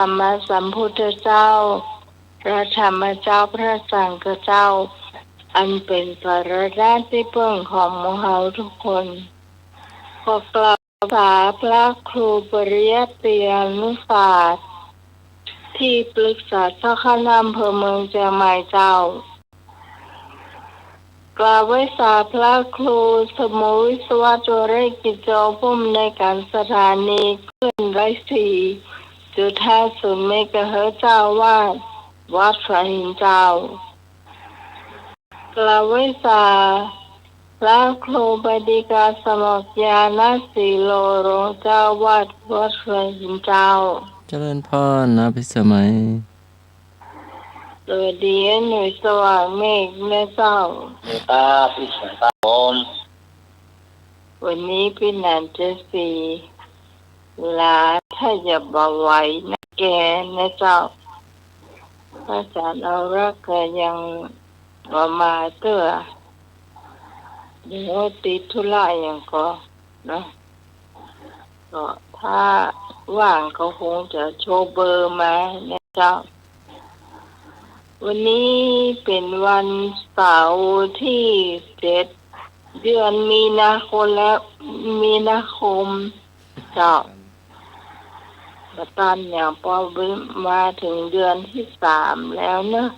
สัมมาสัมพุทธเจ้าพระธรรมเจ้าพระสังฆเจ้าอันเป็นสารณะที่พึ่งของหมู่เฮาทุกคนขอกราบสาพระครูปริยัติยานุศาสตร์ที่ปรึกษาเจ้าคณะอำเภอเมืองเชียงใหม่เจ้ากราบไหว้สาพระครูสมุวิศวจเรกิจเจ้าผู้อำนวยการสถานีคลื่น104.50 เมกะเฮิรตซ์เจ้าวาดวัดสระหินเจ้ากราบไหว้สาพระครูบดิกาสมัครญาณสีโลรองเจ้าวาดวัดสระหินเจ้าเจริญพรนะพิสมัยสวัสดีหน่วยสว่างเมฆแม่เจ้าครับพี่สมครับผมวันนี้พี่นันจะสีลาถ้าจะบ่ไหวนะแกนะเจ้าพระอาจารย์เอารักก็ยังมาเตื้อเดี๋ยวติดธุระอย่างก็นะก็ถ้าว่างก็คงจะโชว์เบอร์มานะเจ้าวันนี้เป็นวันเสาร์ที่7 เดือนมีนาคมเจ้าประตานอย่างพอมาถึงเดือนที่3แล้วเนอะ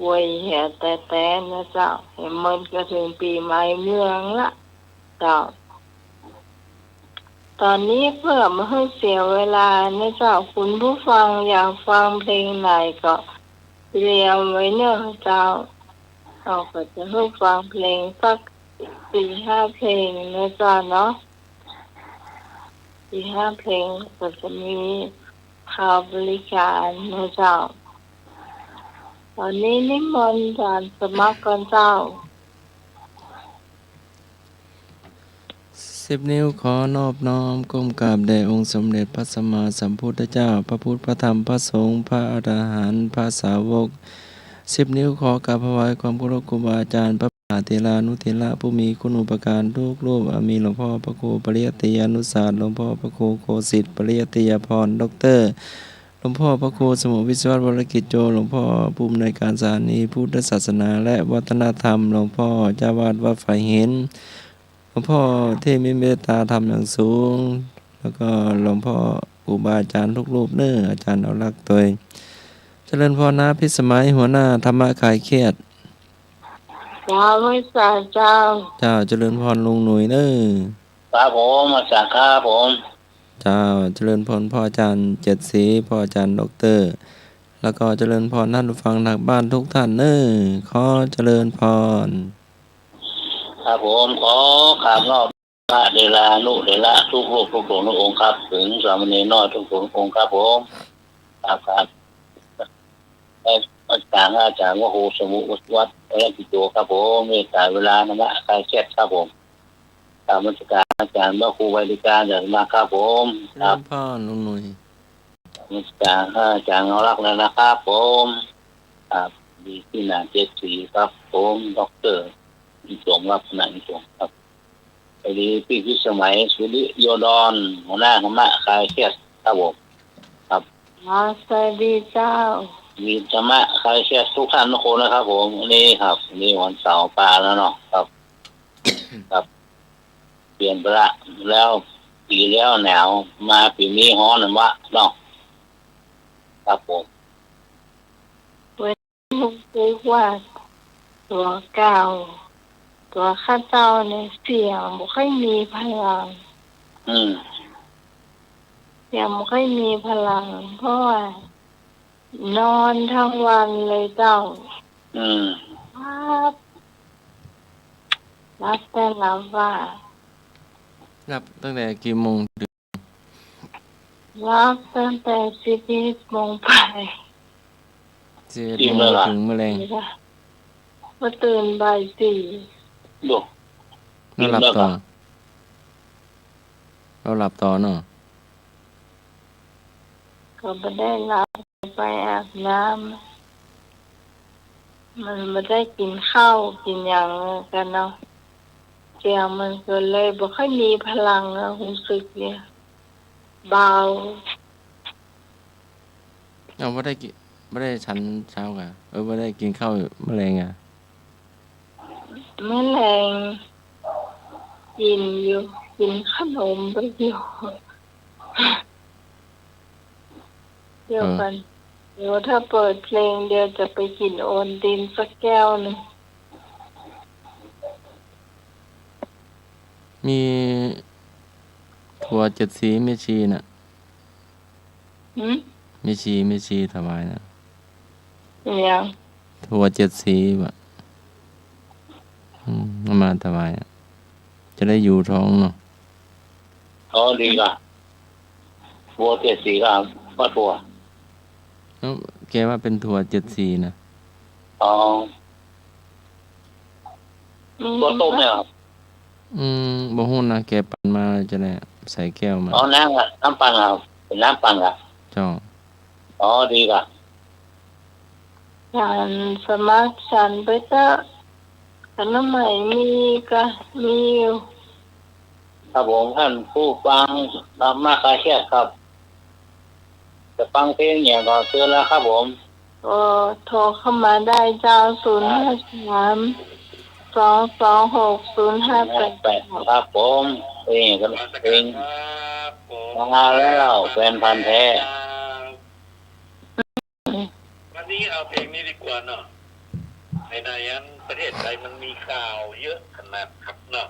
วยแห่แต่นะเจ้าเห็นมันก็ถึงปีใหม่เมืองละเจ้าตอนนี้เพื่อไม่ให้เสียเวลานะเจ้าคุณผู้ฟังอยากฟังเพลงไหนก็เตรียมไว้เนอะเจ้าเราก็จะให้ฟังเพลงสัก4-5 เพลงนะเจ้าเนาะ4-5 เพลงก็จะมีข่าวบริการนะเจ้าตอนนี้นิมนต์อาจารย์สมัครกันเจ้า10 นิ้วขอนอบน้อมก้มกราบแด่องค์สมเด็จพระสัมมาสัมพุทธเจ้าพระพุทธพระธรรมพระสงฆ์พระอรหันต์พระสาวก10 นิ้วขอกราบถวายความเคารพครูบาอาจารย์พระมหาเถรานุเถระผู้มีคุณูปการทุกรูปมีหลวงพ่อพระครูปริยัติยานุศาสตร์หลวงพ่อพระครูโคสิทธิ์ปริยัติยาภรณ์ด็อกเตอร์หลวงพ่อพระครูสมุวิศววรกิจโจหลวงพ่อผู้อำนวยการสถานีพุทธศาสนาและวัฒนธรรมหลวงพ่อเจ้าวาดวัดฝ่ายเห็นหลวงพ่อที่มีเมตตาธรรมอย่างสูงแล้วก็หลวงพ่อครูบาอาจารย์ทุกรูปเน้ออาจารย์เอารักตัวเจริญพรนะพิสมัยหัวหน้าธรรมะคลายเครียดเจ้าไม่สาเจ้าเจ้าเจริญพรลุงหนุ่ยเน้อครับผมอาจารย์ครับผมเจ้าเจริญพรพ่ออาจารย์เจ็ดศรีพ่ออาจารย์ด็อกเตอร์แล้วก็เจริญพรท่านผู้ฟังทางบ้านทุกท่านเน้อขอเจริญพรครับผมขอกราบนอบพระเดลานุเดละทุกรูปทุกดวงทุกองค์ครับถึงสามเณรน้อยทุกดวงทุกองค์ครับผมครับอาจารย์ว่าโหสมุวัดและกิจโตครับผมเมตตาเวลานะมะคลายเครียดครับผมตามราชการอาจารย์ว่าครูบริการอย่างมากครับผมเจริญพรลุงหนุ่ยราชการอาจารย์เอารักแล้วนะครับผมครับดีที่นาเจ็ดสีครับผมด็อกเตอร์อีสงรับหนังสงครับไปดีพี่พิสมัยสุริโยดอนหัวหน้าธรรมะคลายเครียดครับผมครับสวัสดีเจ้ามีธรรมะคลายเครียดทุกท่านทุกคนนะครับผมนี่ครับนี่วันเสาร์ปลาแล้วเนาะครับ ครับเปลี่ยนไปละแล้วปีแล้วหนาวมาปีนี้ฮ้อนวะเนาะครับผมเรียกว่าตัวเก่าตัวข้าเจ้าในเสียงไม่ค่อยมีพลังเสียงไม่ค่อยมีพลังเพราะว่านอนทั้งวันเลยเจ้ารับแต่รับว่ารับตั้งแต่กี่โมงรับตั้งแต่11 โมงไป11 โมงถึงมื้อแลงมาตื่นบ่าย 4ดูเราหลับต่อเนาะก็ไม่ได้หลับไปอาบน้ำมันไม่ได้กินข้าวกินอย่างกันเนาะเสียงมันก็เลยไม่ค่อยมีพลังนะรู้สึกเนี่ย เบา เอาไม่ได้ฉันเช้ากะไม่ได้กินข้าวแมลงอ่ะ แมลงกินอยู่กินขนมไปอยู่เดี๋ยวกันเดี๋ยวถ้าเปิดเพลงเดี๋ยวจะไปกินโอนตินสักแก้วหนึ่ง มีถั่วเจ็ดสีเมชีน่ะ หืม เมชีถวายนะ เป็นยัง ถั่วเจ็ดสีบะเอามาถวายอะจะได้อยู่ท้องเนาะ อ๋อดีค่ะบัวเจ็ดสีครับว่าบัว แล้วแกว่าเป็นถั่วเจ็ดสีนะ อ๋อ มี บัวต้มเนี่ยครับ บ่ฮู้นะแกปั่นมาจะได้ใส่แก้วมา อ๋อน้ำอ่ะน้ำปั่นครับเป็นน้ำปั่นครับ เจ้า อ๋อดีค่ะ ฉันสมัครฉันไปเถอะขนมใหม่มีก็มีอยู่ ครับผมท่านผู้ฟังธรรมะคาเชียดครับ จะฟังเพลงอย่างก็เชิญแล้วครับผม ก็โทรเข้ามาได้เจ้า053 226 058 ครับผมเพลงกันเพลงมาแล้วแฟนพันธุ์แท้ วันนี้เอาเพลงนี้ดีกว่าเนาะในนั้นประเทศไทยมันมีข่าวเยอะขนาดครับเนาะ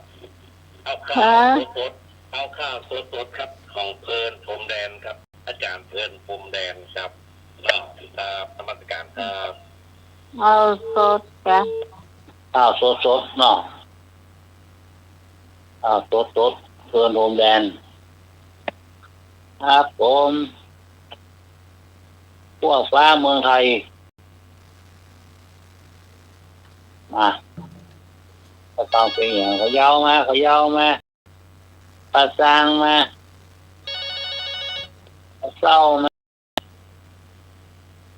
เอาข่าวสดๆเอาข่าวสดๆครับของเพลินพรมแดนครับ อาจารย์เพลินพรมแดนครับเนาะธรรมสการครับ เอาสดกัน ข้าวสดๆเนาะข้าวสดๆเพื่อนโฮมแดนครับผมพวกฟ้าเมืองไทยมาก็ต้องเป็นอย่างเขาเย้ามาประสางมาเศร้ามา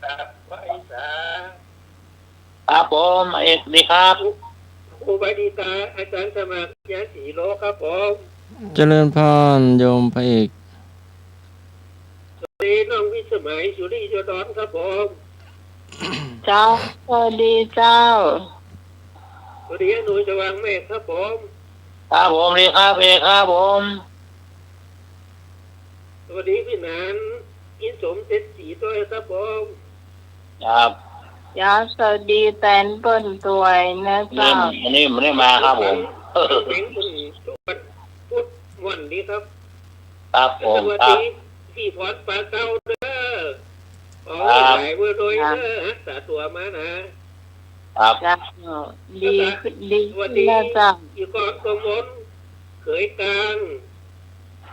ครับไว้สา ครับผมเอกดีครับ ครูบาดีตาอาจารย์สมัครยาสีโลครับผม เจริญพรโยมพระเอก สวัสดีน้องวิสมัยสุริยดอนครับผม เจ้าสวัสดีเจ้า สวัสดีหนูสว่างเมฆครับผม ครับผมดีครับเอกครับผม สวัสดีพี่นานอินสมเจ็ดสีด้วยครับผม ครับ ยาสวัสดีแตนเปิ้นตัวยนะเจ้า อันนี้ไม่ได้มาครับผม เพลงคุณทุกวันพุธวันนี้ครับ ครับผ ส ม วัส ครับ ดีพี่พอดปลาเก้าเด้อขอ ครับ หลายเบอร์โดยเด้อฮักษาตัวมานะครับ เจ้าดีขึ้นดี สวั ขึ้ ส น ดี นะเจ้า อีกอนกมลเขยกลาง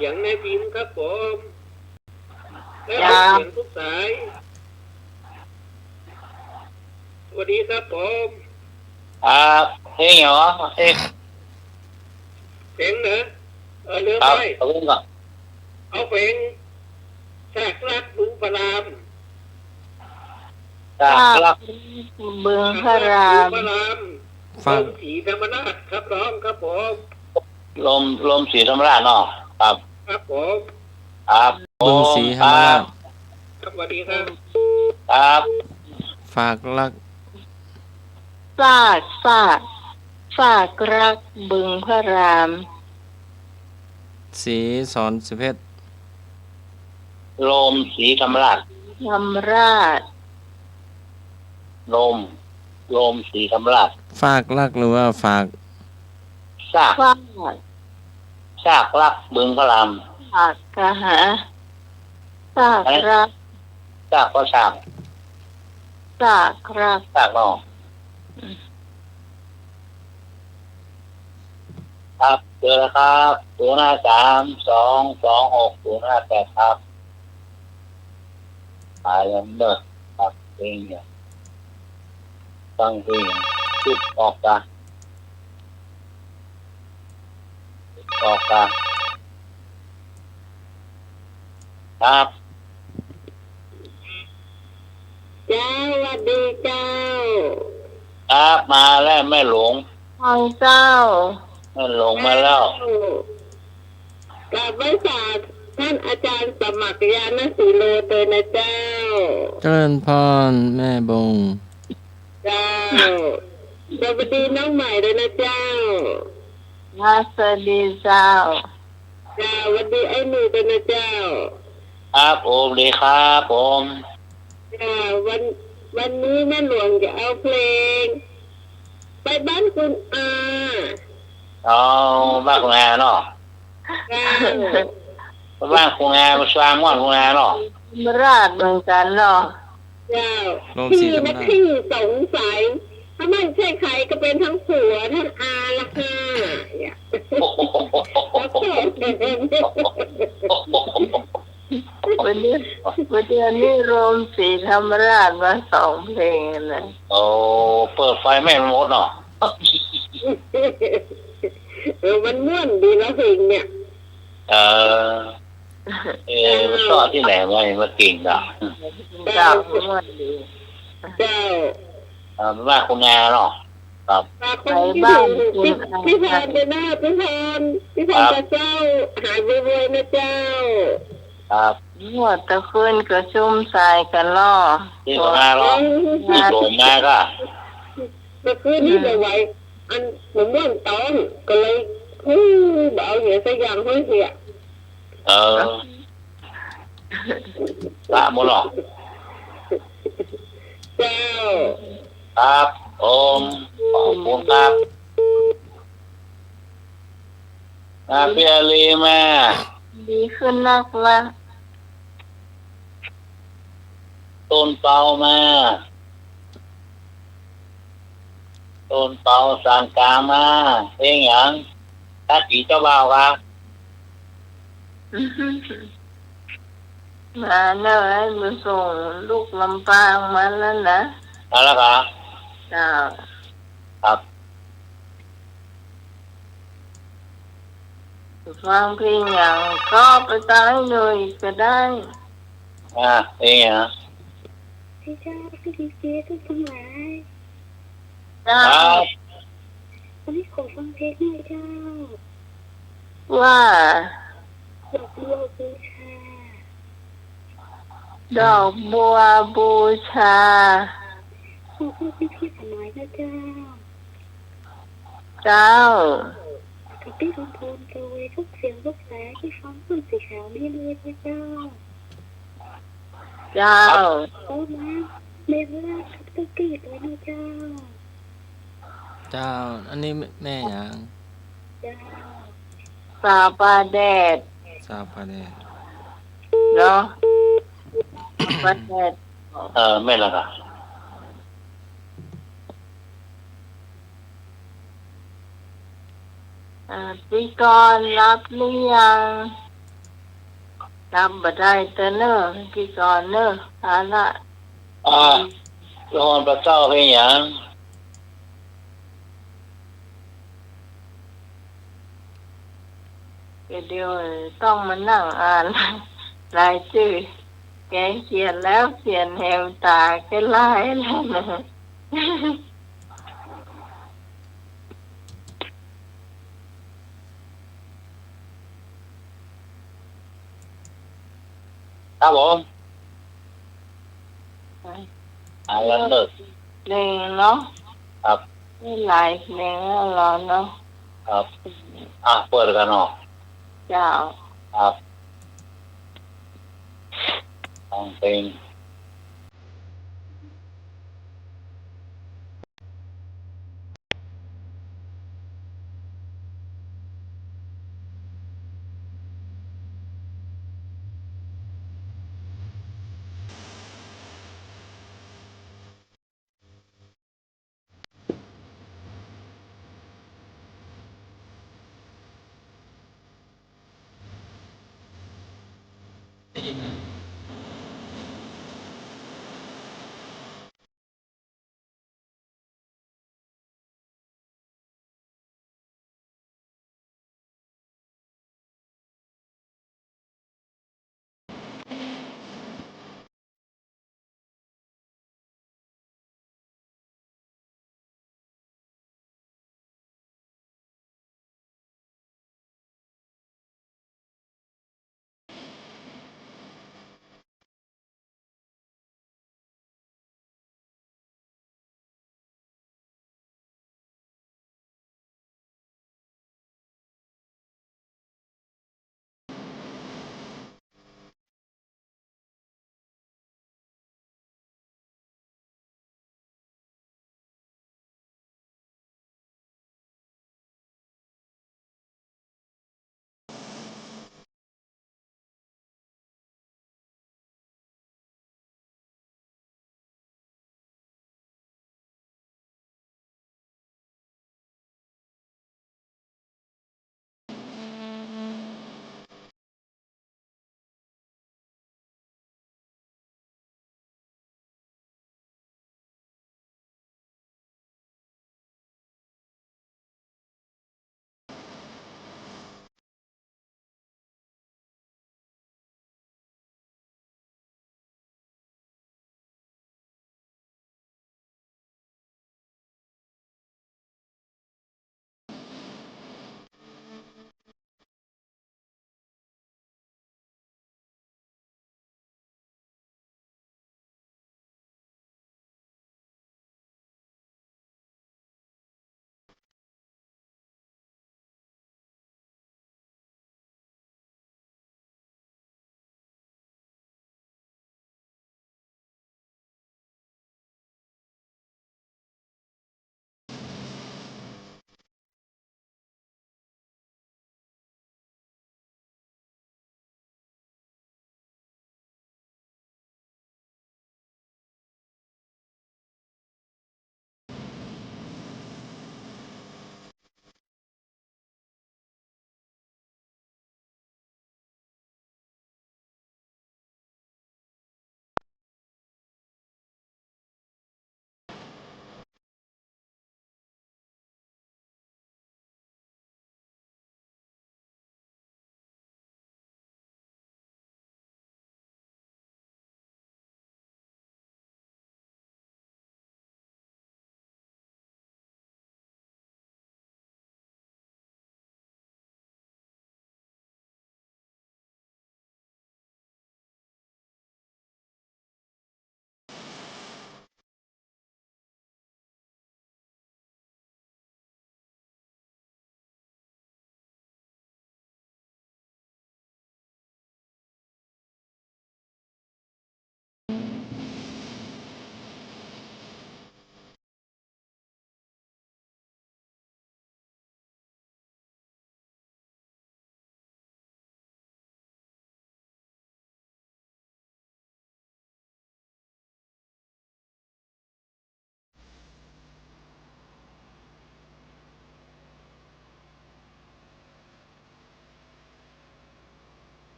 อย่างในพิมพ์ครับผมและเสียงทุกสายสวัสดีครับผม ครับเฮ้ยเหรอเอก เพลงนะเนื้อ ครับ ไป ขอบคุณครับ เอาเพลงฉากรักบุญพระราม ครับ บึงพระราม พระราม ฟัง ลมสีธรรมนาถครับร้องครับผม ลมสีธรรมราชเนาะครับ ครับผม ครับผม บึงสีธรรมราช ครับสวัสดีครับ ครับ ฝากรัก ซากรักบึงพระราม สีสอนสิเพชร ลมสีธรรมราช ธรรมราช ลมสีธรรมราช ฝากรักหรือว่าฝาก ซาก ฟาก ซากรักบึงพระราม ซากกะหาซากรัก ซากก็ซาก ซากรัก ซากเนาะครับเจอแล้วครับ053 226 058ครับตายแล้วเนอะครับเพลงเนี่ยฟังเพลงชุดออกกันครับ เจ้าสวัสดีเจ้า ครับมาแล้วแม่หลง ทางเจ้า แม่หลงมาแล้ว กลับไว้สาธ ท่านอาจารย์สมัครยานสีโลเตยนะเจ้าเจริญพรแม่บงเจ้าสวัสดีน้องใหม่เลยนะเจ้าสวัสดีเจ้าสวัสดีไอ้หนูเลยนะเจ้าครับผมดีครับผมวันนี้แม่หลวงจะเอาเพลงไปบ้านคุณอาเอาบ้านคุณอาเนาะบ้านคุณอาสร้างบ้านคุณอาเนาะราชเหมือนกันเนาะที่นักที่สงสัยถ้าไม่ใช่ใครก็เป็นทั้งผัวทั้งอาละค่ะวันนี้โรมศรีธรรมราชมา2 เพลงเลยโอ้เปิดไฟไม่หมดเนาะมันม่วนดีแล้วเพลงเนี่ยชอบที่ไหนมาเก่งด่ะเจ้าม่วนดีเจ้าบ้านคุณอาเนาะครับไปบ้านพี่พรเดินหน้าพี่พรจะเจ้าหายไปเลยนะเจ้าครับหัวตะคืนก็ชุ่มสายกันล่อที่มาหรอที่โดนมาก็ตะคืนนี่ไปไว้อันผมม่วนต้อนก็เลยบอกเหตุสักอย่างเพื่อเสียละหมดหรอเจ้าครับผมขอบคุณครับพี่อาลีแม่ดีขึ้นนักละต้นเปามาต้นเปาสังกามาเองอย่างถ้ากี่เจ้าบ่าวครับมาเนอะมาส่งลูกลำปางมาแล้วนะอะไรครับครับฟังเพลงอย่างก็ไปตายเลยก็ได้เองเหรอพี่เจ้าพี่ดีเจทุกสมัยวันนี้ขอฟังเพลงหน่อยเจ้าว่าดอกบัวบูชาขอบคุณพี่สมัยนะเจ้ากับพี่ลำพูนกระเวยทุกเสียงทุกแสงที่ฟังขึ้นสีขาวนี่เลยนะเจ้าโอ้มาเมล่ากับตุ๊กกี้เลยนะเจ้าอันนี้แม่ยังซาปาแดดเนาะปาแดดไม่ละค่ะพี่กรรับหรือยังรับบ่ได้แต่เนอะพี่กรเนอะละโยนพระเจ้าเป็นอย่างเดี๋ยวต้องมานั่งอ่านรายชื่อแกเขียนแล้วเขียนแหวตาแกไล่แล้วนะครับผมแล้วเลิกเพลงเนาะครับไม่หลายเพลงแล้วรอเนาะครับเปิดกันเนาะเจ้าครับฟังเพลง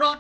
รถ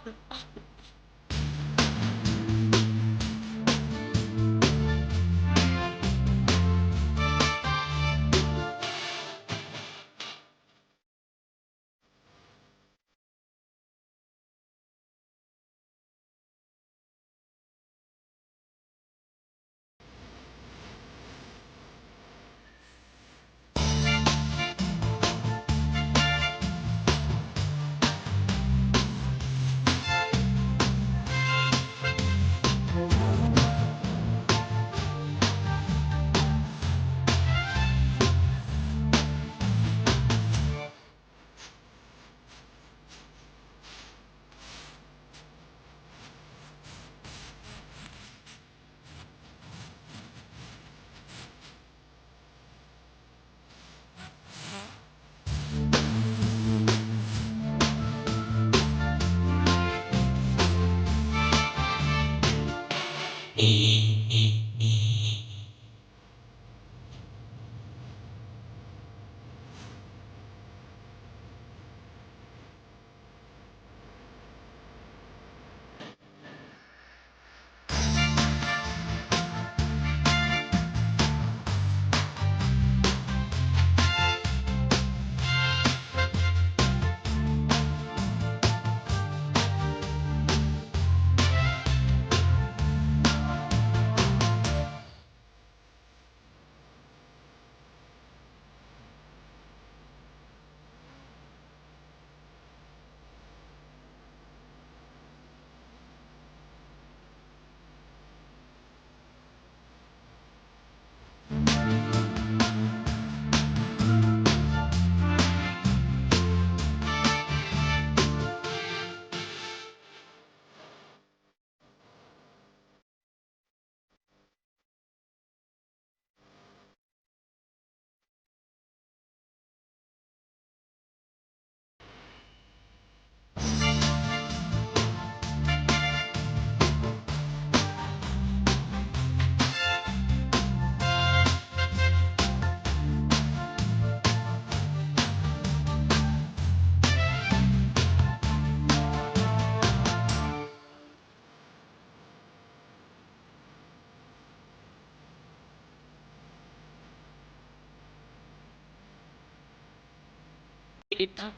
ติดตาม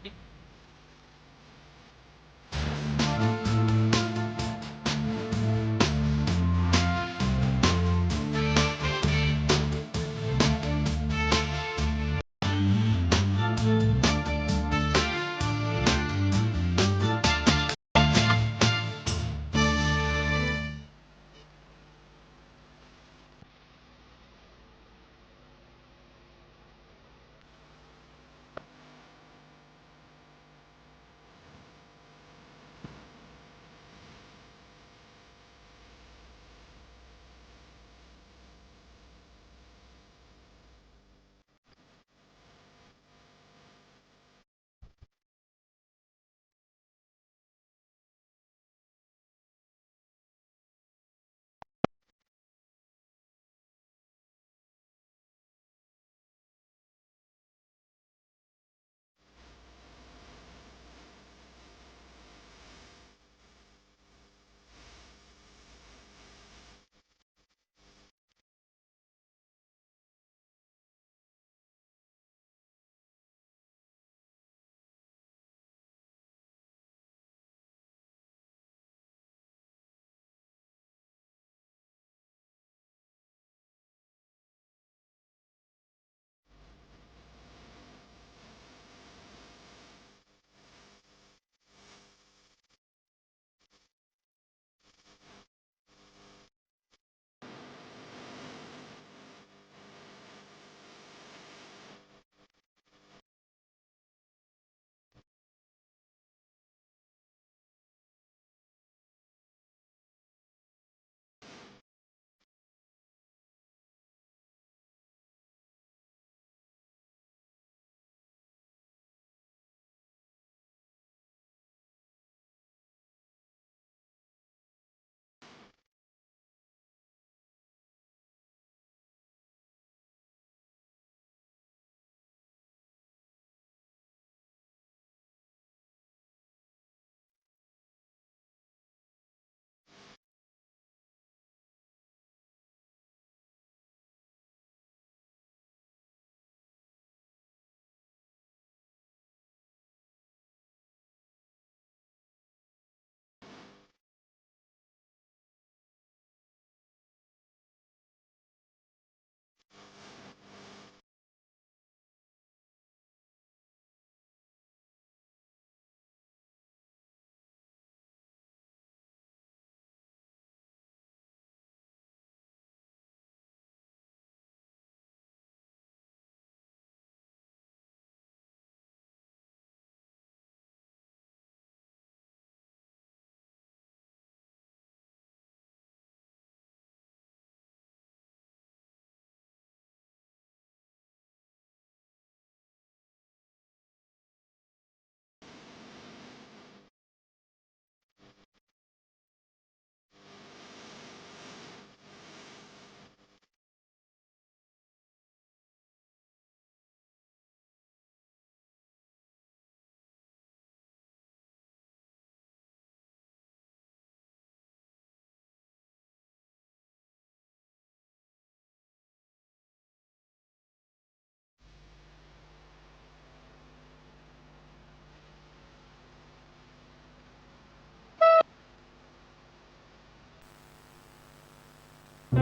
เ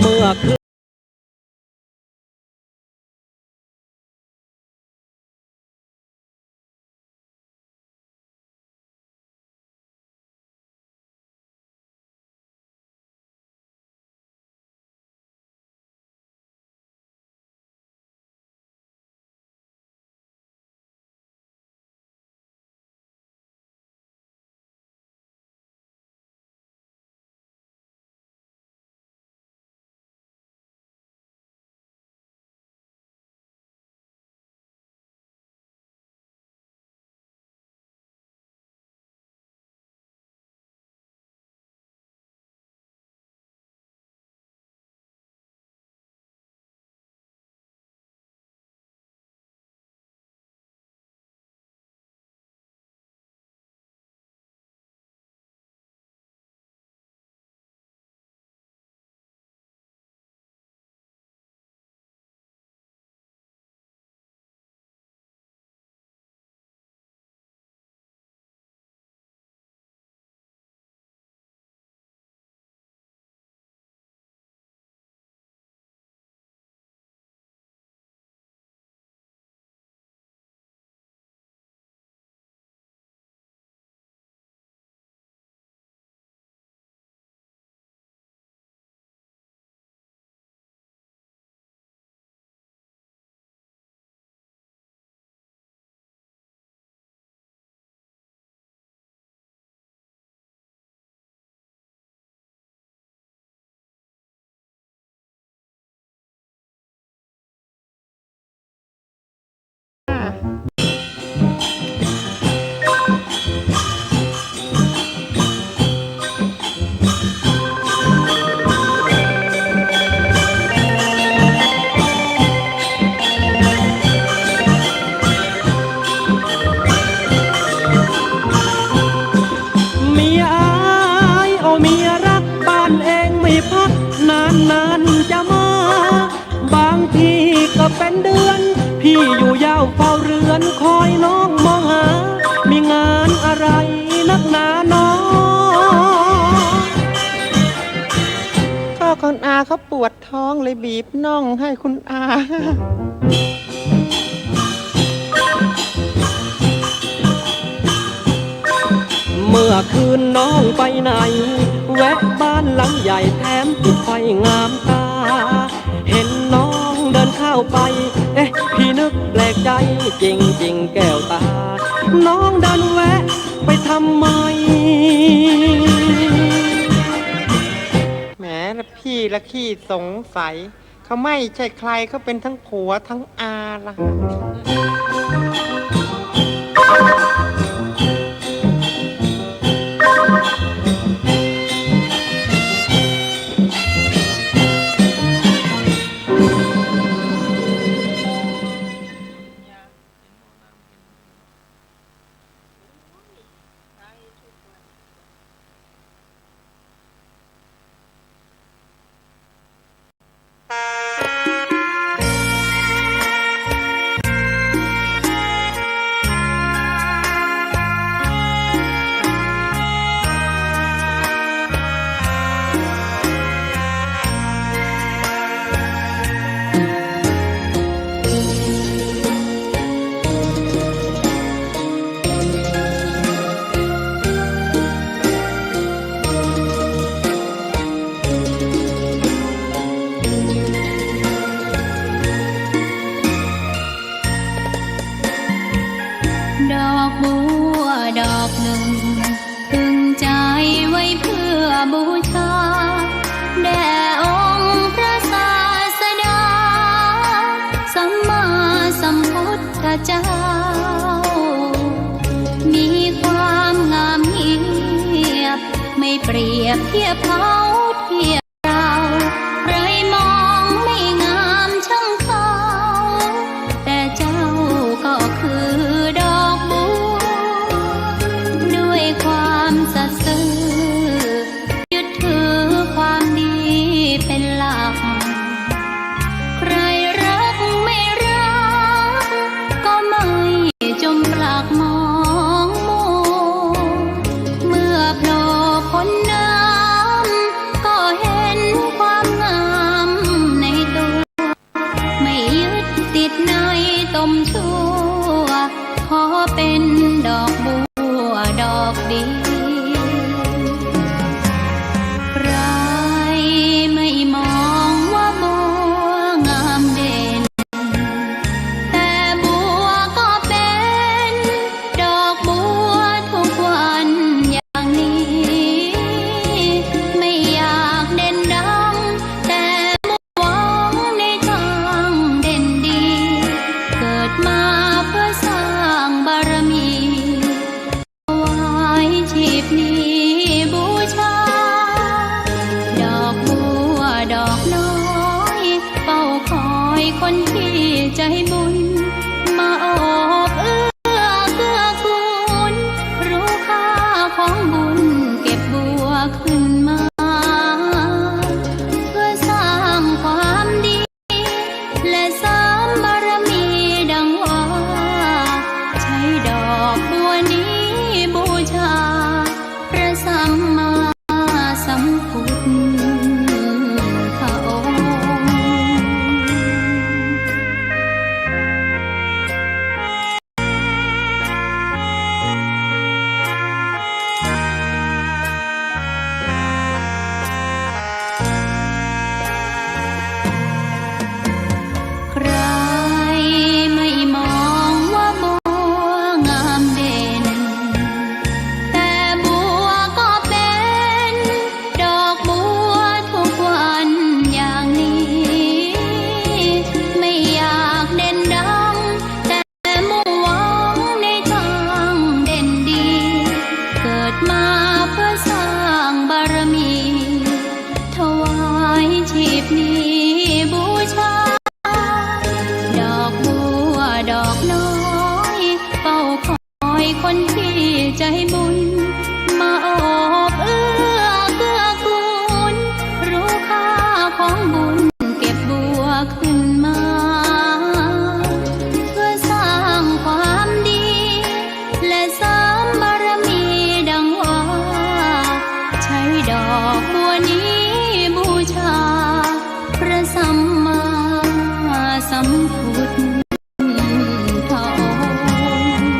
มื่อคืนเมียอายโอเมียรักบ้านเองไม่พักนานจะมา บางทีก็เป็นเดือน พี่อยู่ยาวเฝ้าเรือนคอยน้องมองหา มีงานอะไรนักหนาน้องก็คุณอาเขาปวดท้องเลยบีบน่องให้คุณอา เมื่อคืนน้องไปไหน แวะบ้านหลังใหญ่แถมติดไฟงามตา เห็นน้องเดินเข้าไป เอ๊ะพี่นึกแปลกใจจริงแก้วตา น้องเดินแวะไปทำไมแหมละพี่ละขี้สงสัย เขาไม่ใช่ใครเขาเป็นทั้งผัวทั้งอาล่ะ ดอกบัวดอกหนึ่งตึงใจไว้เพื่อบูชาแด่องค์พระศาสดาสัมมาสัมพุทธเจ้ามีความงามเงียบไม่เปรียบเทียบเขาเทียบเราใครมองไม่งามช่างเขาแต่เจ้าก็คือดอกบัวด้วยความสัตย์ซื่อยึดถือความดี คนที่ใจบุญมาโอบเอื้อเกื้อกูลรู้ค่าของบุญเก็บบัวขึ้นมาเพื่อสร้างความดีและเสริมบารมีดังว่าใช้ดอกบัวนี้บูชาพระสัมมาสัมพุทธองค์ ใครไม่มองว่าบัวงามเด่นแต่บัวก็เป็นดอกบัวทุกวันอย่างนี้ไม่อยากเด่นดังแต่มุ่งหวังในทางเด่นดีเกิดมาเพื่อสร้างบารมีถวายชีพนี้บูชา ดอกบัวดอกน้อยเฝ้าคอยคนที่ใจบุญมาโอบเอื้อเกื้อกูลรู้ค่าของบุญเก็บบัวขึ้นมาเพื่อสร้างความดีและเสริมบารมีดังว่าใช้ดอกบัวนี้บูชาพระสัมมาสัมพุทธองค์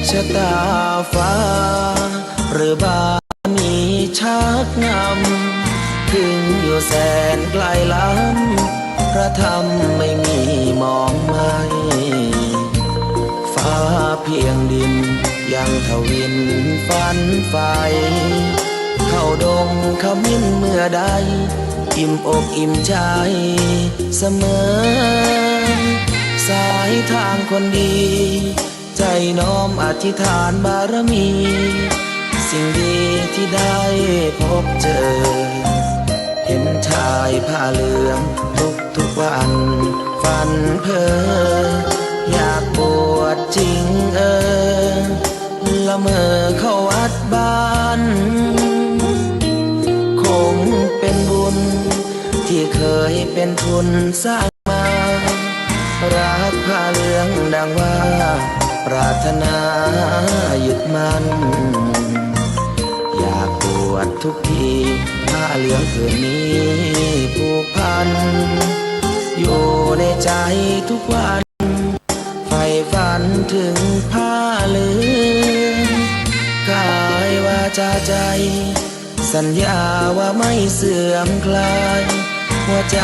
ชะตาฟ้าหรือบารมีชักนำถึงอยู่แสนไกลล้ำพระธรรมไม่มีมองไม่ฟ้าเพียงดินยังทวินฝันไฟเข้าดงขมิ้นเมื่อใดอิ่มอกอิ่มใจเสมอสายทางคนดีใจน้อมอธิษฐานบารมี สิ่งดีที่ได้พบเจอ เห็นชายผ้าเหลืองทุกวันฝันเพ้ออยากบวชจริงละเมอเข้าวัดบ้านคงเป็นบุญที่เคยเป็นทุนสร้างมารักผ้าเหลืองดังว่าปรารถนายึดมั่นอยากบวชทุกทีผ้าเหลืองคืนนี้ผูกพันอยู่ในใจทุกวันใฝ่ฝันถึงผ้าเหลืองกายวาจาใจสัญญาว่าไม่เสื่อมคลายหัวใจ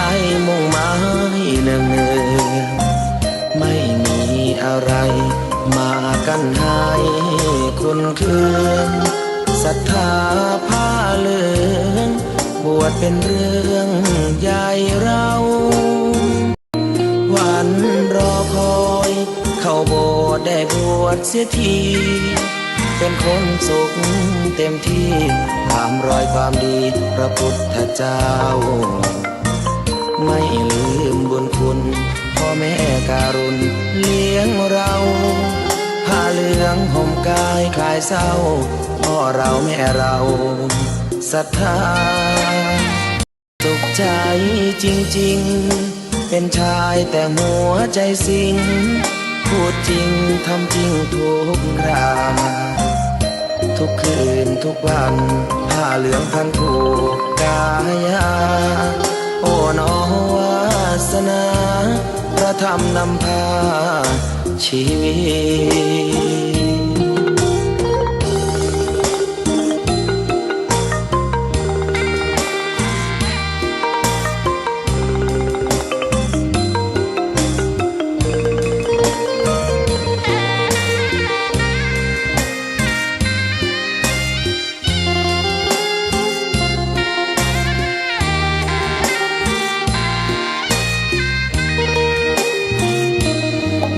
มุ่งหมายเนืองๆไม่มีอะไรมากันให้คุณคืนศรัทธาผ้าเหลืองบวชเป็นเรื่องใหญ่เราวันรอคอยเข้าโบสถ์ได้บวชเสียทีเป็นคนสุขเต็มที่ตามรอยความดีพระพุทธเจ้าไม่ลืมบุญคุณพ่อแม่การุณเลี้ยงเราผ้าเหลืองห่มกายคลายเศร้าพ่อเราแม่เราศรัทธาสุขใจจริงๆเป็นชายแต่หัวใจสิงพูดจริงทำจริงทุกคราทุกคืนทุกวันผ้าเหลืองพันผูกกายาโอ้น้อวาสนาพระ ธรรมนำพาชีวิ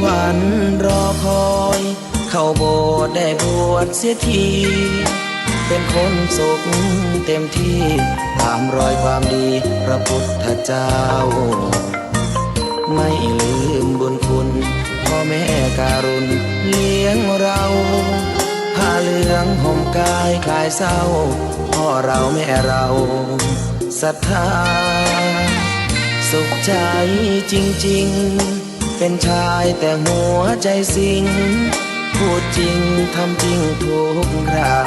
วันรอคอยเข้าโบสถ์ได้บวชเสียทีเป็นคนสุขเต็มที่ตามรอยความดีพระพุทธเจ้าไม่ลืมบุญคุณพ่อแม่การุณเลี้ยงเราผ้าเหลืองห่มกายคลายเศร้าพ่อเราแม่เราศรัทธาสุขใจจริงๆเป็นชายแต่หัวใจสิงพูดจริงทำจริงทุกครา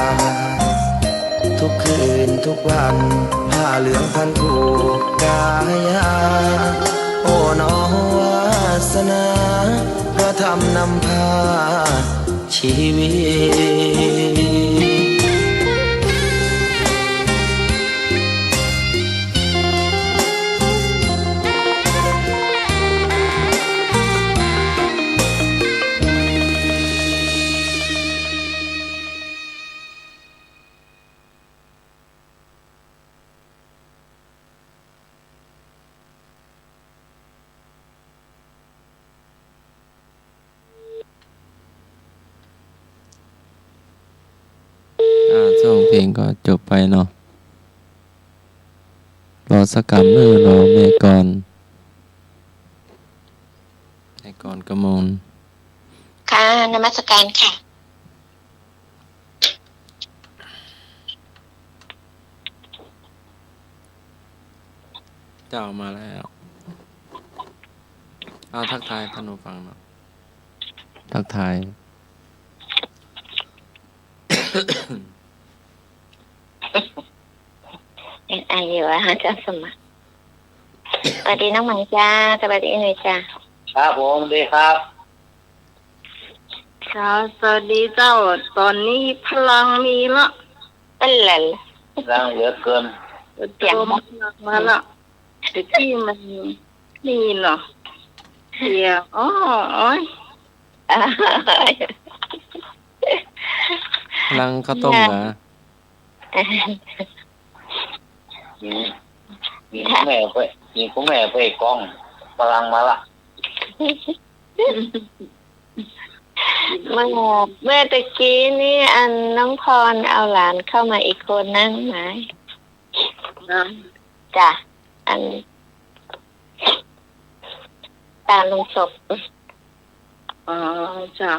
ทุกคืนทุกวันผ้าเหลืองพันผูกกายาโอ้น้อวาสนาพระธรรมนำพาชีวิตช่วงเพลงก็จบไปเนาะรอสักกรรมเนอรอแม่ก่อนกระมวลค่ะนมัสการค่ะเจ้ามาแล้วเอาทักทายท่านผู้ฟังเนาะทักทาย ยังอายุอาจารย์สมัครสวัสดีน้องหมังจ้าสวัสดีหน่อยจ้าครับผมดีครับค่ะสวัสดีเจ้าตอนนี้พลังมีละเป็นไรร่างเยอะเกินเตรียมพลังมาละแต่ที่มันนี่เนาะเสียอ๋อพลังข้าวต้มเหรอมีคุณแม่ไปกล้องพลังมาละเมื่อตะกี้นี่อันน้องพรเอาหลานเข้ามาอีกคนนั่งไหมจ้ะอันตาลงศพอ๋อจ้า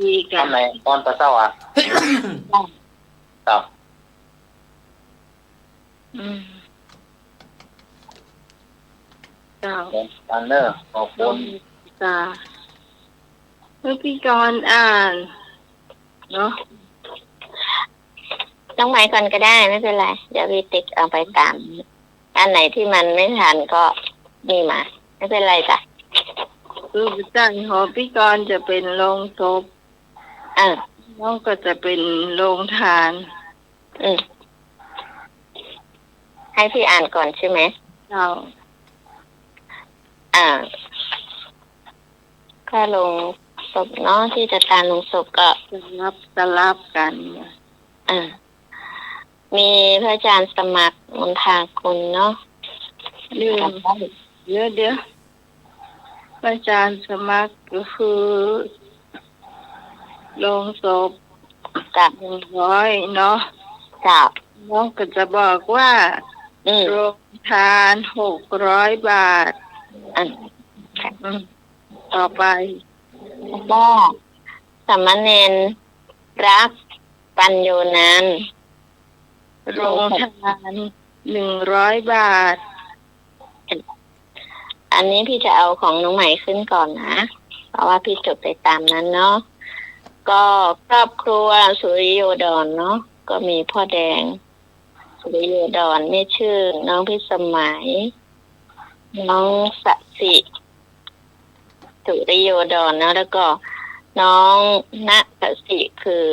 ดีกันไหนตอนตะเช้าอ่ะครับเจ้าอันเนอร์ขอบคุณจ้าเมื่อพี่กรอ่านเนาะน้องไม้ก่อนก็ได้ไม่เป็นไรเดี๋ยวพี่ติ๊กเอาไปตามอันไหนที่มันไม่ทันก็นี่มาไม่เป็นไรจ้ะคือจ้างหอพี่กรจะเป็นโรงศพน้องก็จะเป็นโรงทานให้พี่อ่านก่อนใช่ไหมเราก็ลงศพเนาะที่จะตามลงศพก็สลับกันมีพระอาจารย์สมัครมนทาคุณเนาะเดี๋ยวพระอาจารย์สมัครก็คือลงศพกับ100เนาะกับน้องก็จะบอกว่าโรงทาน600 บาทต่อไปก็สามเณรรักปัญโยนันท์โรงทาน100 บาทอันนี้พี่จะเอาของน้องใหม่ขึ้นก่อนนะเพราะว่าพี่จดไปตามนั้นเนาะก็ครอบครัวสุริโยดรเนาะก็มีพ่อแดงสุริโยดรนี่ชื่อน้องพิสมัยน้องสสิ สุริโยดรเนาะแล้วก็น้องณปสิคือ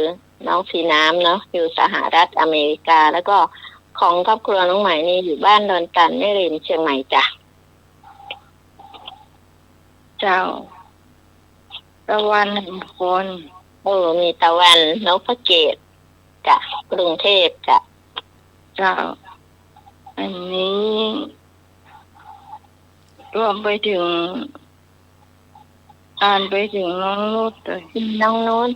น้องสีน้ำเนาะอยู่สหรัฐอเมริกา แล้วก็ของครอบครัวน้องใหม่นี่อยู่บ้านดอนตันแม่ริมเชียงใหม่จ้ะเจ้าตะวันแห่งคน มีตะวันนพเกตจ้ะกรุงเทพจ้ะเจ้าอันนี้รวมไปถึงอ่านไปถึงน้องนุชเลยน้องนุช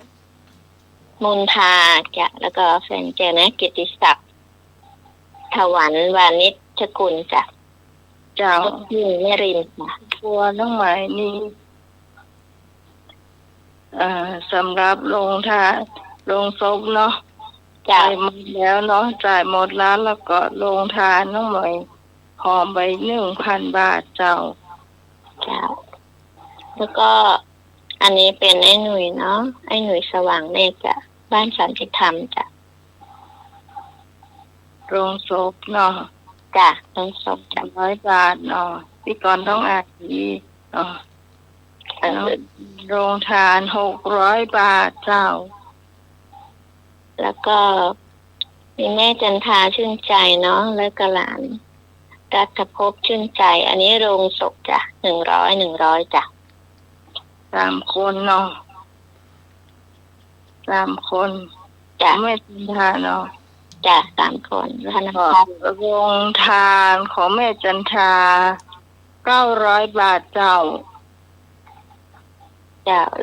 มุนทาจ้ะแล้วก็แฟนแกนะกิติศักดิ์ถวันวานิชกุลจ้ะเจ้าอยู่แม่ริมจ้ะตัวน้องใหม่นี่สำหรับลงทานลงศพเนาะจ่ายหมดแล้วเนาะจ่ายหมดแล้วก็ลงทานน้องใหม่หอมไป1,000 บาทเจ้าแล้วก็อันนี้เป็นไอ้หนุ่ยเนาะไอ้หนุ่ยสว่างเมฆจ้ะบ้านสันติธรรมจ้ะโรงศพเนาะจ้ะโรงศพจ้ะ100 บาทเนาะพี่กรต้องอ่านดีเนาะโรงทาน600 บาทเจ้าแล้วก็มีแม่จันทาชื่นใจเนาะแล้วก็หลานรัฐภพชื่นใจอันนี้โรงศพจ้ะ100จ้ะ3 คนเนาะ3 คนจ้ะแม่จันทาเนาะจ้ะ3 คนธนาคารโรงทานของแม่จันทา900 บาทเจ้า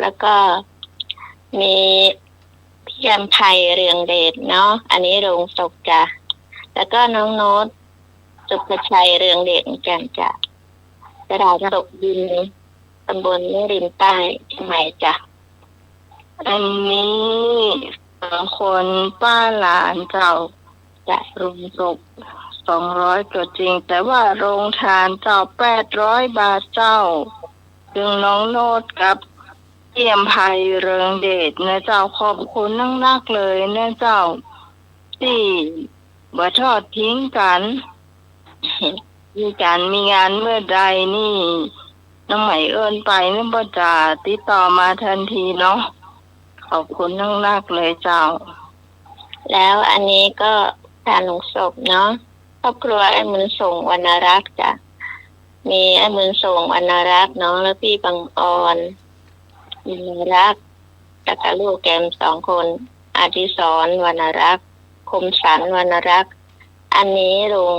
แล้วก็มีพี่ยำไพเรืองเดชเนาะอันนี้โรงศพจ้ะแล้วก็น้องโน้ตสุภชัยเรืองเดชเหมือนกันจ้ะกระดาษศพดินตำบลแม่ริมใต้เชียงใหม่จ้ะอันนี้2 คนป้าหลานเจ้าจ้ะโรงศพ200ก็จริงแต่ว่าโรงทานเจ้า800 บาทเจ้าถึงน้องโน้ตกับเยี่ยมภัยเรืองเดชนะเจ้าขอบคุณนักๆเลยนะเจ้าที่บ่ทอดทิ้งกันมีงานเมื่อใดนี่น้องใหม่เอิ้นไปนี่บ่จะติดต่อมาทันทีเนาะขอบคุณนักๆเลยเจ้าแล้วอันนี้ก็การลงศพเนาะครอบครัวไอ้มือส่งวรรณรักษ์จ้ะมีไอ้มือส่งวรรณรักษ์เนาะแล้วพี่บังออนวรรณรักษ์แล้วก็ลูกแกม2 คนอดิศรวรรณรักษ์คมสันวรรณรักษ์อันนี้ลง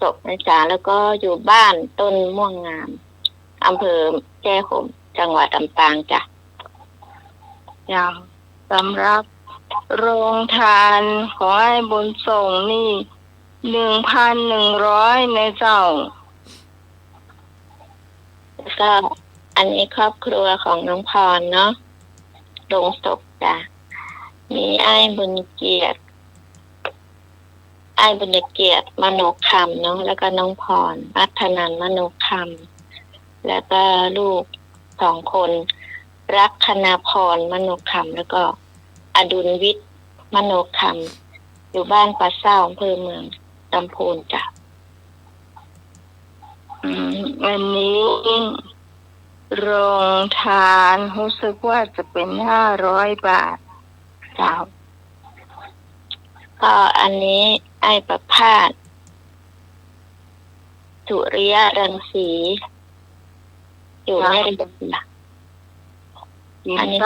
ศพนะจ๊ะแล้วก็อยู่บ้านต้นม่วงงามอำเภอแจ้ห่มจังหวัดลำปางจ้ะอย่างสำหรับโรงทานของไอ้บุญส่งนี่ 1,100 ในเจ้าแล้วก็อันนี้ครอบครัวของน้องพรเนาะลงศพจ้ะมีไอ้บุญเกียรติมโนคำเนาะแล้วก็น้องพรอัธนันท์มโนคำแล้วก็ลูก2 คนรักคณาพรมโนคำแล้วก็อดุลวิทย์มโนคำอยู่บ้านปลาเศร้าอำเภอเมืองลำพูนจ้ะวันนี้โรงทานรู้สึกว่าจะเป็น500 บาทเจ้าก็อันนี้ไอ้ประภาสสุริยรังสีอยู่ในเรือนอันนี้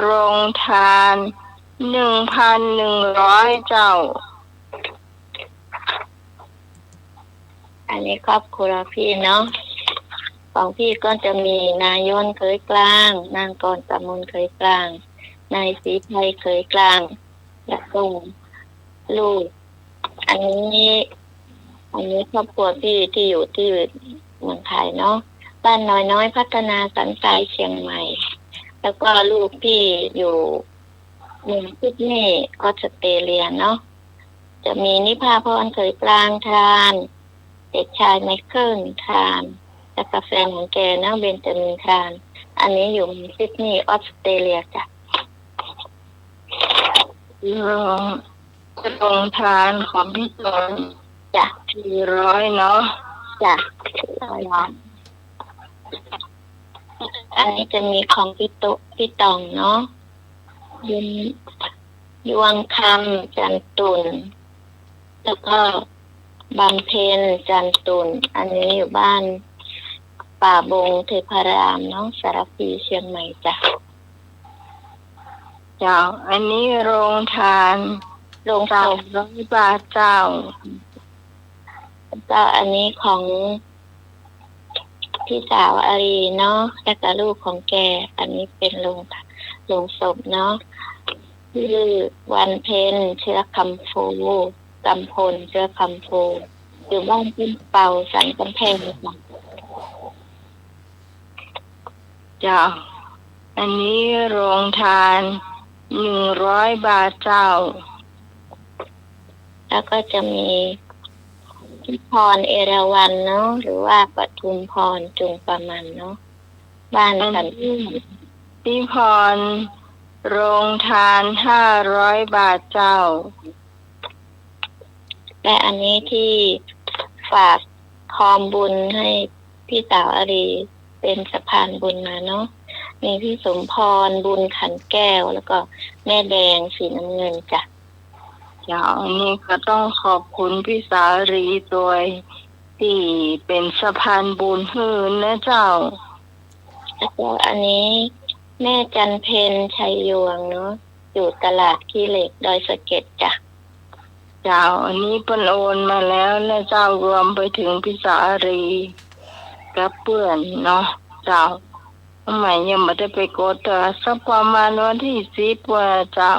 โรงทาน 1,100 เจ้าอันนี้ครอบครัวพี่เนาะของพี่ก็จะมีนายยนเคยกลางนางกรกมลเคยกลางนายศรีไพเคยกลางและก็ลูกอันนี้ครอบครัวพี่ที่อยู่ที่เมืองไทยเนาะบ้านน้อยพัฒนาสันทรายเชียงใหม่แล้วก็ลูกพี่อยู่เมืองซิดนีย์ออสเตรเลียเนาะจะมีนิพาพรเคยกลางทานเด็กชายไมเคิลทานและกาแฟของแกนะเบนจามินทานอันนี้อยู่ซิดนีย์ออสเตรเลียจ้ะโรงทานของพี่จอยจ้ะ400เนาะจ้ะ อันนี้จะมีของพี่ตองเนาะยวงคำจันตุนแล้วก็บำเพ็ญจันตุนอันนี้อยู่บ้านป่าบงเทพารามเนาะสารพีเชียงใหม่จ้ะเจ้าอันนี้โรงทานโรงศพ300 บาทเจ้าอันนี้ของพี่สาวอารีเนาะแล้วก็ลูกของแกอันนี้เป็นโรงศพเนาะชื่อวันเพ็ญเชื้อคำฟูกำพลเชื้อคำฟูอยู่บ้านขึ้นเป่าสันกำแพงเจ้าอันนี้โรงทาน100 บาทเจ้าแล้วก็จะมีพี่พรเอราวัณเนาะหรือว่าปทุมพรจุงประมันเนาะบ้านสันพี่พรโรงทาน500 บาทเจ้าและอันนี้ที่ฝากคอมบุญให้พี่สาวอารีเป็นสะพานบุญมาเนาะมีพี่สมพรบุญขันแก้วแล้วก็แม่แดงสีน้ำเงินจ้ะอันนี้ก็ต้องขอบคุณพี่สารีตัวที่เป็นสะพานบุญให้นะเจ้าแล้วก็อันนี้แม่จันเพ็ญชัยยวงเนาะอยู่ตลาดขี้เหล็กดอยสะเก็ดจ้ะอันนี้เพิ่นโอนมาแล้วนะเจ้ารวมไปถึงพี่สารีกับเพื่อนเนาะเจ้าทำไมยังไม่ได้ไปกดสักประมาณวันที่10ว่าเจ้า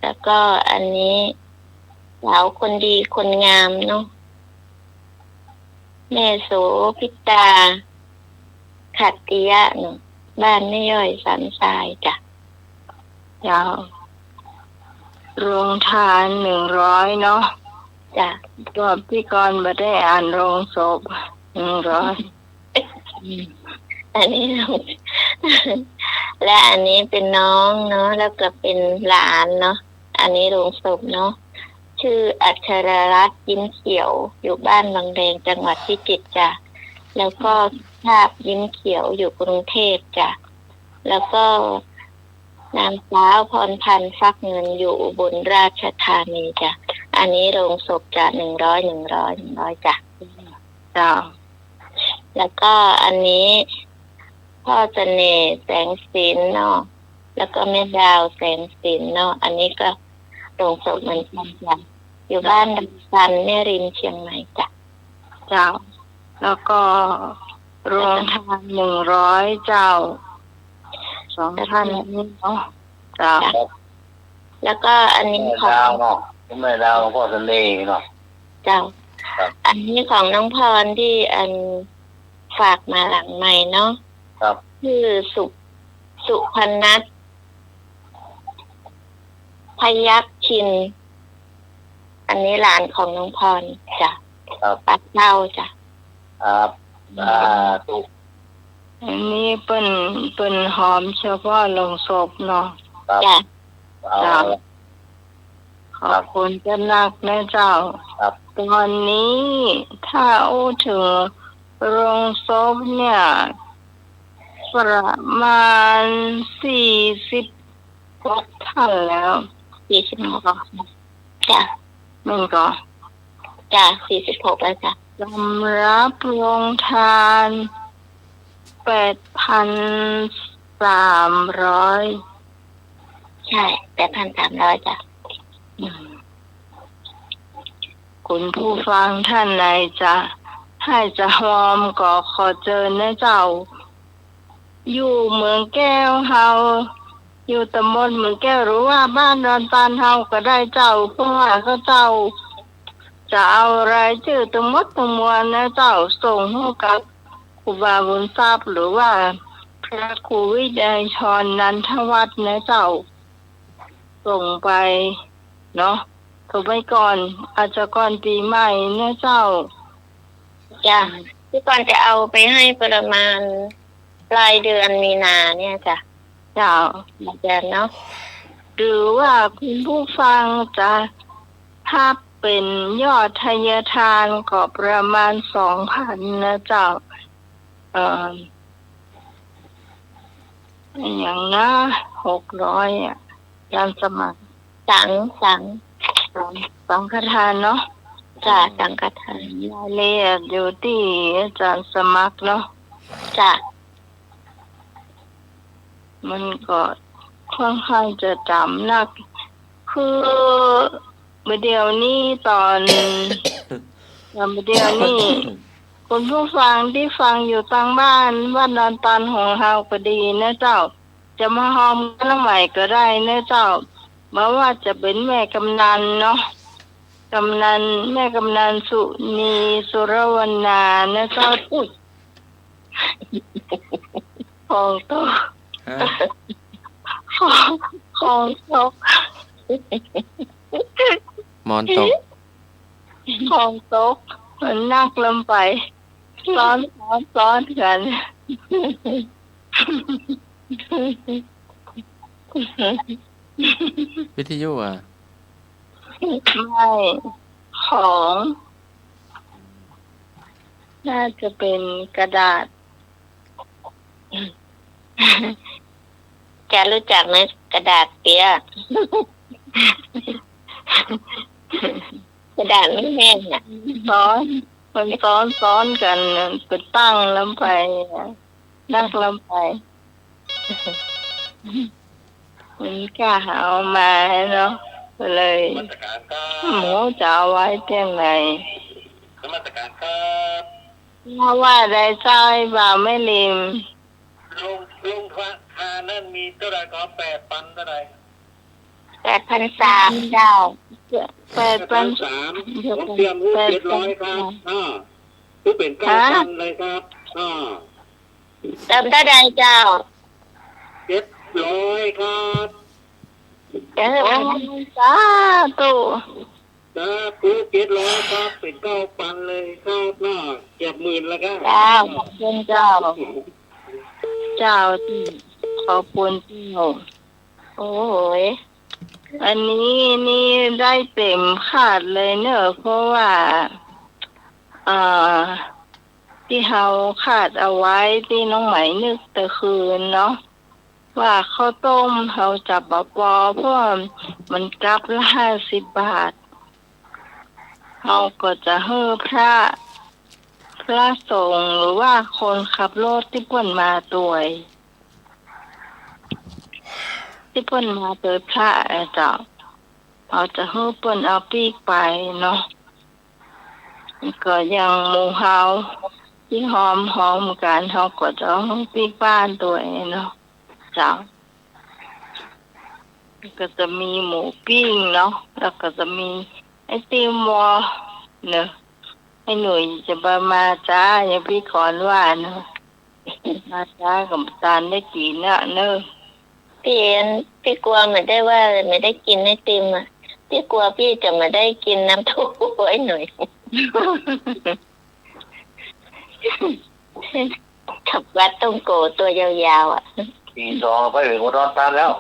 แล้วก็อันนี้สาวคนดีคนงามเนาะแม่โสพิตาขัตติยะเนาะบ้านไม่ย่อยสันทรายจ้ะโรงทาน100เนาะจ้ะก็พี่กรณ์ไม่ได้อ่านโรงศพ100อันนี้และอันนี้เป็นน้องเนาะแล้วก็เป็นหลานเนาะอันนี้โรงศพเนาะชื่ออัชรรัตน์ยิ้มเขียวอยู่บ้านบางแดงจังหวัดพิจิตรจ้ะแล้วก็ภาพยิ้มเขียวอยู่กรุงเทพจ้ะแล้วก็นางสาวพรพันธ์ฟักเงินอยู่อุบลราชธานีจ้ะอันนี้โรงศพจ้ะ100จ้ะแล้วก็อันนี้พ่อเสน่ห์แสงสินเนาะแล้วก็แม่ดาวแสงสินเนาะอันนี้ก็โรงศพเหมือนกันจ้ะอยู่บ้านดังซันแม่ริมเชียงใหม่จ้ะแล้วก็โรงทาน100เจ้า2ท่านนี้เนาะแล้วก็อันนี้ของดาวเนาะแม่ดาวพ่อเสน่ห์เนาะอันนี้ของน้องพรที่อันฝากมาหลังใหม่เนาะคือสุพนัสพยัคฆ์ชินอันนี้หลานของน้องพรจ้ะปัดเล่าจ้ะถูกอันนี้เป็นหอมเฉพาะลงศพเนาะจ้ะขอบคุณเจ้านักนะเจ้าตอนนี้ถ้าถึงโรงศพเนี่ยประมาณ46ท่านแล้ว46จ้ะมันก็จ้ะ46แล้วจ้ะสำหรับโรงทาน8,300ใช่ 8,300 จ้ะคุณผู้ฟังท่านไหนจะให้จะหอมก็ขอเจอนะเจ้าอยู่เมืองแก้วเฮาอยู่ตำบลเมืองแก้วหรือว่าบ้านดอนตาลเฮาก็ได้เจ้าเพราะว่าเขาเจ้าจะเอารายชื่อทั้งหมดทั้งมวลนะเจ้าส่งให้กับครูบาบุญทรัพย์หรือว่าพระครูวินัยชรนันทวัฒน์นะเจ้าส่งไปเนาะถูกไปก่อนอาจจะก่อนปีใหม่นะเจ้าจ้ะพี่ก่อนจะเอาไปให้ประมาณปลายเดือนมีนาเนี่ยจ้ะเจ้าเนาะหรือว่าคุณผู้ฟังจะถ้าเป็นยอดทายทานก็ประมาณ 2,000 นะเจ้า เอ่ออย่างนะ600อ่ะการสมัครสังสังฆทานเนาะ จ้ะสังฆทาน รายละเอียดอยู่ที่อาจารย์สมัครเนาะ จ้ะ มันก็ค่อนข้างจะจำหนัก คือเดี๋ยวนี้ตอนเดี๋ยวนี้คุณผู้ฟังที่ฟังอยู่ทางบ้านว่าดอนตันของเฮาก็ดีนะเจ้า จะมาหอมกันใหม่ก็ได้นะเจ้าบอกว่าจะเป็นแม่กำนันเนาะกำนันแม่กำนันสุนีสุรวรรณานะเจ้าอุ๊ยของโต ฮะ ของตก หมอนตก ของตกมันนักลงไปซ้อนกัน วิทยุอ่ะ ไม่ของน่าจะเป็นกระดาษ แกรู้จักไหมกระดาษเปียก กระดาษไม่แห้งอ่ะ มันซ้อนกันไปตั้งลำไปนักลำไปมันกล้าเอามาเนาะก็เลย นมัสการครั หมู บ จะเอาไว้เที่ยงไหน นมัสการครับ เพราะว่าได้ใจบ่าไม่ลิม ลุงทานั่นมีเท่าไหร่ครับ8,000เท่าไหร่ 8,300เจ้า 8,300ผมเตรียมรูป700ครับคือเป็น9,000เลยครับเติมเท่าใดเจ้า 700ครับ โอ้สาธุ ครับคือ700ครับเป็น9,000เลยครับเก็บหมื่นแล้วครับ เจ้าขอบคุณเจ้าที่ขอบคุณเจ้า โอ้ย อันนี้นี่ได้เต็มคาดเลยเนอะเพราะว่าที่เฮาคาดเอาไว้ที่น้องไหมนึกแต่คืนเนาะว่าข้าวต้มเฮาจับปอเพราะมันกลับละ50 บาทเฮาก็จะให้พระสงฆ์หรือว่าคนขับรถที่เพิ่นมาด้วยที่เพิ่นมาโดยพระเจ้าเขาจะให้เพิ่นเอาปีกไปเนาะก็ยังหมู่เฮาที่หอมกันเฮาก็จะเอาปีกบ้านตัวเนาะเจ้าก็จะมีหมูปิ้งเนาะแล้วก็จะมีไอติมวอเนอะให้หนุ่ยจะมาจ้าอย่างพี่ขอนว่าเนอะมาจ้ากับจานได้กินนะเนอะพี่กลัวไม่ได้ว่าไม่ได้กินไอติมอ่ะพี่กลัวพี่จะไม่ได้กินน้ำทุกไอ้หน่อยกับวัดต้งโกตัวยาวๆอ่ะปี2ไปถึงอุดรธานีแล้ว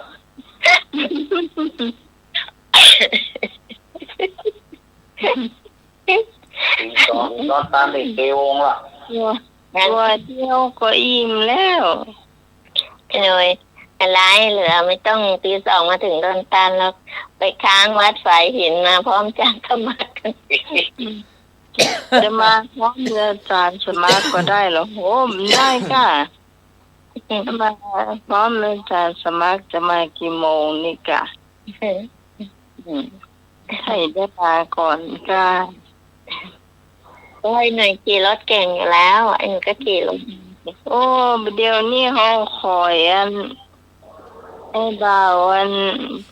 ปี2อุดรธานีเกวงละตัวเดียวก็อิ่มแล้วไอ้หน่อยอะไรเหลือไม่ต้องตี 2มาถึงดอนตาลแล้วไปค้างวัดฝายหินมาพร้อมจ้างสมัครกันจะมาพร้อมอาจารย์สมัครก็ได้เหรอโหมันได้ค่ะจะมาพร้อมอาจารย์สมัครจะมากี่โมงนี่กะให้ได้มาก่อนค่ะโอ้ยหน่อยขี่รถเก่งอยู่แล้วไอ้หนูก็ขี่รถโอ้เดี๋ยวนี้ห้องคอยไอ้บ่าว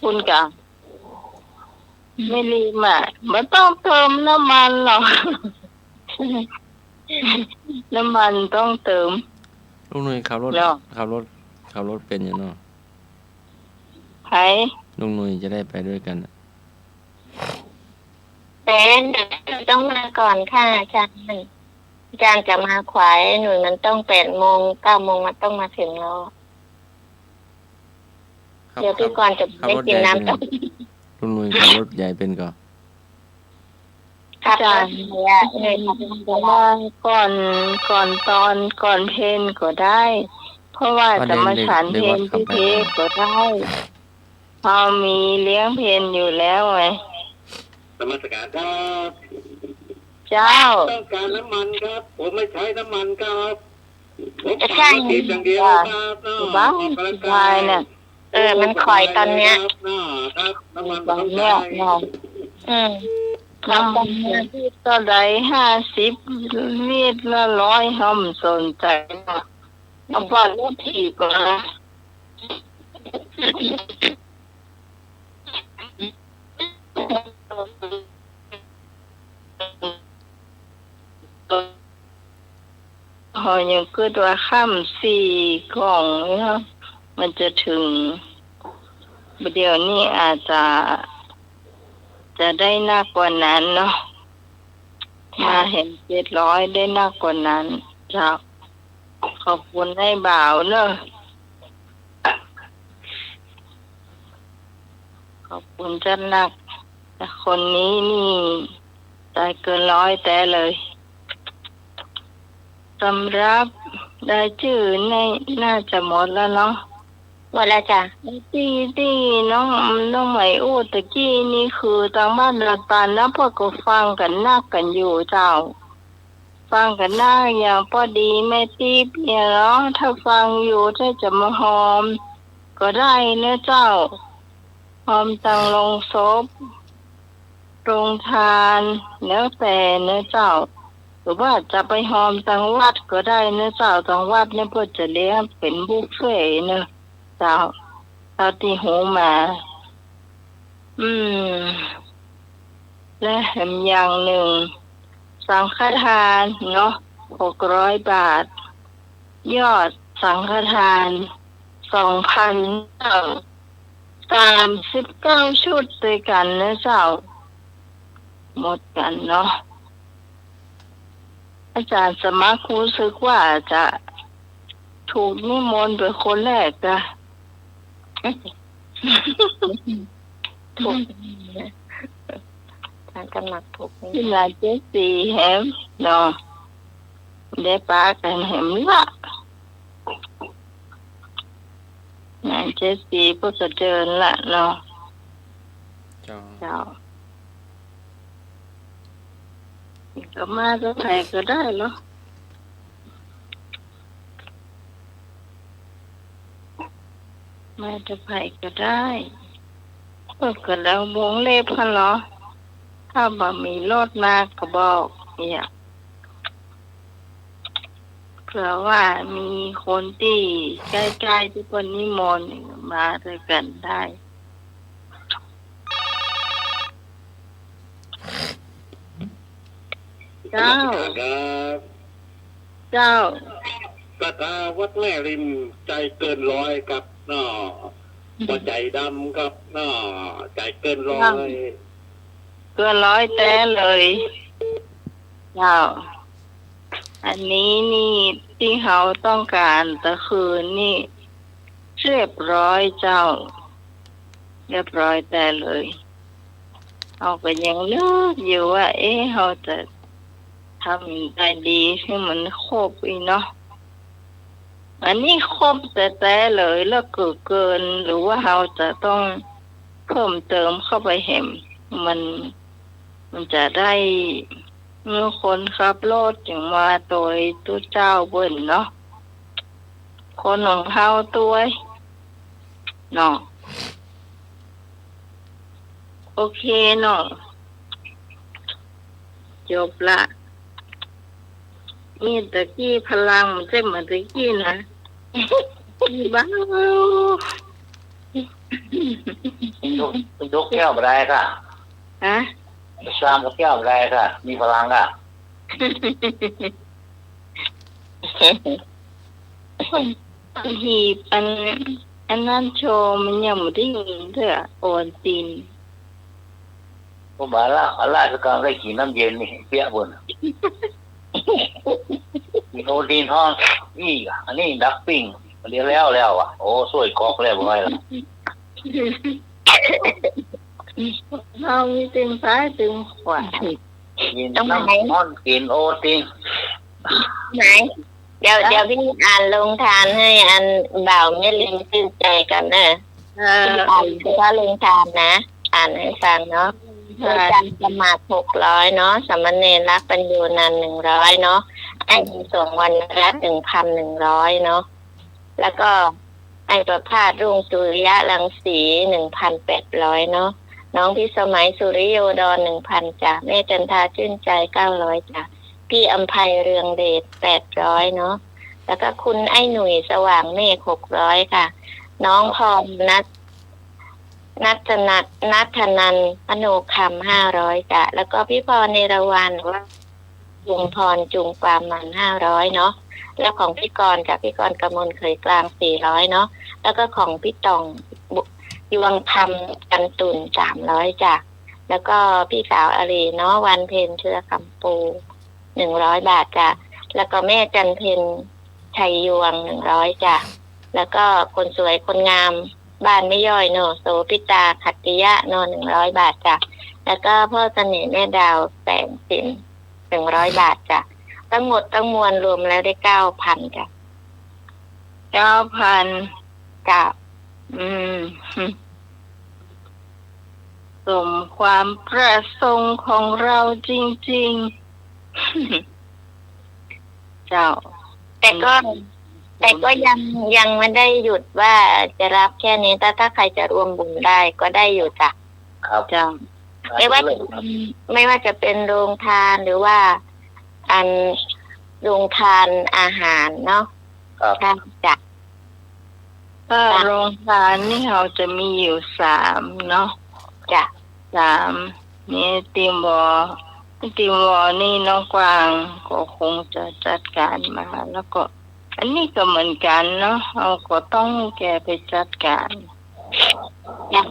พุ่นกะไม่รีบอ่ะไม่ต้องเติมน้ำมันหรอกน้ำมันต้องเติมลุงหนุ่ยขับรถเป็นอยู่เนาะใครลุงหนุ่ยจะได้ไปด้วยกันเป็นต้องมาก่อนค่ะอาจารย์จะมาขวายหนูมันต้อง8 โมง 9 โมงมันต้องมาถึงแล้วเดี๋ยวพี่กรณ์จะได้กินน้ำต้มลุงหนุ่ยขับรถใหญ่เป็นก่อน ครับ อาจารย์ เนี่ยว่าก่อนเพลนก็ได้ เพราะว่าจะมาฉันเพลนที่เทก็ได้พอมีเลี้ยงเพลนอยู่แล้วไง นมัสการครับ เจ้า ต้องการน้ำมันครับผมไม่ใช้น้ำมันครับผม ใช่ ทำกินอย่างเดียวครับเนาะ บ้า ออกกำลัง วายเนี่ย มันคอยตอนเนี้ย ครับเนาะครับน้ำมัน ตอน ต้อง เนี้ ใช้ ยเนาะ น้ำมันก็ได้50 ลิตรละ100ห้องสนใจนะเอาไปรถถีบก่อนนะพอยังคิดว่าค่ำ4 กล่องนะมันจะถึงเดี๋ยวนี้อาจจะได้หนักกว่านั้นเนาะมาเห็น700ได้หนักกว่านั้นจ้าขอบคุณให้บ่าวเนอะขอบคุณจันนักแต่คนนี้นี่ได้เกิน100แต่เลยสำหรับได้ชื่อในน่าจะหมดแล้วเนาะ หมดแล้วจ้ะ ที่น้องไหมอู้ตะกี้นี่คือทางบ้านเราตานนะพวกก็ฟังกันนักกันอยู่เจ้า ฟังกันนักอย่างพอดีแม่ตีบเนี่ยเนาะถ้าฟังอยู่ถ้าจะมาหอม ก็ได้เนื้อเจ้า หอมตังลงศพโรงทานแล้วแต่เนื้อเจ้า หรือว่าจะไปหอมตังวัดก็ได้เนื้อเจ้าตังวัดเนี่ยเพื่อจะเลี้ยงเป็นบุฟเฟ่ต์เนื้อเจ้าเท่าที่หูมา และแถมอย่างหนึ่ง สังฆทานเนาะ600 บาท ยอดสังฆทาน 2,039 ชุดด้วยกันนะเจ้า หมดกันเนาะ อาจารย์สมัครรู้สึกว่าจะถูกนิมนต์เป็นคนแรกอะถูกทางกำหนักถูกนี่ ที่ลาเจสีแหมเนาะได้ปากันแหมละนายเจสีพวกก็เดินละเนาะ จ้า เจ้าก็มาก็ใครก็ได้เนาะมาจะไผก็ได้ก็แล้ววงเล็บพันเหรอถ้าบ่มีรถมาก็บอกเนี่ยเผื่อว่ามีคนที่ใกล้ๆที่คนนิมนต์มาด้วยกันได้เจ้า ครับ เจ้า กระทาวัดแม่ริมใจเกิน100ครับเนาะหัวใจดำครับเนาะใจเกิน100 เกิน100แต่เลยเจ้าอันนี้นี่ที่เขาต้องการแต่คืนนี่เรียบร้อยเจ้า เรียบร้อยแต่เลยเอาก็ยังเลือกอยู่ว่าเขาจะทำได้ดีให้มันครบอีกเนาะอันนี้ครบแต่เลยแล้วเกินหรือว่าเราจะต้องเพิ่มเติมเข้าไปเห็นมันจะได้เมื่อคนขับรถอย่างมาโดยตัวเจ้าเบิ่นเนาะคนของเขาตัวเนาะโอเคเนาะจบละนี่ตะกี้พลังมันจะเหมือนตะกี้นะบ้า ยกแก้วมาได้ค่ะ ฮะ ชามกับแก้วมาได้ค่ะ มีพลังอ่ะ หีบอันนั้นโชว์มันยังไม่ได้ยินเถอะโอนติน ผมบอกแล้วราชการได้กินน้ำเย็นนี่เปียกบนมีโอตีนห้องนี่อันนี้ดักปิ้งเรียกแล้วอ่ะโอ้สวยกอกแล้วบ่อยละ เรามีตึงซ้ายตึงขวา กิน ต้องไหน น้ำมันกินโอติง ไหนเดี๋ยวพี่อ่านลงทานให้อันบ่าวไม่ลืมชื่นใจกันเนอะ พี่อ่านเฉพาะลงทานนะ อ่านให้ฟังเนาะโดยการสมัคร600เนาะสามเณรรักปัญญูนันท์100เนาะไอ้ส่งวันละ1,100เนาะแล้วก็ไอ้ประภาสรุ่งสุริยะรังสี1,800เนาะน้องพี่สมัยสุริโยดร1,000จ้ะแม่จันทาชื่นใจ900จ้ะพี่อำไพเรืองเดช800เนาะแล้วก็คุณไอ้หนุ่ยสว่างเมฆ600ค่ะน้องพรนัทนันอโนคำ500จ้ะแล้วก็พี่พรเนรวันว่าจุงพรจุงปามัน500เนาะแล้วของพี่กรณ์กับพี่กรณ์กมลเคยกลาง400เนาะแล้วก็ของพี่ตองยวงคำกันตุ่น300จ้ะแล้วก็พี่สาวอารีเนาะวันเพ็ญเชื้อคำปู100 บาทจ้ะแล้วก็แม่จันเพ็ญชัยยวง100จ้ะแล้วก็คนสวยคนงามบ้านไม่ย่อยเนาะโสพิตาขัตติยะเนาะ100 บาทจ้ะแล้วก็พ่อเสน่ห์แม่ดาวแสงสิน100 บาทจ้ะทั้งหมดทั้งมวลรวมแล้วได้9,000จ้ะ 9,000 จ้ะ สมความประสงค์ของเราจริงๆ เจ้า แต่ก็ยังไม่ได้หยุดว่าจะรับแค่นี้ถ้าใครจะรวมบุญได้ก็ได้อยู่จ้ะ ครับ เจ้า ไม่ว่าจะเป็นโรงทานหรือว่าอันโรงทานอาหารเนาะ ครับ ค่ะจ้ะ ถ้าโรงทานนี่เราจะมีอยู่3เนาะ จ้ะ 3นี่ทีมวอนี่น้องกวางก็คงจะจัดการมาแล้วก็ อันนี้ก็เหมือนกันเนาะเราก็ต้องแกไปจัดการ จ้ะ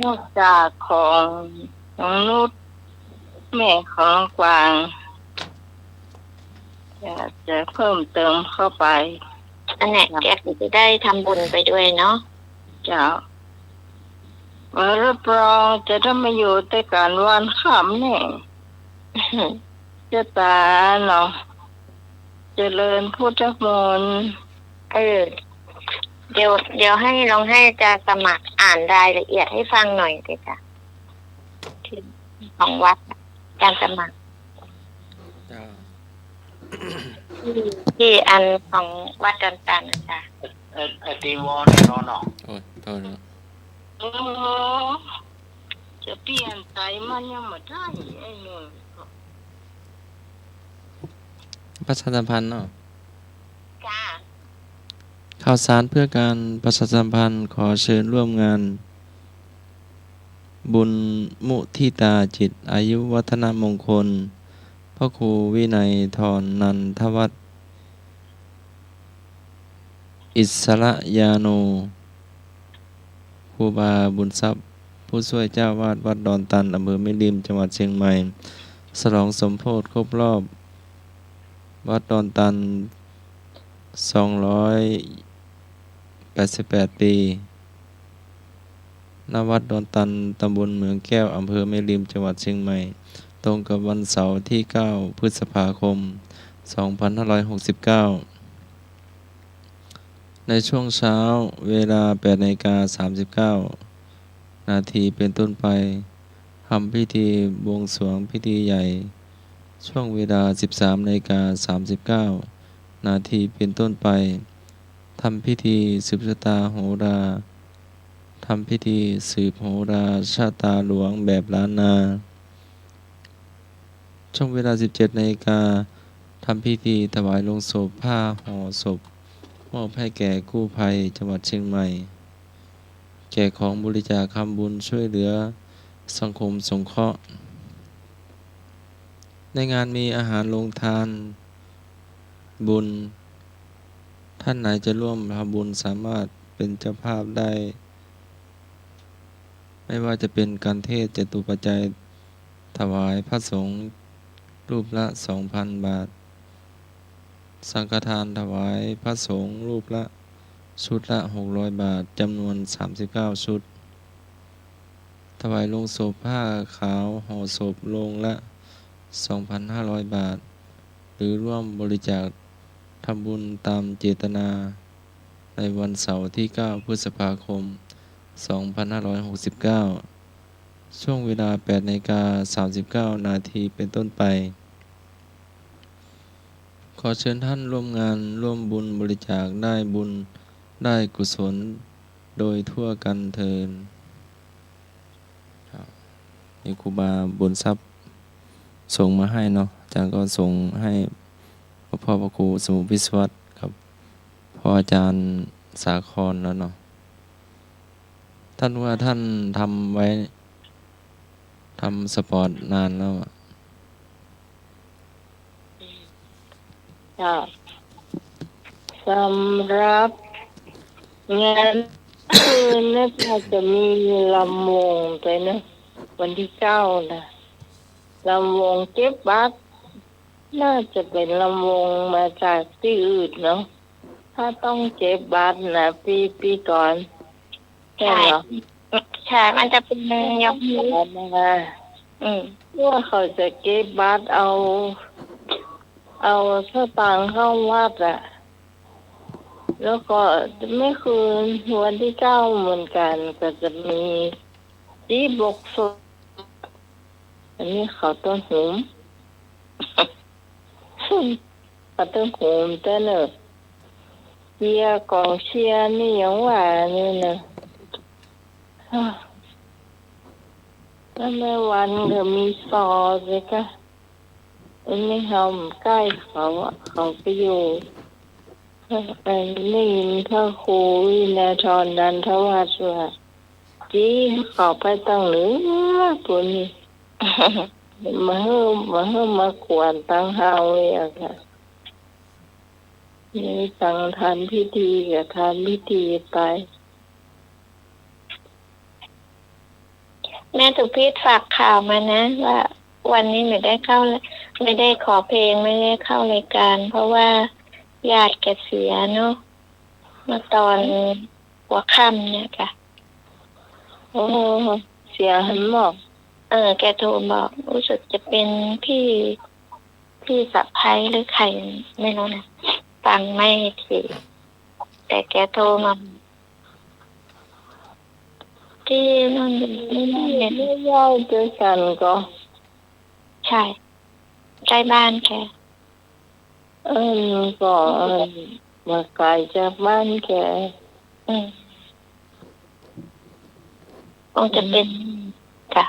นอกจากของน้องนุชแม่ของน้องกวางอยากจะเพิ่มเติมเข้าไป อันเนี้ยแกก็จะได้ทำบุญไปด้วยเนาะ เจ้ารับรองจะได้มาอยู่แต่การวันค่ำเนี่ยจะตาเนาะเจริญพุทธมนต์ เดี๋ยวให้ลองให้อาจารย์สมัครอ่านรายละเอียดให้ฟังหน่อยสิจ้ะที่ของวัดอาจารย์สมัคร จ้า ที่อันของวัดจันตันนะจ๊ะ ไอ้ทีมวอนี่เนาะ โอ้ยโทษนะ จะเปลี่ยนใจมันยังไม่ได้ไอ้หนุ่ม ประชาสัมพันธ์เนาะ จ้า ข่าวสารเพื่อการประชาสัมพันธ์ขอเชิญร่วมงาน บุญมุทิตาจิตอายุวัฒนมงคลพระครูวินัยทรนันทวัฒน์อิสระยาโนครูบาบุญทรัพย์ ผู้ช่วยเจ้าวาดวัดดอนตันอำเภอแม่ริมจังหวัดเชียงใหม่ฉลองสมโภชครบรอบวัดดอนตัน288 ปีณวัดดอนตันตำบลเมืองแก้วอำเภอแม่ริมจังหวัดเชียงใหม่ตรงกับวันเสาร์ที่9พฤษภาคม2569ในช่วงเช้าเวลา 8:39 นาทีเป็นต้นไปทำพิธีบวงสรวงพิธีใหญ่ช่วงเวลา 13:39 นาทีเป็นต้นไปทำพิธีสืบชะตาโหราทำพิธีสืบโหราชะตาหลวงแบบล้านนาช่วงเวลา 17:00 นทำพิธีถวายลงศพผ้าห่อศพมอบให้แก่กู้ภัยจังหวัดเชียงใหม่แก่ของบริจาคทำบุญช่วยเหลือสังคมสงเคราะห์ในงานมีอาหารโรงทานบุญท่านไหนจะร่วมทำบุญสามารถเป็นเจ้าภาพได้ไม่ว่าจะเป็นการเทศน์จตุปัจจัยถวายพระสงฆ์รูปละ 2,000 บาทสังฆทานถวายพระสงฆ์รูปละชุดละ600 บาทจำนวน39 ชุด ถวายโลงศพผ้าขาวห่อศพโลงละ 2,500 บาท หรือร่วมบริจาคทำบุญตามเจตนาในวันเสาร์ที่ 9 พฤษภาคม 2569 ช่วงเวลา 8:39 นาทีเป็นต้นไป ขอเชิญท่านร่วมงานร่วมบุญบริจาคได้บุญได้กุศลโดยทั่วกันเทินนี่ครูบาบุญทรัพย์ส่งมาให้เนาะอาจารย์ก็ส่งให้พ่อพระครูสมุทรวิศวัตครับพ่ออาจารย์สาครแล้วเนาะท่านว่าท่านทำไว้ทำสปอร์ตนานแล้วอะ ค่ะสำหรับงานคืนน่าจะมีลำวงไปนะวันที่ 9นะลำวงเก็บบัตรน่าจะเป็นลำวงมาจากที่อื่นเนาะถ้าต้องเก็บบัตรนะปีก่อนใช่เหรอ ใช่มันจะเป็นยกมือ นะว่าเขาจะเก็บบัตรเอาสตางค์เข้าวัดอะแล้วก็ไม่คืนวันที่ 9เหมือนกันก็จะมีที่บกสดอันนี้เขาต้นหุม เขาต้นหุมแต่เนอะเชียร์กองเชียร์นี่ยังว่านี่นะแล้วแม่วันก็มีซอเลยค่ะอันนี้เขาใกล้เขาไปอยู่อันนี้พระครูวินาธรดันทวัฒน์ว่าจีเขาไปตั้งหรือปุ่นนี่ มาขวนตั้งเฮาเลยอะค่ะนี่ตั้งทานพิธีกับทานพิธีไปแม่ถูกพีทฝากข่าวมานะว่าวันนี้ไม่ได้เข้าไม่ได้ขอเพลงไม่ได้เข้ารายการ เพราะว่าญาติแกเสียเนาะเมื่อตอนหัวค่ำเนี่ยค่ะ โอ้เสียหันหมอก แกโทรบอกรู้สึกจะเป็นพี่สะใภ้หรือใครไม่รู้นะฟังไม่ถี่แต่แกโทรมาที่นั่นไม่ย่อยเจอกันก็ใช่ใกล้บ้านแกก็มาไกลจากบ้านแกคงจะเป็นค่ะ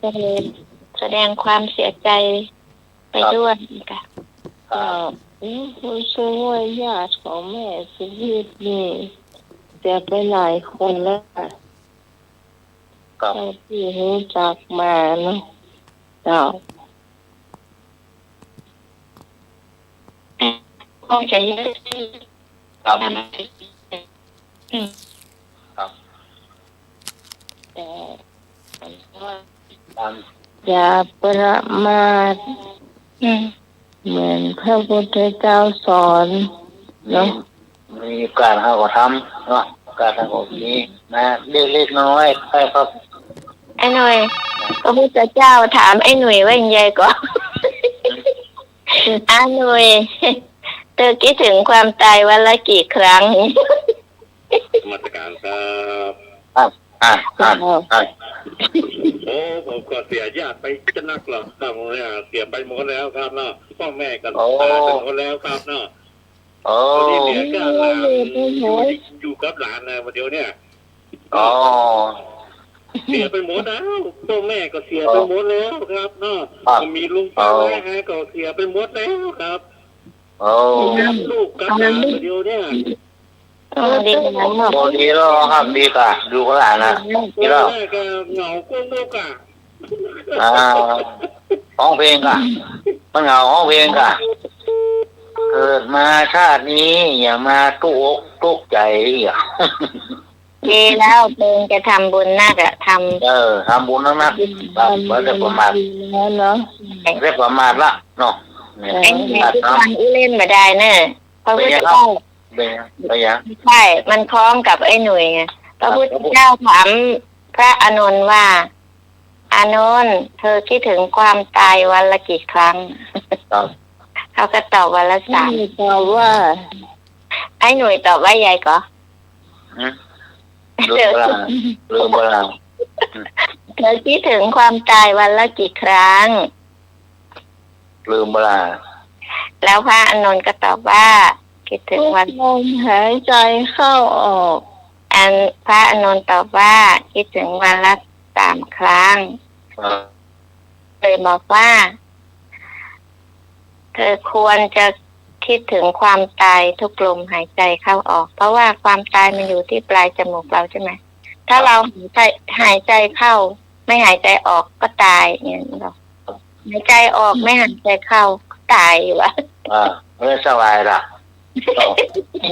ก็เลยแสดงความเสียใจไปด้วยค่ะผู้ช่วยญาติของแม่สุวิทย์นี่เสียไปหลายคนแล้วค่ะที่รู้จักมาเนาะคงจะเยอะครับแต่อย่าประมาทเหมือนพระพุทธเจ้าสอนเนาะมีการเขาก็ทำเนาะการทำแบบนี้นะเล็กๆน้อยๆใช่ครับไอ้หน่อยพระพุทธเจ้าถามไอ้หน่วยว่ายังไงก่อนหน่วยเธอคิดถึงความตายวันละกี่ครั้งมาตรการครับผมก็เสียญาติไปจะนักหรอกครับเนี่ยเสียไปหมดแล้วครับเนาะพ่อแม่กันตายไปหมดแล้วครับเนาะนี่เหลือก็หลานอยู่กับหลานนะวันเดียวเนี่ยเสียไปหมดแล้วพ่อแม่ก็เสียไปหมดแล้วครับเนาะมีลุงป้าแม่ก็เสียไปหมดแล้วครับลูกกับหลานวันเดียวเนี่ยดีแล้วครับดีกว่าดูก็หลานนะดีแล้วเหงากุ้งลูกอ่ะห้องเพลงอ่ะมันเหงาห้องเพลงอ่ะเกิดมาชาตินี้อย่ามาตุกใจอ่ะดีแล้วเพลงจะทำบุญนักอะทำบุญนักแบบเรียกประมาทเนาะเรียกประมาทละเนาะไอ้ทุกวันเล่นมาได้เนอะพระพุทธเจ้าใช่มันคล้องกับไอ้หนุ่ยไงพระพุทธเจ้าถาม พระอานนท์ว่าอานนท์เธอคิดถึงความตายวันละกี่ครั้ง ครับ เขาก็ตอบวันละ นี่ 3 ตอบว่า ไอ้หนุ่ยตอบว่ายายก็ ลืมเวลาลืมเวลา เธอคิดถึงความตายวันละกี่ครั้ง ลืมเวลา แล้วพระอานนท์ก็ตอบว่าคิดถึง ทุก วัน ลมหายใจเข้าออก พระอานนท์ตอบว่าคิดถึงวันละ3 ครั้ง เลยบอกว่า เธอควรจะคิดถึงความตายทุกลมหายใจเข้าออก เพราะว่าความตายมันอยู่ที่ปลายจมูกเราใช่ไหมถ้าเราหายใจเข้า ไม่หายใจออกก็ตายเนี่ยเราหายใจออกไม่หายใจเข้าก็ตายอยู่วะ ไม่สบายล่ะ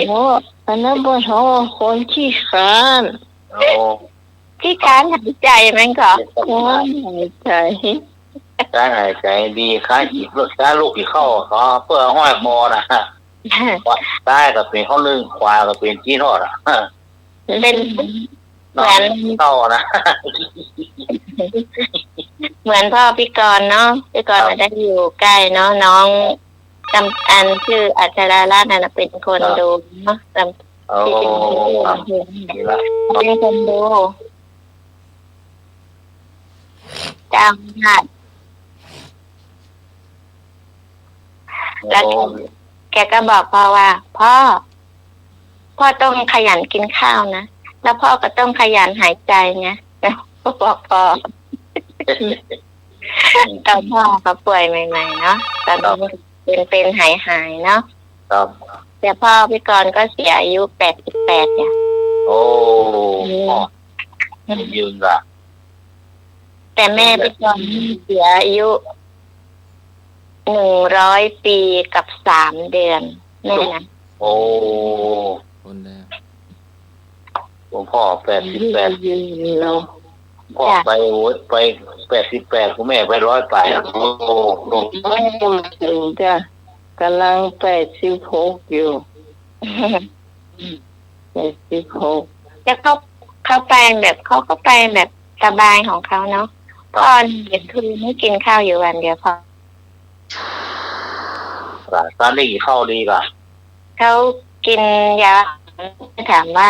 โอ้อันนั้นบนท้องคนที่ขาน โอ้ ที่การหายใจมันก็ การหายใจ การหายใจดีค้าอีกค้าลูกอีกเข้าเขาเพื่อห้อยคอนะซ้ายก็เป็นข้อนึ่งขวาก็เป็นจี้ทอดเป็นเหมือน เข้านะ เหมือนพ่อพี่กรณ์เนาะพี่กรณ์มาได้อยู่ใกล้เนาะน้องจำอันชื่ออัจฉราราชนั่นนะเป็นคนดูเนาะจำ โอ้ ที่เป็น ดีละ เป็นคนดูจำได้แล้วแกก็บอกพ่อว่าพ่อต้องขยันกินข้าวนะแล้วพ่อก็ต้องขยันหายใจนะพ่อบอกพ่อตอนพ่อเขาป่วยใหม่ๆเนาะตอนเป็นหายเนาะ ครับ แต่พ่อพี่กรณ์ก็เสียอายุ88เนี่ย โอ้ยืนละ แต่แม่พี่กรณ์เสียอายุ100 ปีกับ3 เดือนแม่นะ โอ้ คนแล้ว หลวงพ่อ88 ยืนเรา พ่อไปโอ้ยไป88คุณแม่ไป108โอ้โห ไม่ถึงจ้ะกำลัง86อยู่86จะเข้าไปแบบเขาก็ไปแบบสบายของเขาเนาะพ่อเนี่ยคือไม่กินข้าวอยู่วันเดียวพอ ตอนนี้เข้าดีก่ะ เขากินยาถามว่า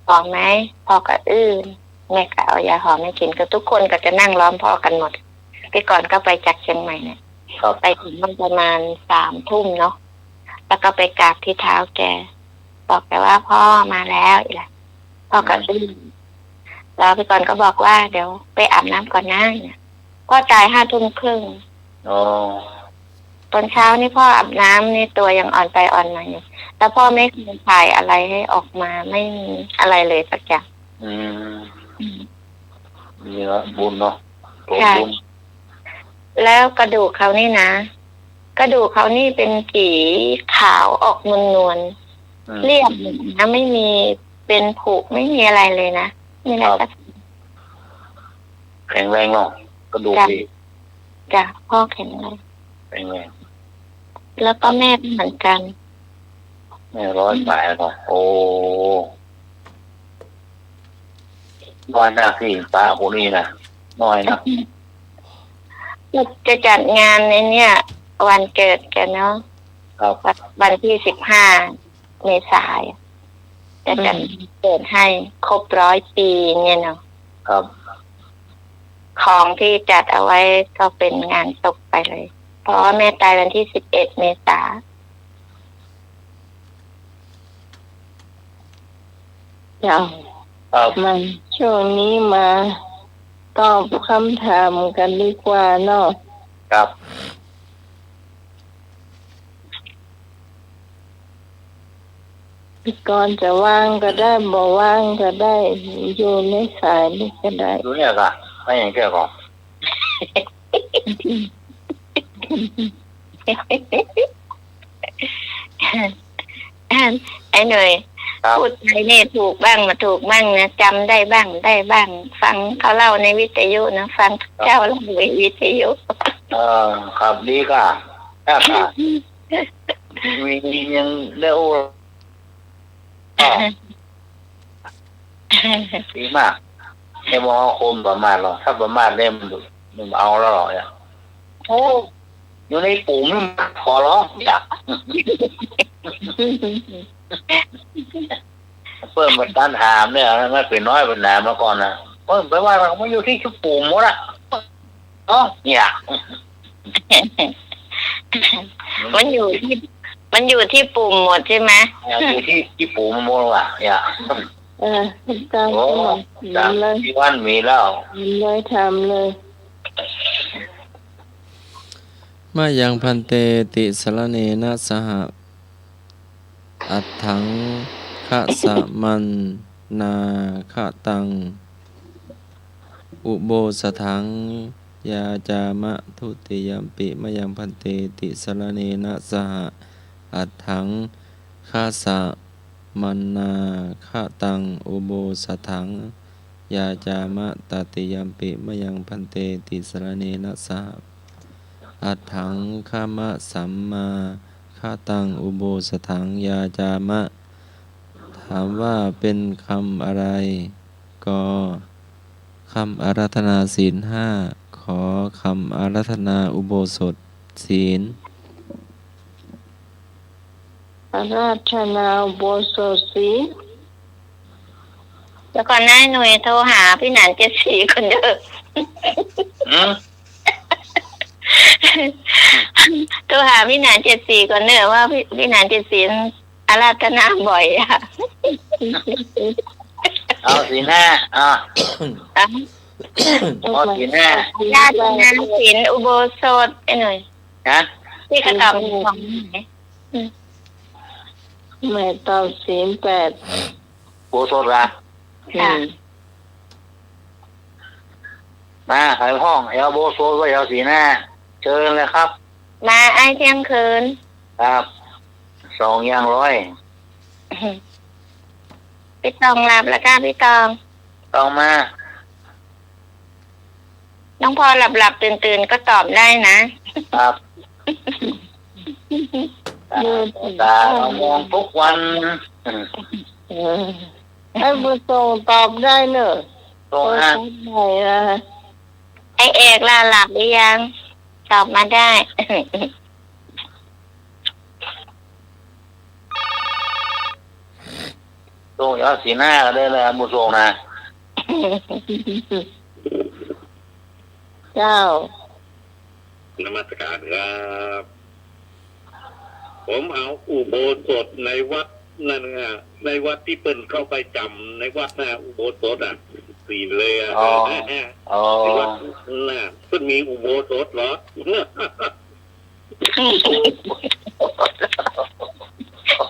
หอมไหมพ่อก็แม่ก็เอายาหอมให้กินก็ทุกคนก็จะนั่งล้อมพ่อกันหมดพี่ก่อนก็ไปจากเชียงใหม่เนี่ยไปถึงประมาณ3 ทุ่มเนาะแล้วก็ไปกราบที่เท้าแกบอกแกว่าพ่อมาแล้วอีกแล้วพ่อก็แล้วพี่ก่อนก็บอกว่าเดี๋ยวไปอาบน้ำก่อนนะเนี่ยพ่อตาย5 ทุ่มครึ่ง อ๋อ ตอนเช้านี่พ่ออาบน้ำนี่ตัวยังอ่อนไปอ่อนมาอยู่แล้วพ่อไม่เคยถ่ายอะไรให้ออกมาไม่มีอะไรเลยสักอย่าง นี่ละบุญเนาะบุญ แล้วกระดูกเขานี่นะกระดูกเขานี่เป็นสีขาวออกนวลๆเรียบนะไม่มีเป็นผุไม่มีอะไรเลยนะมีอะไรสัก แข็งแรงเนาะกระดูกดี จ้ะพ่อแข็งแรง แข็งแรง แล้วก็แม่เหมือนกัน แม่108เนาะโอ้น้อยนะพี่ตาคนนี้นะน้อยนะ จะจัดงานในเนี่ยวันเกิดแกเนาะ ครับ วันที่15 เมษายนจะจัดเกิดให้ครบ100 ปีเนี่ยเนาะ ครับ ของที่จัดเอาไว้ก็เป็นงานศพไปเลย เพราะว่าแม่ตายวันที่11 เมษายน มันช่วงนี้มาตอบคำถามกันดีกว่าเนาะ ครับ พี่กรณ์จะว่างก็ได้บ่ว่างก็ได้อยู่ในสายนี่ก็ได้ ดูเนี่ยก่ะไม่อย่างแค่ก่อน ไอ้หน่อย ครับ พูดไทยเนี่ยถูกบ้างมาถูกบ้างนะจำได้บ้างได้บ้าง ฟังเขาเล่าในวิทยุนะฟังเจ้าเล่าในวิทยุ ครับดีก่ะแค่ค่ะมียังเร็ว ดีมากไอ้มอคมประมาทหรอถ้าประมาทเล่มมันเอาแล้วหรอเนี่ยโอ้อยู่ในปุ่มนี่ขอร้องอยากเพิ่มมาต้านหามเนี่ยไม่เป็นน้อยเป็นหนามาก่อนนะเพิ่มไปว่าเราไม่อยู่ที่ชุบปุ่มหมดละเนาะเนี่ย มันอยู่ที่ปุ่มหมดใช่ไหม อยู่ที่ปุ่มหมดละเนี่ยตาม โอ้ ทำเลย ที่วันมีแล้ว เลยทำเลย มายังพันเตติสรเนนะสหอัตถังคะสะมันนาคะตังอุโบสถังยาจามะทุติยัมปิมายังพันเตติสรเนนะสหอัตถังคะสะมันนาคะตังอุโบสถังยาจามะตติยัมปิมายังพันเตติสรเนนะสหอัตถังขามะสัมมาฆาตังอุโบสถังยาจามะถามว่าเป็นคำอะไรก็คำอาราธนาศีลห้าขอคำอาราธนาอุโบสถศีล อาราธนาโบสถศีล แล้วก่อนหน้าหน่วยโทรหาพี่หนาน74คนเด้อโทรหาพี่หนาน74ก่อนเด้อว่าพี่หนาน74อาราธนาบ่อยอ่ะ เอาสีหน้าเอาสีหน้า ญาตินาศีลอุโบสถไอ้หน่อย ฮะ ที่กระตอบของไหน แม่ตอบศีล8 โบสถ์ละ ค่ะ มาขายห้องเอาโบสถ์ไว้เอาสีหน้าเชิญเลยครับ มาไอ้เที่ยงคืน ครับ2 อย่าง พี่ตองรับแล้วก็พี่ตอง ต้องมา น้องพอหลับตื่นก็ตอบได้นะครับ ตาเรามองทุกวัน ให้บุตรตอบได้เนอะ ตรงอ่ะ ไหนนะ ไอเอกล่ะหลับหรือยังตอบมาได้ ตรงเอาสีหน้าก็ได้เลยบุตรนะ เจ้าน มัสการครับ ผมเอาอุโบสถในวัดนั่นไงในวัดที่เปิ้นเข้าไปจำในวัดน่ะอุโบสถอ่ะสี่เลยอ่ะ อ๋อ ในวัดน่ะเพิ่นมีอุโบสถเหรอ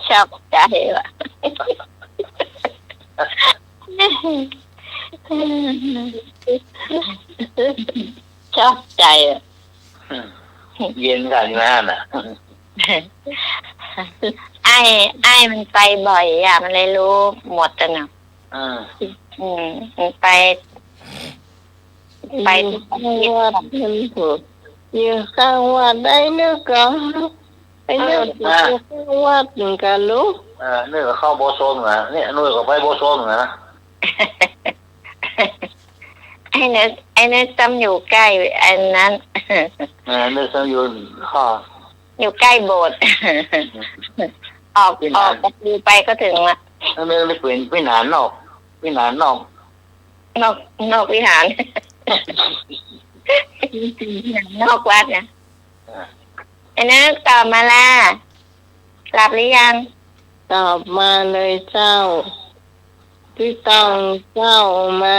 ชอบใจว่ะ ชอบใจอ่ะ เย็นกันอยู่นั่นน่ะ ไอ้มันไปบ่อยอ่ะมันเลยรู้หมดอ่ะนะมันไป อยู่ข้างวัดมันถูกอยู่ข้างวัดได้เนอะก็ไปเนอะอยู่ข้างวัดหนึ่งกันลูก นี่ก็เข้าโบสถ์นะเนี่ยนู่นก็ไปโบสถ์นะ ไอ้เนื้อซ้ำอยู่ใกล้อันนั้น นี่ต้องอยู่ข้อ อยู่ใกล้โบสถ์ ออกประตูไปก็ถึงละ นี่ไม่เป็นวิหารนอกวิหารนอก นอกวิหาร นอกวัดนะไอ้นึกตอบมาล่ะหลับหรือยัง ตอบมาเลยเจ้าพี่ตองเจ้ามา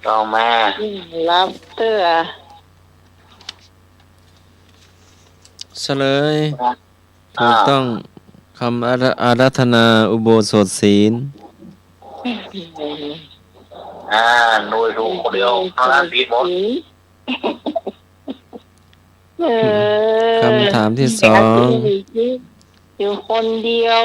ต้องมา รับเตื้อ เฉลยถูกต้องคำอาราธนาอุโบสถศีล หน่วยถูกคนเดียวเท่านั้นผิดหมด คำถามที่สอง อยู่คนเดียว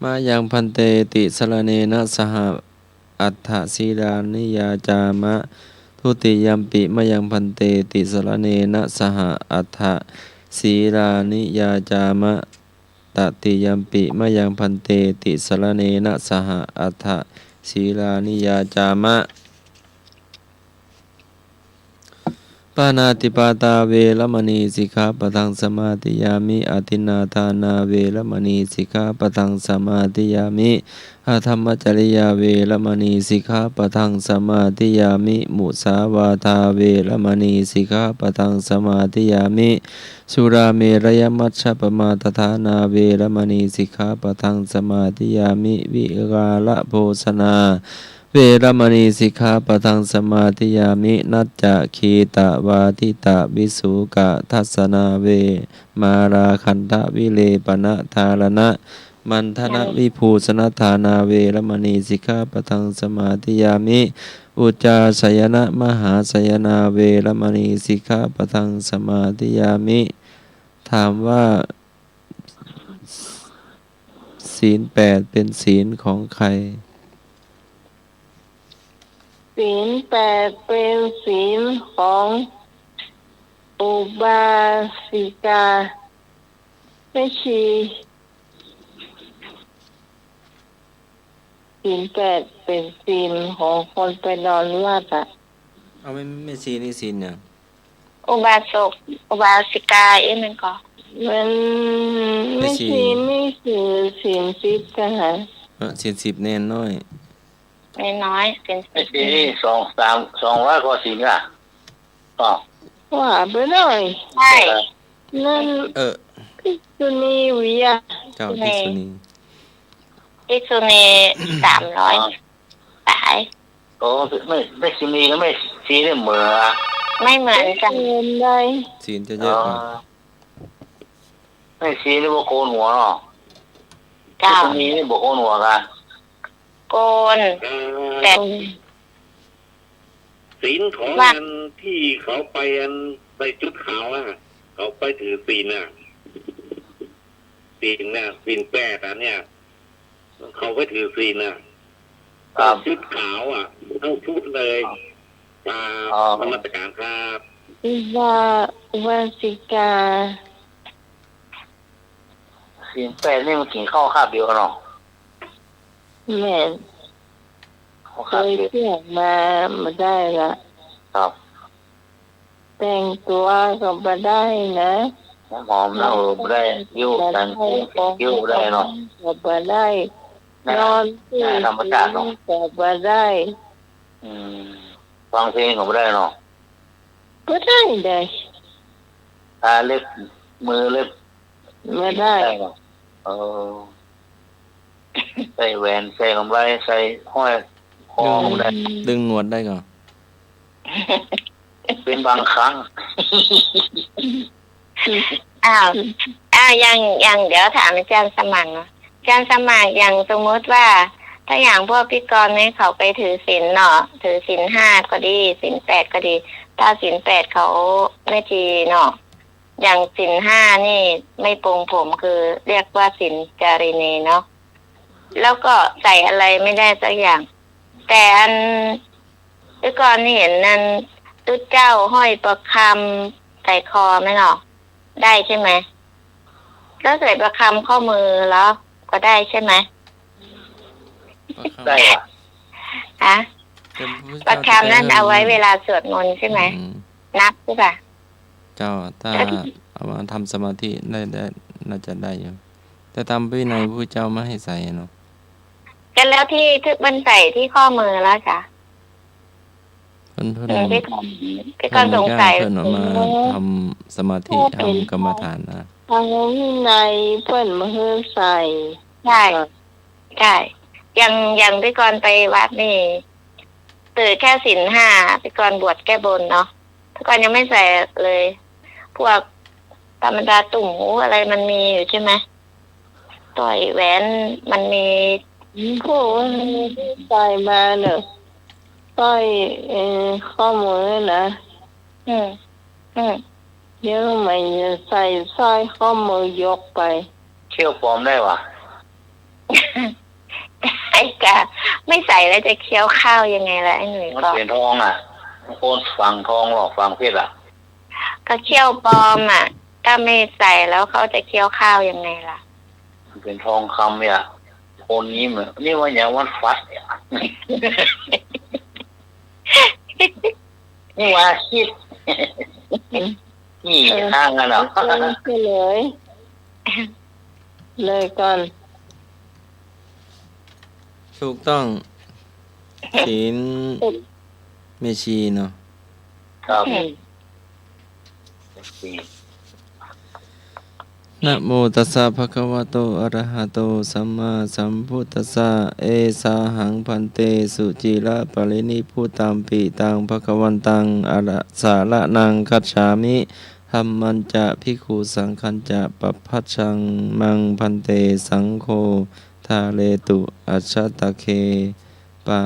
มายังพันเตติสรเนนะสหอัฏฐศีลานิยาจามะทุติยัมปิมายังพันเตติสรเนนะสหอัฏฐศีลานิยาจามะ ตติยัมปิมะยังพันเตติสรเนนะสหอัฏฐศีลานิยาจามะปานาติปาตาเวรมณีสิกขาปะทังสมาธิยามิอาทินนาทานาเวรมณีสิกขาปะทังสมาธิยามิอาธรรมจริยาเวรมณีสิกขาปะทังสมาธิยามิมุสาวาทาเวรมณีสิกขาปะทังสมาธิยามิสุราเมรยมัชฌปมาทฐานาเวรมณีสิกขาปะทังสมาธิยามิวิกาลโภชนาเวรมณีสิกขาปะทังสมาธิยามินัจจะคีตะวาทิตะวิสุกะทัสสนาเวมาราคันทะวิเลปนะทารณะมันทนะวิภูสนทานาเวรมณีสิกขาปะทังสมาธิยามิอุจจาสยนะมหาสยนาเวรมณีสิกขาปะทังสมาธิยามิถามว่าศีล8เป็นศีลของใครศีล8เป็นศีลของอุบาสิกาไม่ชีศีล8เป็นศีลของคนไปนอนวัดอ่ะเอาไม่ศีลนี่ศีลเนี่ยอุบาสกอุบาสิกาเอ๊ะมันก็มันไม่ศีลนี่คือศีล10กันฮะศีล10แน่นน้อยไม่น้อยเป็นศีลนี่200กว่าศีลอ่ะอ๋อว่าไปหน่อยใช่นั่นภิกษุณีวิยาเจ้าภิกษุณี300ตายโอ้ไม่ศีลนี่ก็ไม่ศีลนี่เหมือนไม่เหมือนกันเลยศีลจะเยอะกว่าไม่ศีลนี่บ่โกนหัวเนาะภิกษุณีนี่บ่โกนหัวกันโกนแต่ศีลของอันที่เขาไปอันใส่ชุดขาวเขาไปถือศีลศีลศีล8อันเนี่ยเขาไปถือศีลชุดขาวทั้งชุดเลยธรรมการครับวาสิกาศีล8นี่มันกินข้าวคาบเดียวเนาะแม่เคยเที่ยวมาได้ละครับแต่งตัวก็มาได้นะหอมนะไม่ได้ยิ้วแต่งยิ้วได้เนาะก็มาได้นอนที่ธรรมชาติเนาะก็มาได้ฟังเพลงก็ไม่ได้เนาะก็ได้เลยเล็บมือเล็บไม่ได้ใส่แหวนใส่กำไรใส่ห้อยคอได้ดึงหนวดได้ก่อนเป็นบางครั้งยังเดี๋ยวถามอาจารย์สมั่งอาจารย์สมั่งอย่างสมมติว่าถ้าอย่างพวกพิกรเนี่ยเขาไปถือศีลเนาะถือศีล5ก็ดีศีล8ก็ดีถ้าศีล8เขาไม่ทีเนาะอย่างศีล5นี่ไม่ปรงผมคือเรียกว่าศีลจารีเนเนาะแล้วก็ใส่อะไรไม่ได้สักอย่างแต่อันพิกรนี่เห็นนั่นตุ๊ดเจ้าห้อยประคำใส่คอไหมเนาะได้ใช่ไหมแล้วใส่ประคำข้อมือแล้วก็ได้ใช่ไหมได้ประคำนั่นเอาไว้เวลาสวดมนต์ใช่ไหมนับใช่ป่ะเจ้าถ้าเอามาทำสมาธิได้น่าจะได้อยู่แต่ทำวินัยผู้เจ้าไม่ให้ใส่เนาะกันแล้วที่มันใส่ที่ข้อมือแล้วจ้ะพี่ก็สงสัยเพื่อนมาทำสมาธิทำกรรมฐานนะทางในเพื่อนมาเฮือใส่ใช่อย่างพี่กรไปวัดนี่ตื่นแค่ศีล5พี่กรบวชแก้บนเนาะพี่กรยังไม่ใส่เลยพวกธรรมดาตุ่มหูอะไรมันมีอยู่ใช่ไหมต่อยแหวนมันมีพวกที่ใส่มาเนอะต่อยข้อมือนะเดี๋ยวมันจะใส่สร้อยข้อมือยกไปเขี้ยวปลอมได้วะไอ้กะไม่ใส่แล้วจะเคี้ยวข้าวยังไงล่ะไอ้หนุ่ยก็มันเป็นทองโคนฝังทองหรอกฝังเพชรก็เคี้ยวปลอมถ้าไม่ใส่แล้วเขาจะเคี้ยวข้าวยังไงล่ะ เป็นทองคำเนี่ยคนนี้เหมือนนี่ว่าอย่างวันฟัดเนี่ยนี่ว่าคิดนี่ทางกันเหรอ ก็เลยก่อน ถูกต้องศีลเมชีเนาะ ครับ นะโมตัสสะภะคะวะโตอะระหะโตสัมมาสัมพุทธัสสะเอสาหังพันเตสุจิระปรินิพพุตัมปิตังภะคะวันตังอะระสาระนังคัจฉามิธัมมัญจะภิกขุสังฆัญจะปัพพัชชังมังพันเตสังโฆทาเลตุอัชชตะเคปา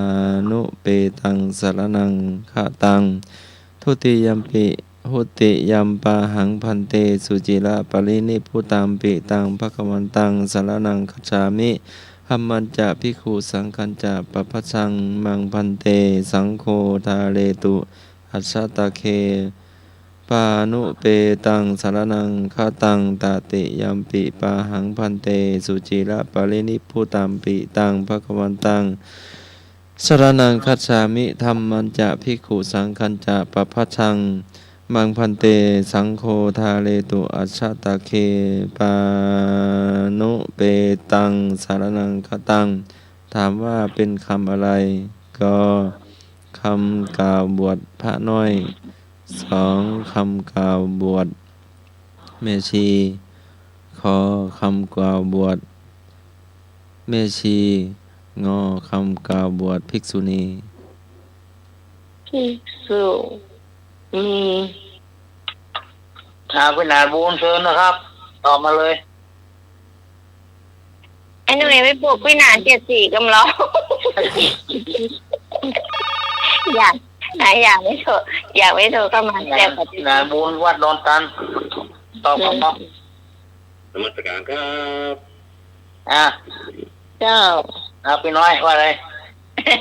นุเปตังสรณังฆะตังทุติยัมปิหุติยัมปาหังพันเตสุจิระปรินิพพุตัมปิตังภะคะวันตังสรณังคัจฉามิธัมมัญจะภิกขุสังฆัญจะปัพพชังมังพันเตสังโฆทาเลตุอัชชตะเคปานุเปตังสรณังฆะตังตติยัมปิปาหังพันเตสุจิระปรินิพพุตัมปิตังภะคะวันตังสรณังคัจฉามิธัมมัญจะภิกขุสังฆัญจะปัพพชังมังพันเตสังโฆทาเลตุอัชชตะเคปานุเปตังสารนังคตังถามว่าเป็นคำอะไรก็คำกล่าวบวชพระน้อย2คำกล่าวบวชแม่ชีขอคำกล่าวบวชแม่ชีงอคำกล่าวบวชภิกษุณี ภิกษุมี เป็นนานบูนเชิญนะครับตอบมาเลย ไอ้หนุ่ยไปปลูกวินาน74กำลังอยากไม่โทรเข้ามาแต่ปฏิ นานบูนวัดดอนตันตอบมาเนาะ นมัสการครับ เจ้า พี่น้อยว่าอะไร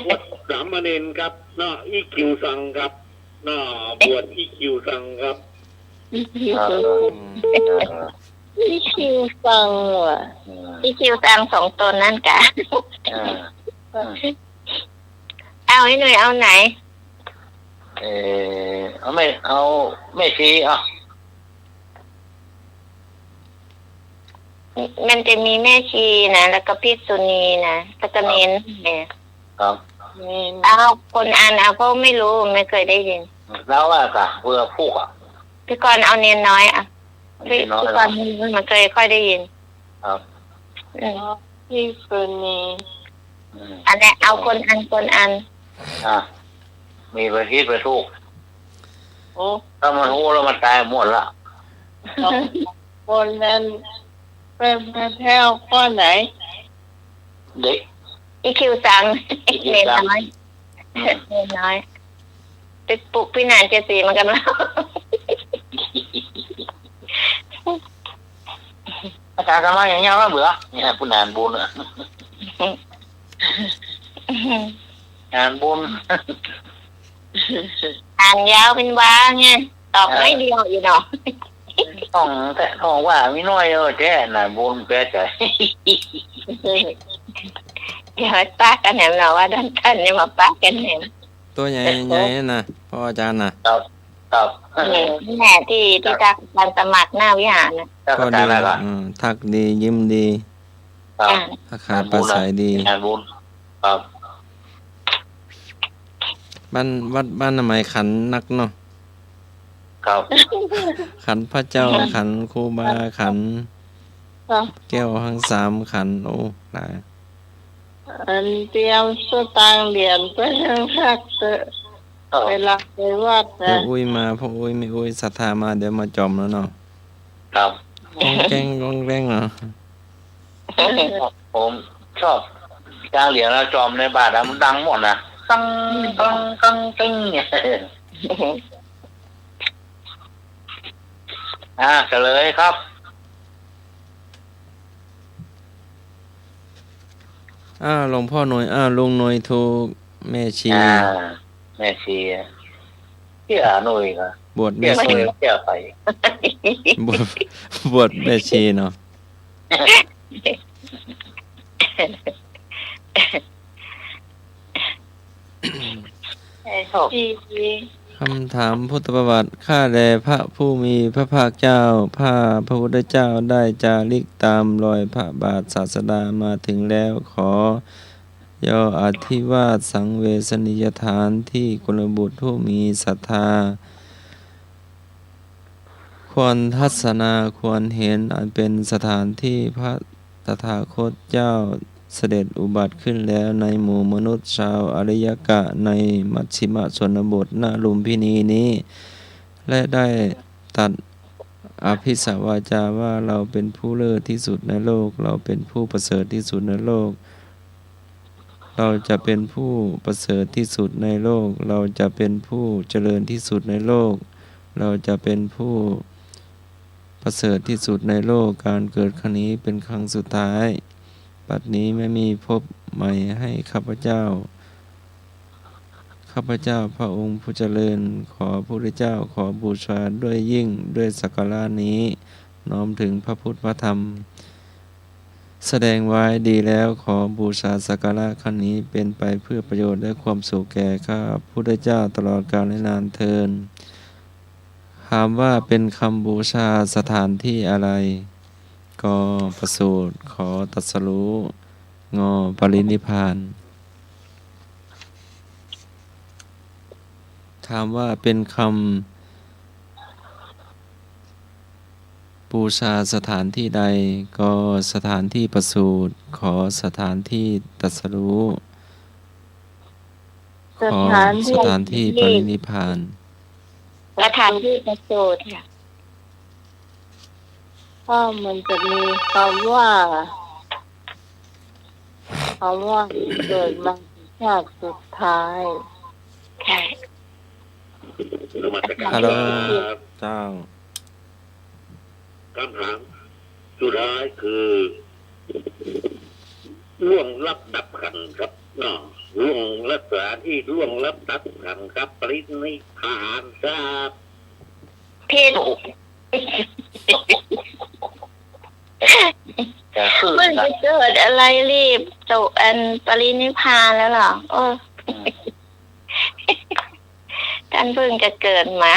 วัดสามเณรครับเนาะอีคิวสังครับเนาะบวชอีคิวสังครับ อีคิวฟังว่ะ ที่คิวตาม2ตนนั่นกะเอาไอ้หนุ่ยเอาไหน เอาไม่ชีมันจะมีแม่ชีนะแล้วก็ภิกษุณีนะแล้วก็เน้นเนี่ย ครับ เอาคนอ่านเอาก็ไม่รู้ไม่เคยได้ยิน แล้วว่ากะเพื่อพูกพี่กรณ์เอาเน้นน้อยอ่ะพี่กรณ์มันเคยค่อยได้ยิน ครับ ภิกษุณี อันนี้เอาคนอันมีไปคิดไปทุก โอ้ ถ้ามันหูแล้วมันตายหมดละ คนนั้นเป็นพระแท้วข้อไหน เด็ก อีคิวสังเน้นน้อยไปปลุกพี่นาน74มันกันแล้ว อาจารย์ทำไมอย่างเงี้ยว่าเบื่อเนี่ยผู้นานบุญงานบุญ อ่านยาวเป็นว้าไงตอบไม่เดียวอยู่เนาะ ต้องว่ามีน้อยแจ้นานบุญแปลใจ เดี๋ยวป้ากันแหนมเราว่าด้านท่านเนี่ยมาป้ากันแหนม ตัวใหญ่ใหญ่นั่นนะพ่ออาจารย์นะครับ แม่ที่ทักการสมัครหน้าวิหารนะ ก็ดีทักดียิ้มดี ครับ อาคารประสายดี งานบุญครับ วัดบ้านทำไมขันนักเนาะ ครับ ขันพระเจ้าขันครูบาขันแก้วทั้ง3ขันโอ้หลาย อันเตรียมสตางค์เหรียญไปทั้งทักเตอะเวลาไปวัด พ่อ นะ อุ้ยมาพ่ออุ้ยไม่อุ้ยศรัทธามาเดี๋ยวมาจอมแล้วเนาะ ครับ กองแกงเนาะ ผมชอบกลางเหรียญแล้วจอมในบาทมันดังหมดนะตั้งเนี่ยเฉลยครับ หลวงพ่อหน่อยลุงหน่อยถูกแม่ชี แม่ชีเที่ยหน่อยครับ บวชแม่ชี เที่ยไป บวชแม่ชีเนาะ คำถามพุทธประวัติข้าแด่พระผู้มีพระภาคเจ้าพระพุทธเจ้าได้จาริกตามรอยพระบาทศาสดามาถึงแล้วขอย่ออธิวาทสังเวชนียฐานที่กุลบุตรผู้มีศรัทธาควรทัศนาควรเห็นอันเป็นสถานที่พระตถาคตเจ้าเสด็จอุบัติขึ้นแล้วในหมู่มนุษย์ชาวอริยกะในมัชฌิมชนบทณลุมพินีนี้ และได้ตรัสอภิสวาจาว่าเราเป็นผู้เลิศที่สุดในโลกเราเป็นผู้ประเสริฐที่สุดในโลกเราจะเป็นผู้ประเสริฐที่สุดในโลกเราจะเป็นผู้เจริญที่สุดในโลกเราจะเป็นผู้ประเสริฐที่สุดในโลกการเกิดครั้งนี้เป็นครั้งสุดท้ายบัดนี้ไม่มีภพใหม่ให้ข้าพเจ้าพระองค์ผู้เจริญขอพระพุทธเจ้าขอบูชาด้วยยิ่งด้วยสักการะนี้น้อมถึงพระพุทธพระธรรมแสดงไว้ดีแล้วขอบูชาสักการะครั้งนี้เป็นไปเพื่อประโยชน์และความสุขแก่ข้าพระพุทธเจ้าตลอดกาลและนานเทอญถามว่าเป็นคำบูชาสถานที่อะไรกประสูติขอตรัสรู้งปรินิพพานถามว่าเป็นคำบูชาสถานที่ใดก็สถานที่ประสูติขอสถานที่ตรัสรู้ขอสถานที่ปรินิพพานสถานที่ประสูติค่ะก็มันจะมีคำว่าเกิดมาชาติสุดท้ายค่ะฮัลโหลเจ้าคำถามสุดท้ายคือล่วงลับดับขันครับล่วงรักษาที่ล่วงลับดับขันครับปรินิพพานทราบผิดมันจะเกิดอะไรรีบตกอันปรินิพพานแล้วเหรอท่านเพิ่งจะเกิดมา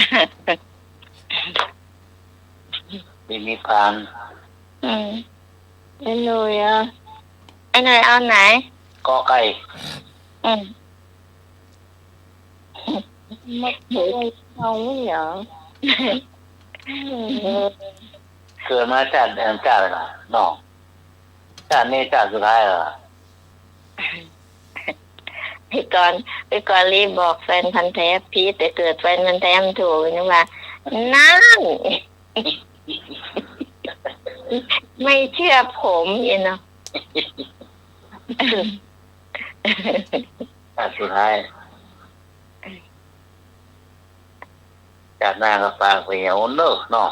ปรินิพพานไอ้หน่อยอ่ะไอ้หน่อยเอาไหนกอไก่ไม่เคยเอาเหรอเกิดมาจากอะไรล่ะน้องจากนี้จากสุดท้ายเหรอพี่ก่อนรีบบอกแฟนพันธุ์แท้พีแต่เกิดแฟนพันธุ์แท้มันถูกนึกว่านั่นไม่เชื่อผมเนาะสุดท้ายจากหน้าก็ฝากไปเหวเนอะเนาะ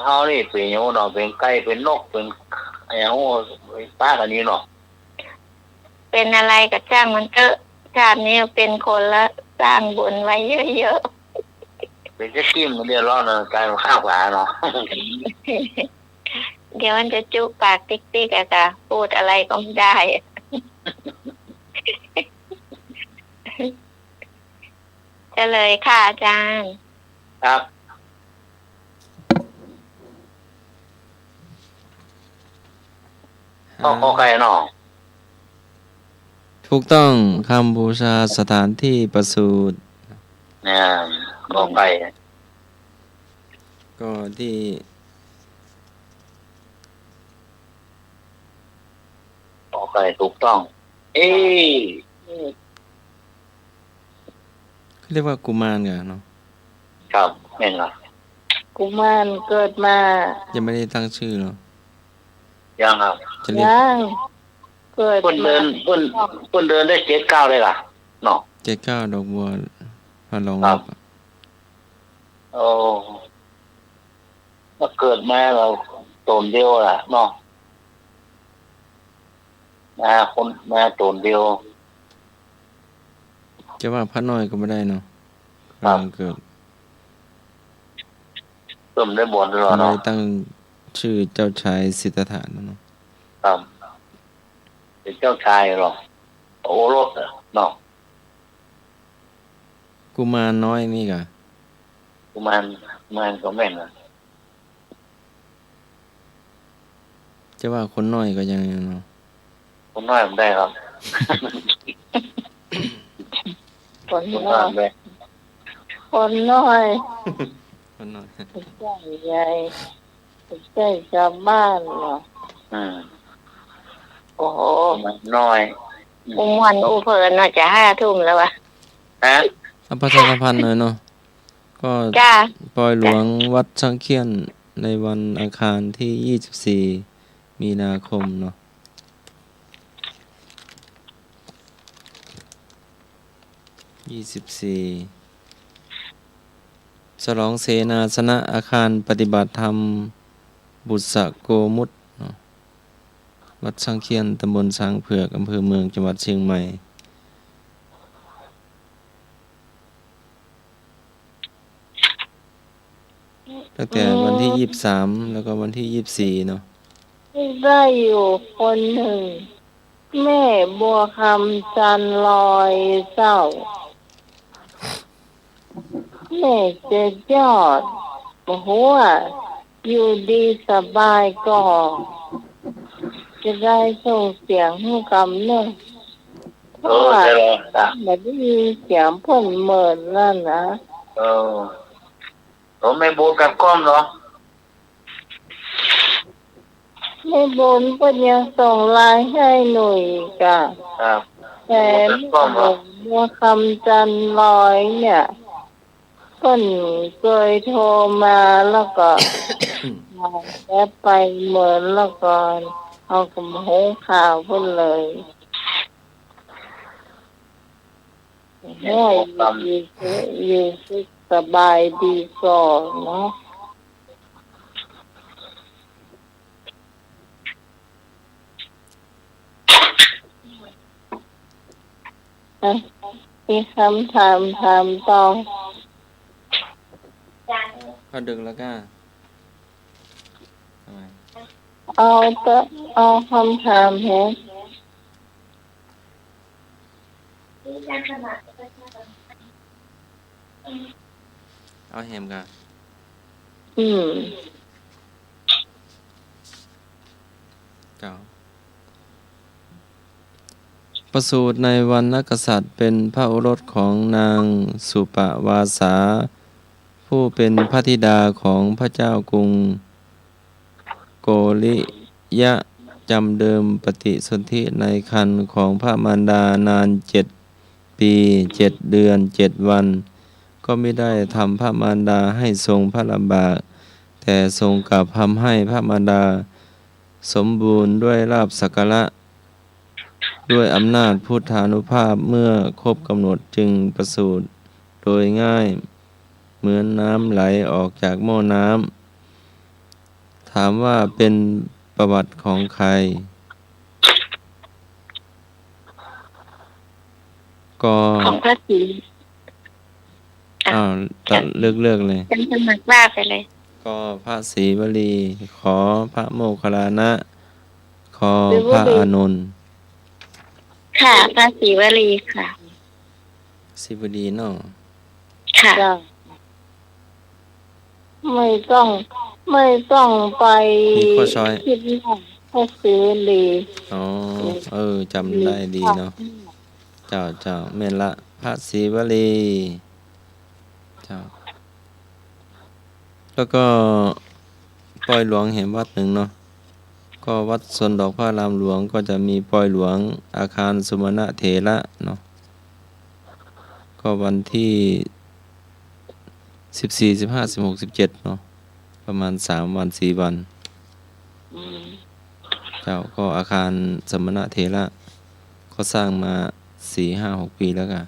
เขานี่เป็นเหวเนาะเป็นไก่เป็นนกเป็นเหวป้ากันนี้เนาะเป็นอะไรกับจ้างมันเถอะชาตินี้เป็นคนละสร้างบุญไว้เยอะๆเป็นจะกิ้มเรียร้อนกลายเป็นข้าวหลาเนาะเดี๋ยวมันจะจุกปากติ๊กๆอะพูดอะไรก็ไม่ได้จะเลยค่ะอาจารย์ครับขอไก่เนาะถูกต้องคำบูชาสถานที่ประสูติขอไก่ก็ที่ขอไก่ถูกต้องเรียกว่ากุมารกันเนาะครับแม่นครับกุมารเกิดมายังไม่ได้ตั้งชื่อเนาะยังครับยังเกิดคนเดินได้79เลยล่ะเนาะ79ดอกบัวพาลงครับโอ้ถ้าเกิดมาเราตนเดียวล่ะเนาะคนมาตนเดียวจะว่าพระน้อยก็ไม่ได้เนาะเกิดเติมได้บนด้วยเนาะตั้ง ชื่อเจ้าชายสิทธัตถะเนาะ ครับเป็นเจ้าชายหรอโอรสเนาะ กุมารน้อยนี่กะ กุมารก็แม่นนะ จะว่าคนน้อยก็ยังเนาะ คนน้อยผมได้ครับ คน คน น้ น้ อ อย ย ได้ คนน้อย คนน้อย ใจใหญ่ใจชาวบ้านเหรอ อืม โอ้โห กุมารน้อย อุมวันอุเพลินน่าจะ5 ทุ่มแล้ววะ ฮะ เอาประชาสัมพันธ์หน่อยเนาะก็ จ้า ปล่อยหลวงวัดช่างเคียนในวันอังคารที่ 24 มีนาคมเนาะ24ฉลองเสนาสนะอาคารปฏิบัติธรรมบุษโกมุตเนาะวัดช่างเคียนตำบลช้างเผือกอำเภอเมืองจังหวัดเชียงใหม่ตั้งแต่วันที่ 23 แล้วก็วันที่ 24 เนาะ ได้อยู่คนหนึ่ง แม่บัวคำจันลอยเจ้าแม่จะยอดหัวอยู่ดีสบายก่อนจะได้ส่งเสียงให้กำเนิดเพ เอ ราะ อ ว่า จะรอจ้ะ ไม่ได้ยินเสียงเพ่นเหมินแล้วนะ เออผมไม่บูกับก้อมเหรอ ไม่บนเพิ่นยังส่งไลน์ให้หน่อยกะ ครับ แต่ไม่บอกว่าคำจันลอยเนี่ยเพิ่นเคยโทรมาแล้วก็แอปไปเหมือนแล้วก็เอากระหงข่าวเพิ่นเลยให้อยู่สุขสบายดีก่อนเนาะมีคำถามต่อ พอดึกแล้วก็ทำไม เอาคำถามแฮะ เอาแฮมกัน อืม เก่าประสูติในวันนักษัตริย์เป็นพระโอรสของนางสุปวาสาผู้เป็นพระธิดาของพระเจ้ากรุงโกริยะจำเดิมปฏิสนธิในครรภ์ของพระมารดานาน7 ปี 7 เดือน 7 วัน ก็ไม่ได้ทำพระมารดาให้ทรงพระลำบาก แต่ทรงกลับทำให้พระมารดาสมบูรณ์ด้วยลาภสักการะด้วยอำนาจพุทธานุภาพเมื่อครบกำหนดจึงประสูติโดยง่ายเหมือนน้ำไหลออกจากหม้อน้ำถามว่าเป็นประวัติของใครก็ ของพระศรี อ้าวเลือกเลย เป็นสมัครว่าไปเลย ก็พระศรีวลี ขอพระโมคคัลลานะ ขอพระอานนท์ ค่ะพระศรีวลีค่ะ ศิวลีเนาะ ค่ะ จ้ะไม่ต้องไป มีข้อช้อย คิดว่าให้ซื้อดี อ๋อจำได้ดีเนาะเจ้าแม่นละพระศรีวลีเจ้าแล้วก็ปล่อยหลวงแห่งวัดหนึ่งเนาะก็วัดสนดอกพระรามหลวงก็จะมีปล่อยหลวงอาคารสุมาณะเถระเนาะก็วันที่14 15 16 17เนาะประมาณ3 วัน 4 วัน อืม เจ้าก็อาคารสมณะเถระก็สร้างมา4 5 6 ปีแล้วกัน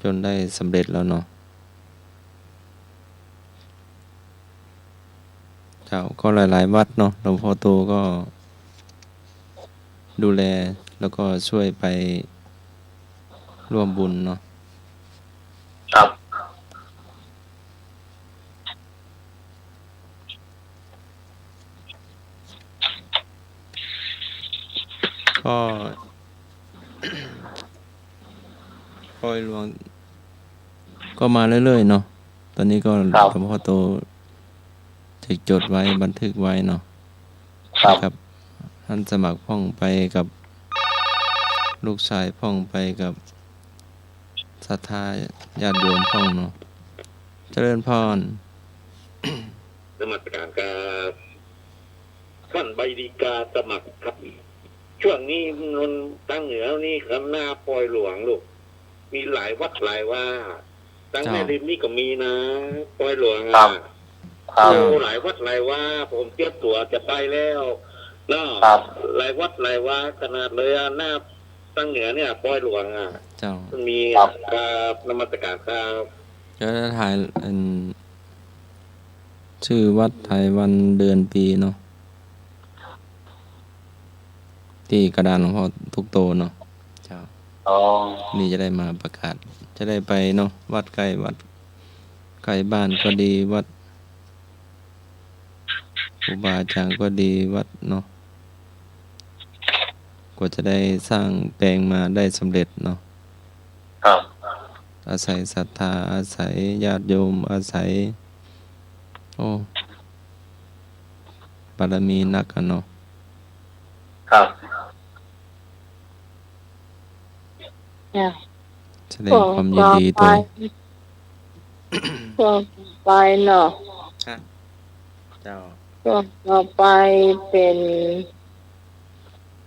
จนได้สำเร็จแล้วเนาะเจ้าก็หลายๆวัดเนาะหลวงพ่อโตก็ดูแลแล้วก็ช่วยไปร่วมบุญเนาะ ครับ ก็ ปล่อยหลวงก็มาเรื่อยๆเนาะตอนนี้ก็หลวงพ่อโตจะจดไว้บันทึกไว้เนาะครับท่านสมัครพ่องไปกับลูกชายพ่องไปกับศรัทธาญาติโยมพ่องเนาะเจริญพร นมัสการครับท่านใบดีกาสมัครครับช่วงนี้นนตั้งเหนือนี่ครับหน้าปอยหลวงลูกมีหลายวัดหลายว่าตั้งแม่ริมนี่ก็มีนะปอยหลวงอ่ะโอ้หลายวัดหลายว่าผมเตรียมตัวจะไปแล้วเนาะหลายวัดหลายว่าขนาดเลยหน้าตั้งเหนือเนี่ยปอยหลวงอ่ะเจ้ามีนมัสการครับจะถ่ายชื่อวัดไทยวันเดือนปีเนาะที่กระดานหลวงพ่อทุกโตเนาะเจ้านี่จะได้มาประกาศจะได้ไปเนาะวัดใกล้บ้านก็ดีวัดครูบาอาจารย์ก็ดีวัดเนาะกว่าจะได้สร้างแปลงมาได้สำเร็จเนาะอาศัยศรัทธาอาศัยญาติโยมอาศัยบารมีนักกันเนาะแสดงความยินดีด้วยก็ไปเนาะเจ้าก็ต่อไปเป็น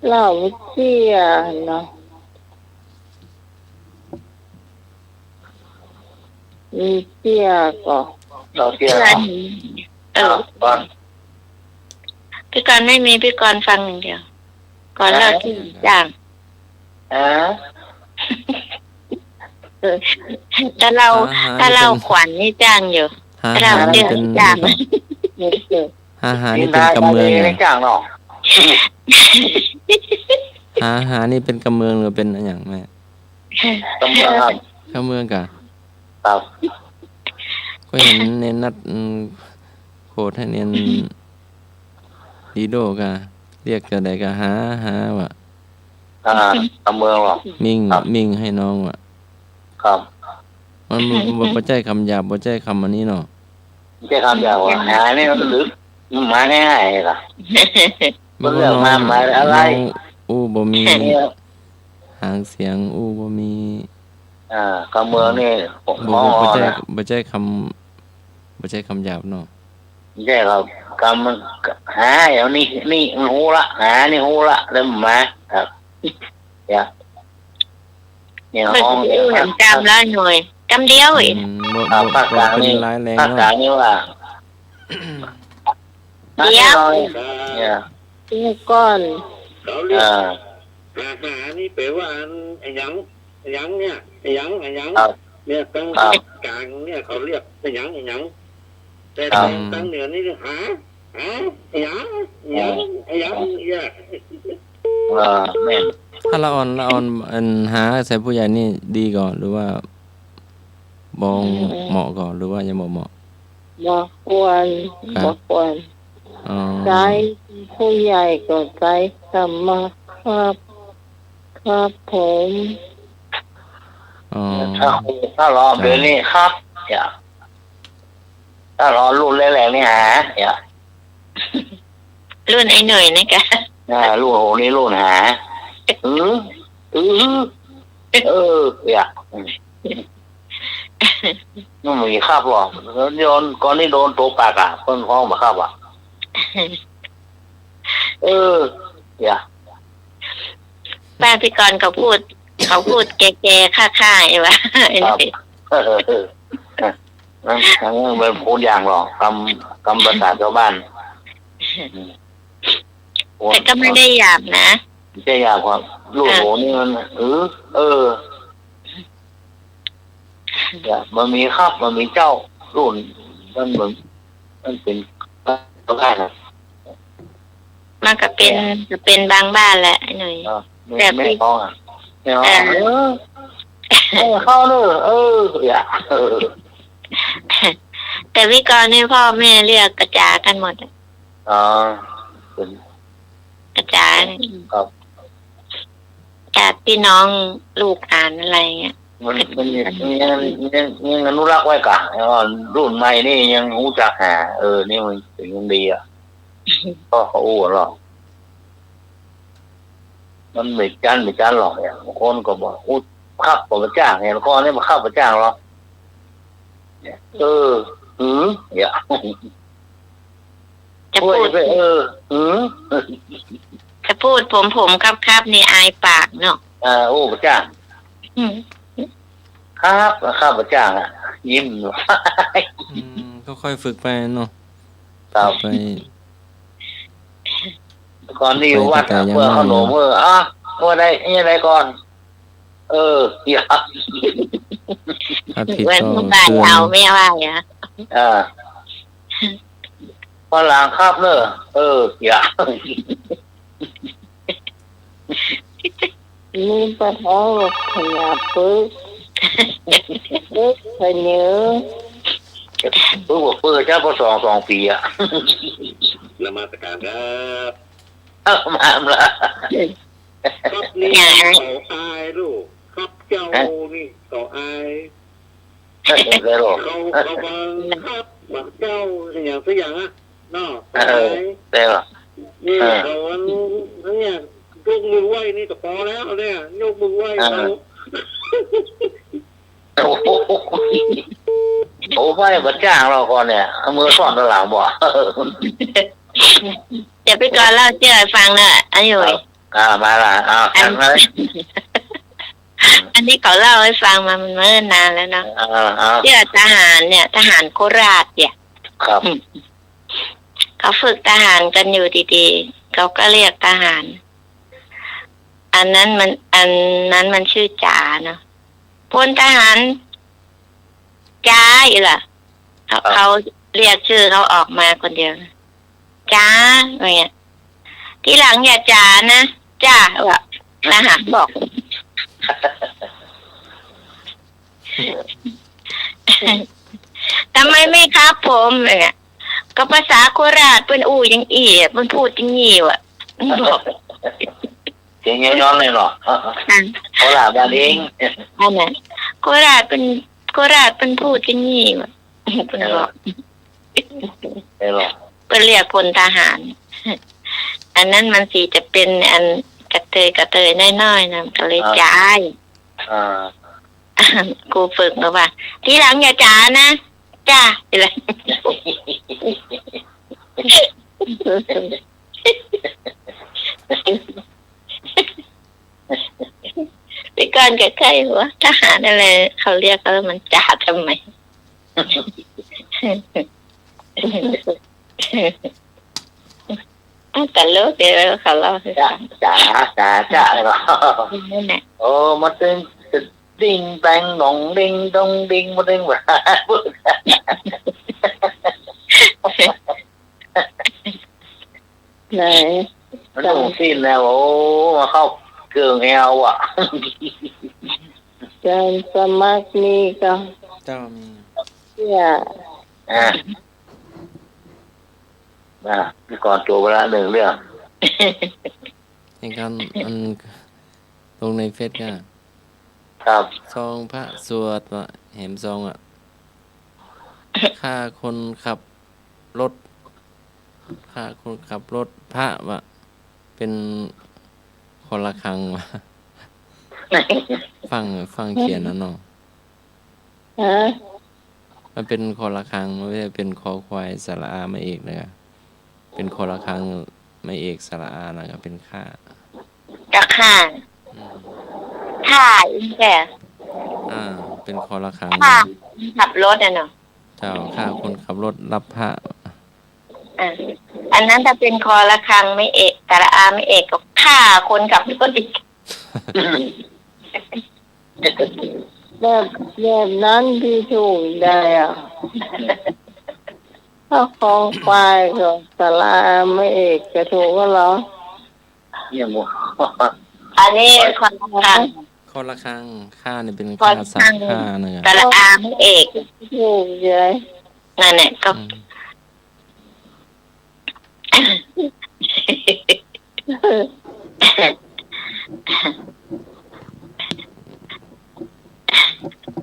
เหล่าเชี่ยเนาะมีเชี่ยก็เราเชี่ยพี่กรณ์ไม่มีพี่กรณ์ฟังอย่างเดียวก่อนเล่าที่จ้างถ้าเราขวัญนี่จ้างอยู่ถ้าเราเดือดจ้างหานี่เป็นกำเมืองเหรอจ้างหรอหานี่เป็นกำเมืองหรือเป็นอะไรอย่างแม่กำเมืองครับกำเมืองกะครับก็เห็นเน้นนัดโคดให้เน้นดีโดกะเรียกจะได้กะหาวะกำเมืองหรอมิ่งให้น้องวะครับมันบ่ใจคำหยาบบ่ใจคำอันนี้เนาะบ่ใจคำหยาบว่าหานี่มันลึกมาง่ายๆล่ะมันเรื่องมาอะไรบ่มีหางเสียงบ่มีกำเมืองนี่บ่ใจคำหยาบเนาะใช่ครับกำมันหาอย่างนี่หูละหานี่หูละแล้วมาครับเนี่ยห้องจำแล้วหน่อยจำเดียวอีกภาคกลางนี่ภาคกลางนี่ว่าเดียวเนี่ยก้อนเขาเรียกหานี่แปลว่าไอ้หยังเนี่ยไอ้หยังเนี่ยตั้งกลางเนี่ยเขาเรียกไอ้หยังแต่ตั้งเหนือนี่หาไอ้หยังเนี่ยแม่ถ้าละอ่อนหาใส่ผู้ใหญ่นี่ดีก่อนหรือว่าบองเหมาะก่อนหรือว่ายังบ่เหมาะบ่ควรใจผู้ใหญ่ก็ใจธรรมะครับผมถ้ารอเดี๋ยวนี้ครับถ้ารอรุ่นแรงๆนี่หารุ่นไอ้หน่อยนะคะรุ่นโหนี่รุ่นหานู่นมีคาบหรอโยนก่อนนี่โดนตัวปากคนฟ้องมาคาบป้าพี่กรณ์เขาพูดแก่ๆค่าๆไอ้วะนั่นเป็นพูดอย่างหรอกคำภาษาชาวบ้านแต่ก็ไม่ได้หยาบนะไม่ใช่หยาบครับลูกโหนี่มันมันมีครับมันมีเจ้ารุ่นมันเหมือนมันเป็นก็ได้นะมันก็เป็นบางบ้านแหละหน่อยแต่ไม่พอเข้าเลยแต่วิกรณ์นี่พ่อแม่เรียกกระจากันหมดเป็นกระจาครับ ญาติพี่น้องลูกอ่านอะไรเงี้ย มันยังอนุรักษ์ไว้กะรุ่นใหม่นี่ยังรู้จักหานี่มันถึงยังดีอ่ะก็เขาอู้หรอกมันไม่จันหรอกเนี่ยบางคนก็บอกอู้ขับประจ้างเนี่ยแล้วก็นี่มาขับประจ้างหรอกอย่าจะพูดจะพูดผมครับนี่อายปากเนาะอู้ประจ้างครับข้าพเจ้ายิ้มก็ค่อยฝึกไปเนาะไปก่อนนี่วัดเมื่อขนมเมื่อใดยังไงก่อนอย่าผิดก็เอาไม่ว่าอย่าพอหลังครับเนอะอย่านี่ปะท้องขยับปึ๊กขยื้อปึ๊กจ้าพอ2 ปีอ่ะนมัสการครับมาละครับนี่เขาอายลูกครับเจ้านี่เขาอายเขาบางครับบางเจ้าอย่างสักอย่างเนาะได้หรอนี่เขาเนี่ยยกมือไหว้นี่ก็พอแล้วเนี่ยยกมือไหว้เขาโอ้ไม่บัดจ้างเราก่อนเนี่ยเอามือซ่อนตะหลังบ่เดี๋ยวไปก่อนเล่าเชื่อฟังเนอะอายุมาละอันนี้เขาเล่าให้ฟังมามันเมื่อนานแล้วเนาะเชื่อทหารเนี่ยทหารโคราชเนี่ยครับเขาฝึกทหารกันอยู่ดีๆเขาก็เรียกทหารอันนั้นมันชื่อจ๋าเนาะพลทหารจ๋าอีกล่ะเขาเรียกชื่อเขาออกมาคนเดียวจ๋าอะไรเงี้ยทีหลังอย่าจ๋านะจ้าว่ะทหารบอกทำไมไม่ครับผมเนี่ยก็ภาษาโคราชเป็นยังมันพูดอย่างงี้ว่ะบอกเสียงย้อนเลยหรอโคราชบ้านเองอันนั้นโคราชเป็นพูดอย่างงี้ว่ะเป็นบอกเป็นเรียกพลทหารอันนั้นมันสิจะเป็นอันกระเตยน้อยๆนะก็เลยจ่ายกูฝึกมาว่าทีหลังอย่าจ๋านะจ้าอะไรไปก่อนกับใครวะทหารอะไรเขาเรียกเขามันจ่าทำไมแต่เลิกเดี๋ยวเขาเล่าให้ฟังจ่าเลยเหรอโอ้มาตึงดิ้งแบงหนองดิ้งดงดิ้งมาดิ้งแบบไหนมันต้องสิ้นแล้วโอ้มาเข้าเกลืองแอวอ่ะการสมัครนี่ก็เจ้ามีพี่ก่อนโจเวลา1 เรื่องในการมันลงในเฟซก็ครับซองพระสวดว่าเห็นซองค่าคนขับรถพระว่าเป็นคนละครังว่ะฟังเขียนนะเนาะมันเป็นคนละครังไม่ใช่เป็นคอควายสระอาไม่เอกนะครับเป็นคนละครังไม่เอกสระอานะครับเป็นค่าจะค่าอีกแค่เป็นคนละครังขับรถเนาะเจ้าค่าคนขับรถรับพระอันนั้นถ้าเป็นคอละครังไม่เอกสระอาไม่เอกก็ฆ่าคนขับรถอีกแบบนั้นที่ถูกได้ถ้าของควายก็สระอาไม่เอกจะถูกก็เหรอเนี่ยมัวอันนี้คนละครังค่านี่เป็นค่าสักค่านะครับสระอาไม่เอกถูกใช่นั่นแหละก็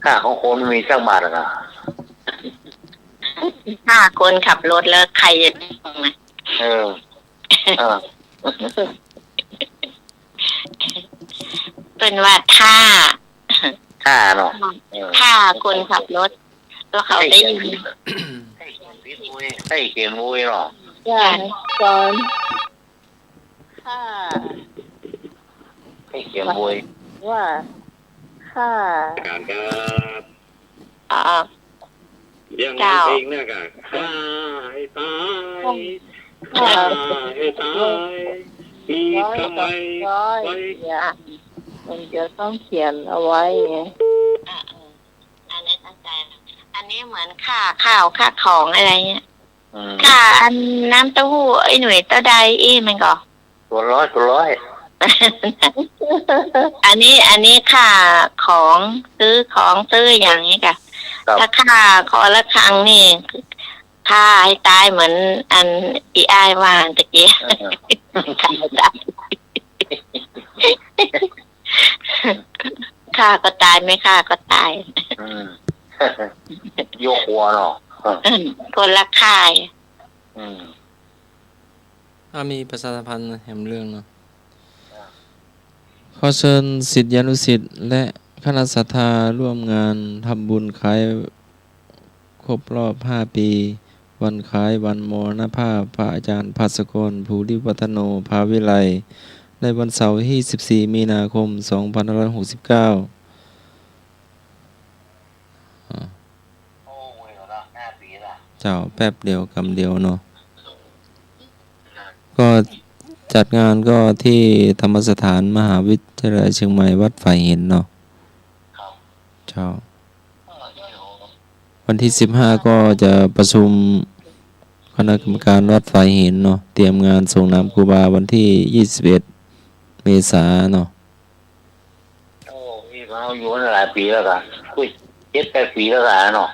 ค่าของคนมีสักบาทอ่ะ ถ้าคนขับรถแล้วใครจะนั่งนะ เออเออ เป็นว่าถ้า ค่าเนาะ ถ้าคนขับรถแล้วเขาได้ยิน ให้เขียนมุ้ยเนาะ อย่าก่อนถ้า ให้เขียนมุ้ย ว่าค่า การครับ อ่า ยัง เจ้า เพลงเนี่ยกันฆ่าให้ตายฆ่าให้ตายมีทำไม ร้อย ไว้ อย่ามันจะต้องเขียนเอาไว้ไง อันนี้เข้าใจนะอันนี้เหมือนค่าข้าวค่าของอะไรเงี้ย อืม ค่าอันน้ำเต้าหู้ไอ้หน่วยเต้าใดมันก็ ตัวร้อย อันนี้ค่าของซื้ออย่างนี้ค่ะ ครับ ถ้าค่าขอละครั้งนี่ค่าให้ตายเหมือนอันอีอ้ายว่าตะกี้ ค่าให้ตายค่าก็ตายไม่ค่าก็ตาย อืม โยกหัวเนาะ คนละค่าย อืม มีประชาสัมพันธ์แหมเรื่องเนาะขอเชิญศิษยานุศิษย์และคณะศรัทธาร่วมงานทำบุญคล้ายครบรอบ 5 ปี วันคล้ายวันมรณภาพพระอาจารย์ภัสกร ภูริวัฒโน ภาวิไลยในวันเสาร์ที่ 14 มีนาคม 2569 โอ้ยเนาะ5 ปีละ เจ้าแป๊บเดียวกำเดียวเนาะก็จัดงานก็ที่ธรรมสถานมหาวิทยาลัยเชียงใหม่วัดฝ่ายหินเนาะ ครับ เจ้าวันที่ 15 ก็จะประชุมคณะกรรมการวัดฝ่ายหินเนาะเตรียมงานส่งน้ำครูบาวันที่ 21 เมษายนเนาะ โอ้ยเราอยู่มาหลายปีแล้วกันคุย7-8 ปีแล้วกันเนาะ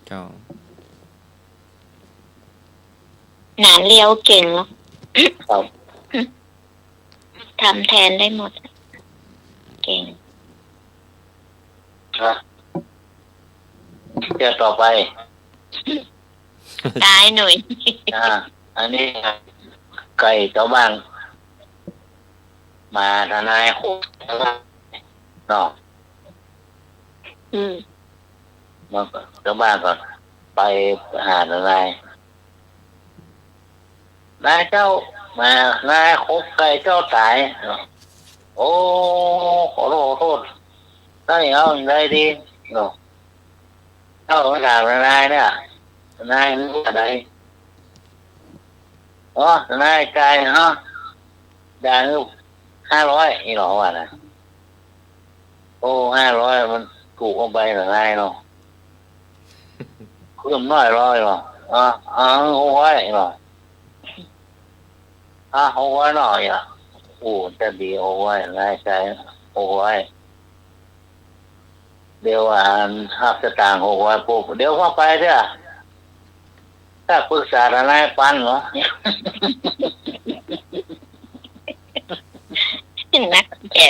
เจ้า หนานเลี้ยวเก่งเนาะ ครับ ทำแทนได้หมด เก่ง ครับเดี๋ยวต่อไป ตายหน่อย อันนี้ไก่เจ้าบ้านมาทนายคุกเนาะ อืม มาเจ้าบ้านก่อนไปหาทนายเจ้ามานายคุกไก่เจ้าตายเนาะโอ้ขอโทษได้เอาอย่างไรดีเนาะเจ้ามาถามทนายเนี่ยทนายรู้อะไรอ๋อทนายใจายเนาะได้500นี่หรอวะนะโอ้500มันถูกเอาไปหรือไงเนาะเพิ่มน้อย100หรอ600หรอ600หน่อยอ่ะโอ้จะดี600นายใจ600เดี๋ยวหักสตางค์600ปุ๊บเดี๋ยวเข้าไปเถอะถ้าปรึกษาทนายปันเหรอ นักแก่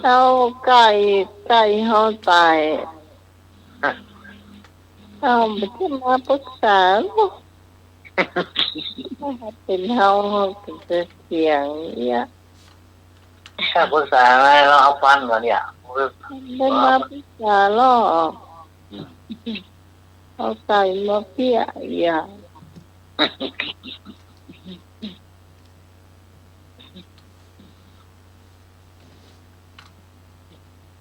เอาไก่เขาตายเอาไปที่มาปรึกษาบ่เป็นเขาเป็นเสียงเนี่ย ถ้าปรึกษาอะไรเราเอาปันมาเนี่ย ได้มาปรึกษาล่อเอาไก่มาเปี้ยอย่าง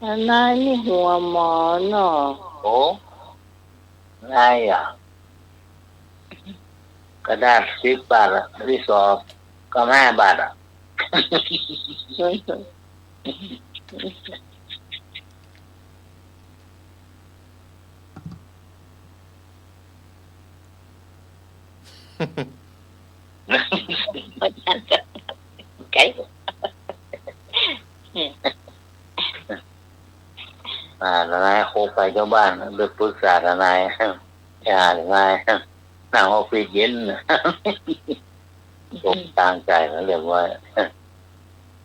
อันนั้นนี่หัวหมอเนาะ โอ้ง่ายอ่ะกระดาษ10 บาทอ่ะที่สอบก็5 บาทอ่ะ มันอันจะไก่ ทนายโคไปเจ้าบ้านไปปรึกษาทนายทนายนั่งออฟฟิศเย็นตกต่างใจแล้วเรียกว่า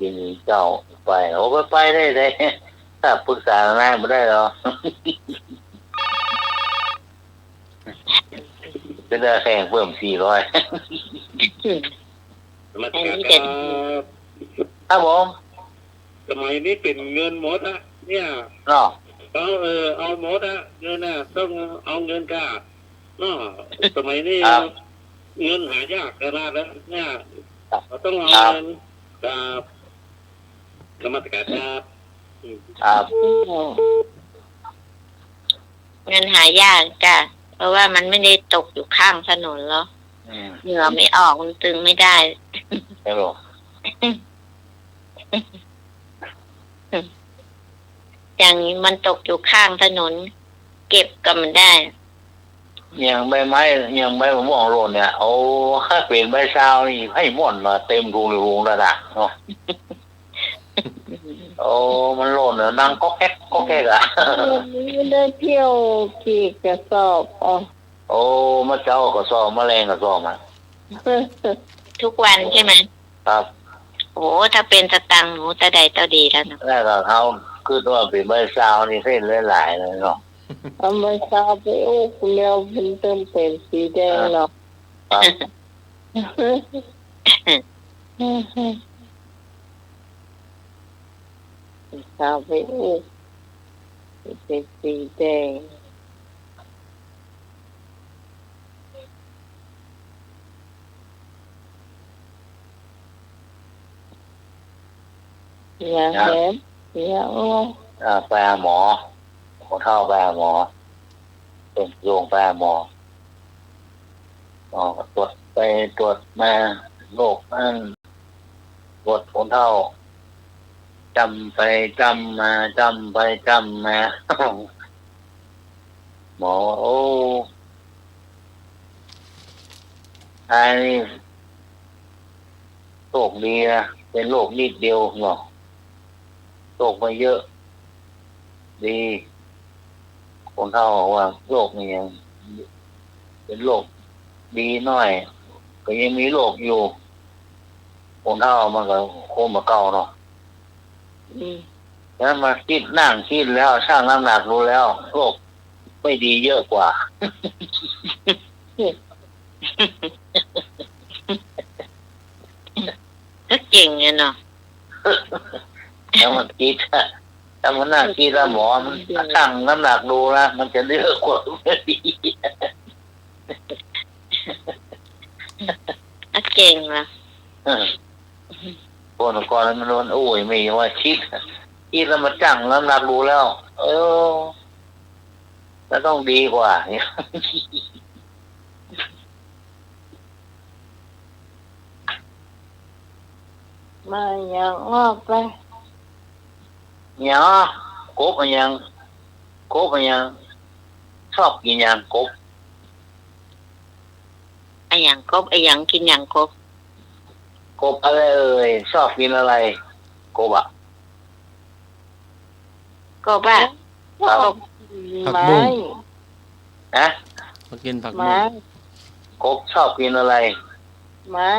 ทีนี้เจ้าไปโอ้ไปได้เลยถ้าปรึกษาหน้าไม่ได้หรอจะได้แข่งเพิ่ม400มาตรการครับ ครับผม สมัยนี้เป็นเงินหมดอะเนี่ย เนาะ เอาหมดอะเงินอะต้องเอาเงินค่ะเนาะสมัยนี้เงินหายากขนาดแล้วเนี่ยเราต้องเอาเงินกับกรรมการครับ ครับ เงินหายากจ้ะเพราะว่ามันไม่ได้ตกอยู่ข้างถนนหรอกเหงื่อไม่ออกมันตึงไม่ได้ ใช่หรอ อย่างนี้มันตกอยู่ข้างถนน เก็บก็มันได้ อย่างใบไม้อย่างใบมะม่วงโรนเนี่ยเอาถ้าเปลี่ยนใบชาวนี่ให้ม่วนมาเต็มรูแล้วนะเนาะโอ้มันโรนเนี่ยนั่งก็แก๊กอะ ไม่ได้เที่ยวกี่กระสอบโอ้มาเจ้าก็ซ้อมแมลงก็ซ้อมอ่ะ ทุกวันใช่ไหม ครับ โอ้ถ้าเป็นสตังค์หนูตาใดตาดีแล้วนะ แล้วก็เขาคือตัวเปลี่ยนใบชาวนี่เส้นหลายๆเลยเนาะ เอามาซาไปอุกแล้วมันเติมเป็นสีแดงหรอก ซาไปอุกเป็นสีแดงอย่าแหมอย่าไปหาหมอคนเฒ่าไปหาหมอเป็นโรงไปหาหมอตรวจไปตรวจมาโรคนั่นตรวจคนเฒ่าจำไปจำมาจำไปจำมา หมอโอ้ไอ้นี่โรคดีนะเป็นโรคนิดเดียวเนาะโรคไม่เยอะดีคนเฒ่าบอกว่าโรคนี่ยังเป็นโรคดีน้อยก็ยังมีโรคอยู่คนเฒ่ามันก็โคมมาเก่าเนาะแล้วมาคิดนั่งคิดแล้วช่างน้ำหนักรู้แล้วโรคไม่ดีเยอะกว่า ก็เก่งเนี่ยเนาะ แล้วมันคิดถ้ามันนั่งคิดแล้วหมอมันช่างน้ำหนักดูนะมันจะเยอะกว่าไม่ดี ก็เก่งนะ คนก่อนมันโอ้ยไม่ว่าคิดแล้วมันจังน้ำหนักดูแล้วแล้วต้องดีกว่าเนี่ย มาอย่างออกไป เนี่ยกบมันยังชอบกินยังกบ ไอ้อย่างกบไอ้อย่างกินอย่างกบ กบอะไรชอบกินอะไรกบอ่ะ กบอ่ะ ครับ ผัก ไม้ บุ้ง นะ มากินผักบุ้ ไม้ ง กบชอบกินอะไร ไม้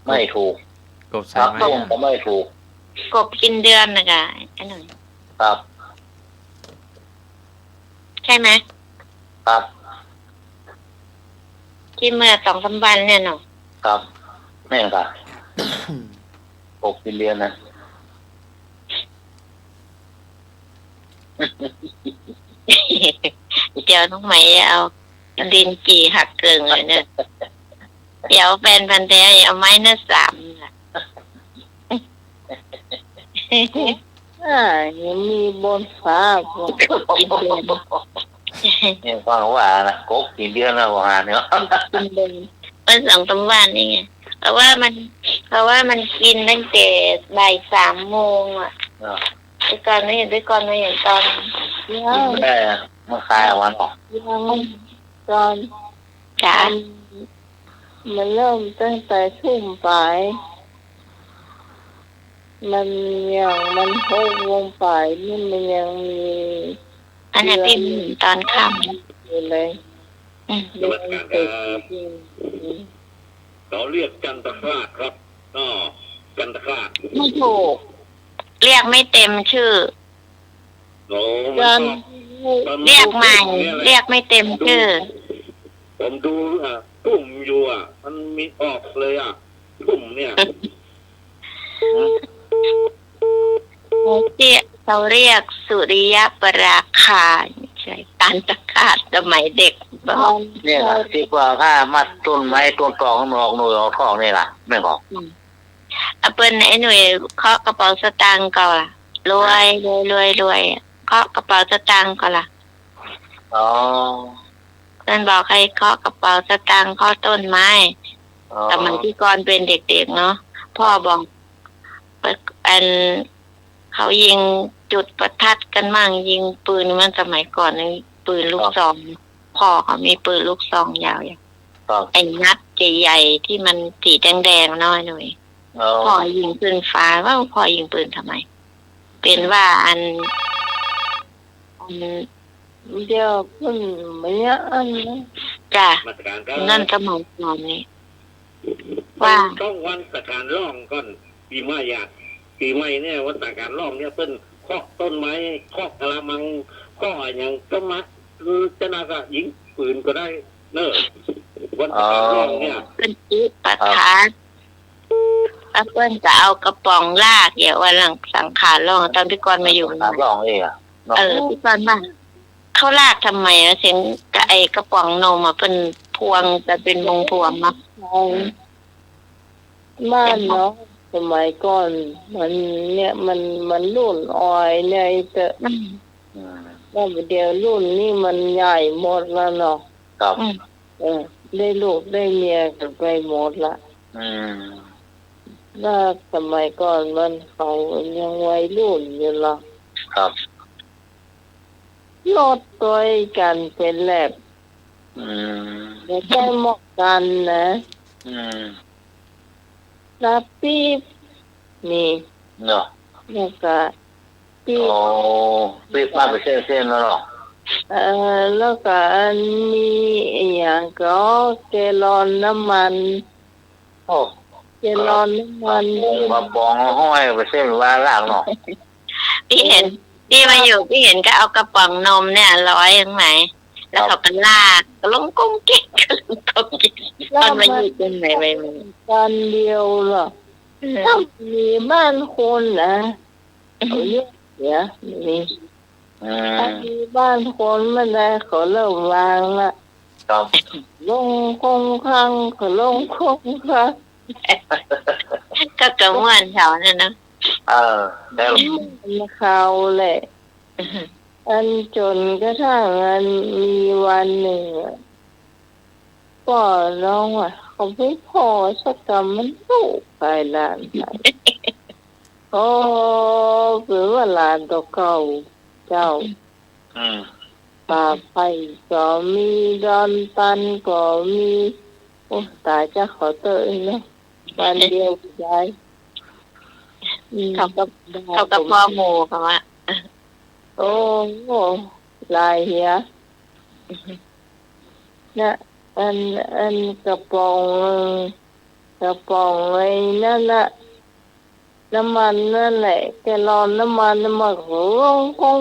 ไม่ถูก กบใส่ ผัก ไม้ บุ้ง อะ ก็ไม่ถูก กบกินเดือนนะกะไอ้หน่อย ครับ ใช่ไหม ครับ กินเมื่อ2-3 วันเนี่ยเนาะ ครับแม่นค่ะ กบกินเรียนนะ เดี๋ยวน้องไหมเอาดินจีหักเกลืองเลยเนี่ยเดี๋ยวแฟนพันธุ์แท้เอาไม้เนื้อ3น่ะ ยังมีบนฟ้าก็ กินเดือน เนี่ยฟังว่านะกบกินเดือนแล้วว่าเนี่ย กินเดิน เมื่อ2-3 วันนี่ไงเพราะว่ามันกินตั้งแต่บ่าย3 โมงอ่ะด้วยก่อนไม่เห็นตอน ยัง แม่มาคายวันออก ยังตอน จ้า มันเริ่มตั้งแต่ทุ่มปลายมัน6 โมงปลายนี่มันยังมี อันนี้พี่ตอนค่ำ อยู่เลย นมัสการครับเขาเรียกจันทคราชครับ อ๋อกันตะขาด ไม่ถูก เรียกไม่เต็มชื่อ โอ้มัน กัน ก็ เรียกใหม่ เรียกไม่เต็มชื่อ ผมดูตุ่มอยู่มันมีออกเลยตุ่มเนี่ย ที่เราเรียกสุริยปราคาไม่ใช่กันตะขาดสมัยเด็กบอก เนี่ยล่ะที่ว่าถ้ามัดต้นไม้ต้นตอกนอกหน่วยออกทองนี่ล่ะแม่นบอก เอาเปิ้นไอ้หน่วยเคาะกระเป๋าสตางค์ก่อนล่ะรวยเคาะกระเป๋าสตางค์ก่อนล่ะ อ๋อ เพื่อนบอกให้เคาะกระเป๋าสตางค์เคาะต้นไม้ อ๋อ สมัยที่ก่อนเป็นเด็กๆเนาะพ่อบอกอันเขายิงจุดประทัดกันมั่งยิงปืนมันสมัยก่อนนี่ปืนลูกซองพ่อเขามีปืนลูกซองยาวอย่าง ครับ ไอ้นัดใหญ่ๆที่มันสีแดงๆน้อยหน่อย อ๋อ พ่อยิงปืนฟ้าว่าพ่อยิงปืนทำไม เป็นว่าอัน เดี๋ยวเพิ่นไม่ยอันนะ จ้ะ มาตรการก็ นั่นก็หมายความนี้ว่า ต้องวันตรการล่องก่อนปีใหม่ปีใหม่เนี่ยวันตรการล่องเนี่ยเป็นเคาะต้นไม้เคาะกะละมังเคาะอย่างต้นไม้คือจะน่าก็ยิงปืนก็ได้เนอะวันตรการล่องเนี่ย เป็นจีประทัดแล้วเพื่อนจะเอากระป๋องลากเดี๋ยววันหลังสังขารล่องตอนพี่กรณ์มาอยู่ ตามร้องเองเนาะ พี่กรณ์ว่าเขาลากทำไมอะเสียงกับไอ้กระป๋องนมเป็นพวงจะเป็นวงพวงมา บ้านเนาะสมัยก่อนมันเนี่ยมันรุ่นออยเนี่ยแต่ อืม ว่าเดี๋ยวรุ่นนี่มันใหญ่หมดแล้วเนาะ ครับ ได้ลูกได้เมียกันไปหมดละ อืม ถ้าสมัยก่อนมันเขายังวัยรุ่นอยู่หรอก ครับ รถตัวกันเป็นแลบ อืม ไม่ใช่หมอกกันนะ อืม รับปี๊บนี่ เนาะ แล้วก็ปี๊บ โอ้ปีบมาไปเส้นๆแล้วเนาะ แล้วก็อันมีอหย่างก็แกลลอนน้ำมัน โอ้ แกลลอนน้ำมัน มาปองห้อยไปเส้นว่าล่างเนาะ พี่เห็นพี่มาอยู่พี่เห็นก็เอากระป๋องนมเนี่ยร้อยยังไงแล้วเขาก็ลากก็ลงกุ้งกิ๊กก็ลงกุ้งกิ๊กตอนมาอยู่ตรงไหนไปมึง กันเดียวหรอกถ้ามีบ้านคนนะเขาเยอะเสียนี่ อื ถ้าม มีบ้านคนไม่ได้เขาเริ่มวางละ ครับ ลงคงค้างเขาลงคงค้าง ก็กระมวลแถวนั่นนะ ได้ เขาแหละอันจนกระทั่งอันมีวันหนึ่งอะก็น้องอ่ะเขาไม่พอสักกรรมมันสู้ไปหลานไปโอ้หรือว่าหลานตัวเก่าเจ้า อืม ป่าไผ่ก็มีดอนตันก็มีโอ้ตายจะขอเตยเนาะวันเดียวใจเขาก็พ่อโมเขาว่า โอ้โหลายเหี้ยนะอันกระป๋องไอ้นั่นน่ะน้ำมันนั่นแหละแกลอนน้ำมันโอ้คง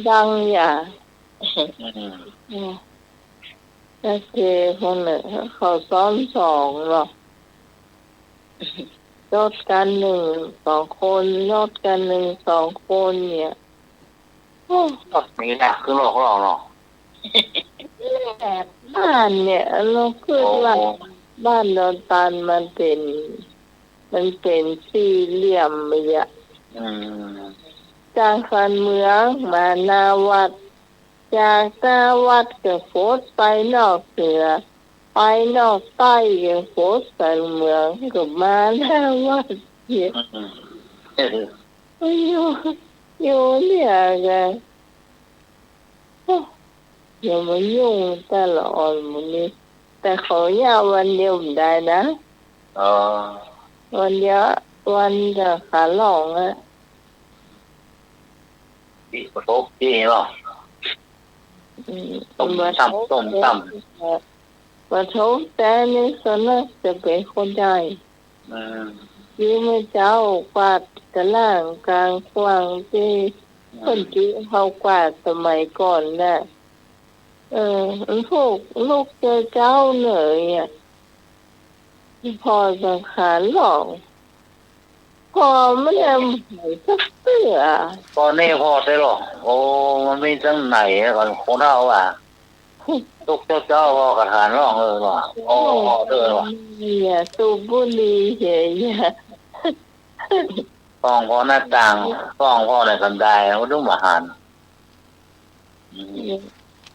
ดังอย่า อืม โอเคคนหนึ่งเขาซ้อนสองหรอกยอดกันหนึ่งสองคนยอดกันหนึ่งสองคนเนี่ยโอ้ นี่แหละคือโลกเราเนาะ แบบบ้านเนี่ยเราคือว่าบ้านดอนตันมันเป็นสี่เหลี่ยมเลยอะ อืม จากฟันเมืองมาหนาวัดจากหน้าวัดก็โฟดไปนอกเหนือไปนอกใต้ก็โฟดไปเมืองก็มาหน้าวัดเนี่ย อยู่เนี่ยไงอย่ามายุ่งตลอดมันนี้แต่ขอยาวันเดียวไม่ได้นะ อ๋อ วันเดียววันจะขาหลงอ่ะ ปีประสบปีเนาะ ต้มตำ ปฐมแต่ในสนักจะเป็นคนใดยืมเจ้ากวาดตะล่างกลางกว้างที่คนจีเขากวาดสมัยก่อนน่ะลูกเจอเจ้าเหนื่อยอ่ะพอสังขารหลอกพอไม่ได้หายสักเสื้อตอนนี้พอได้หรอโอ้มันมีจังไหนก่อนคนเราอ่ะลูกเจ้าพอกระถานร้องเลยว่ะโอ้พอเด้อว่ะอย่าสูบบุหรี่เหี้ยฟ้องพ่อหน้าต่างฟ้องพ่อในกันได้ก็ต้องมาหัน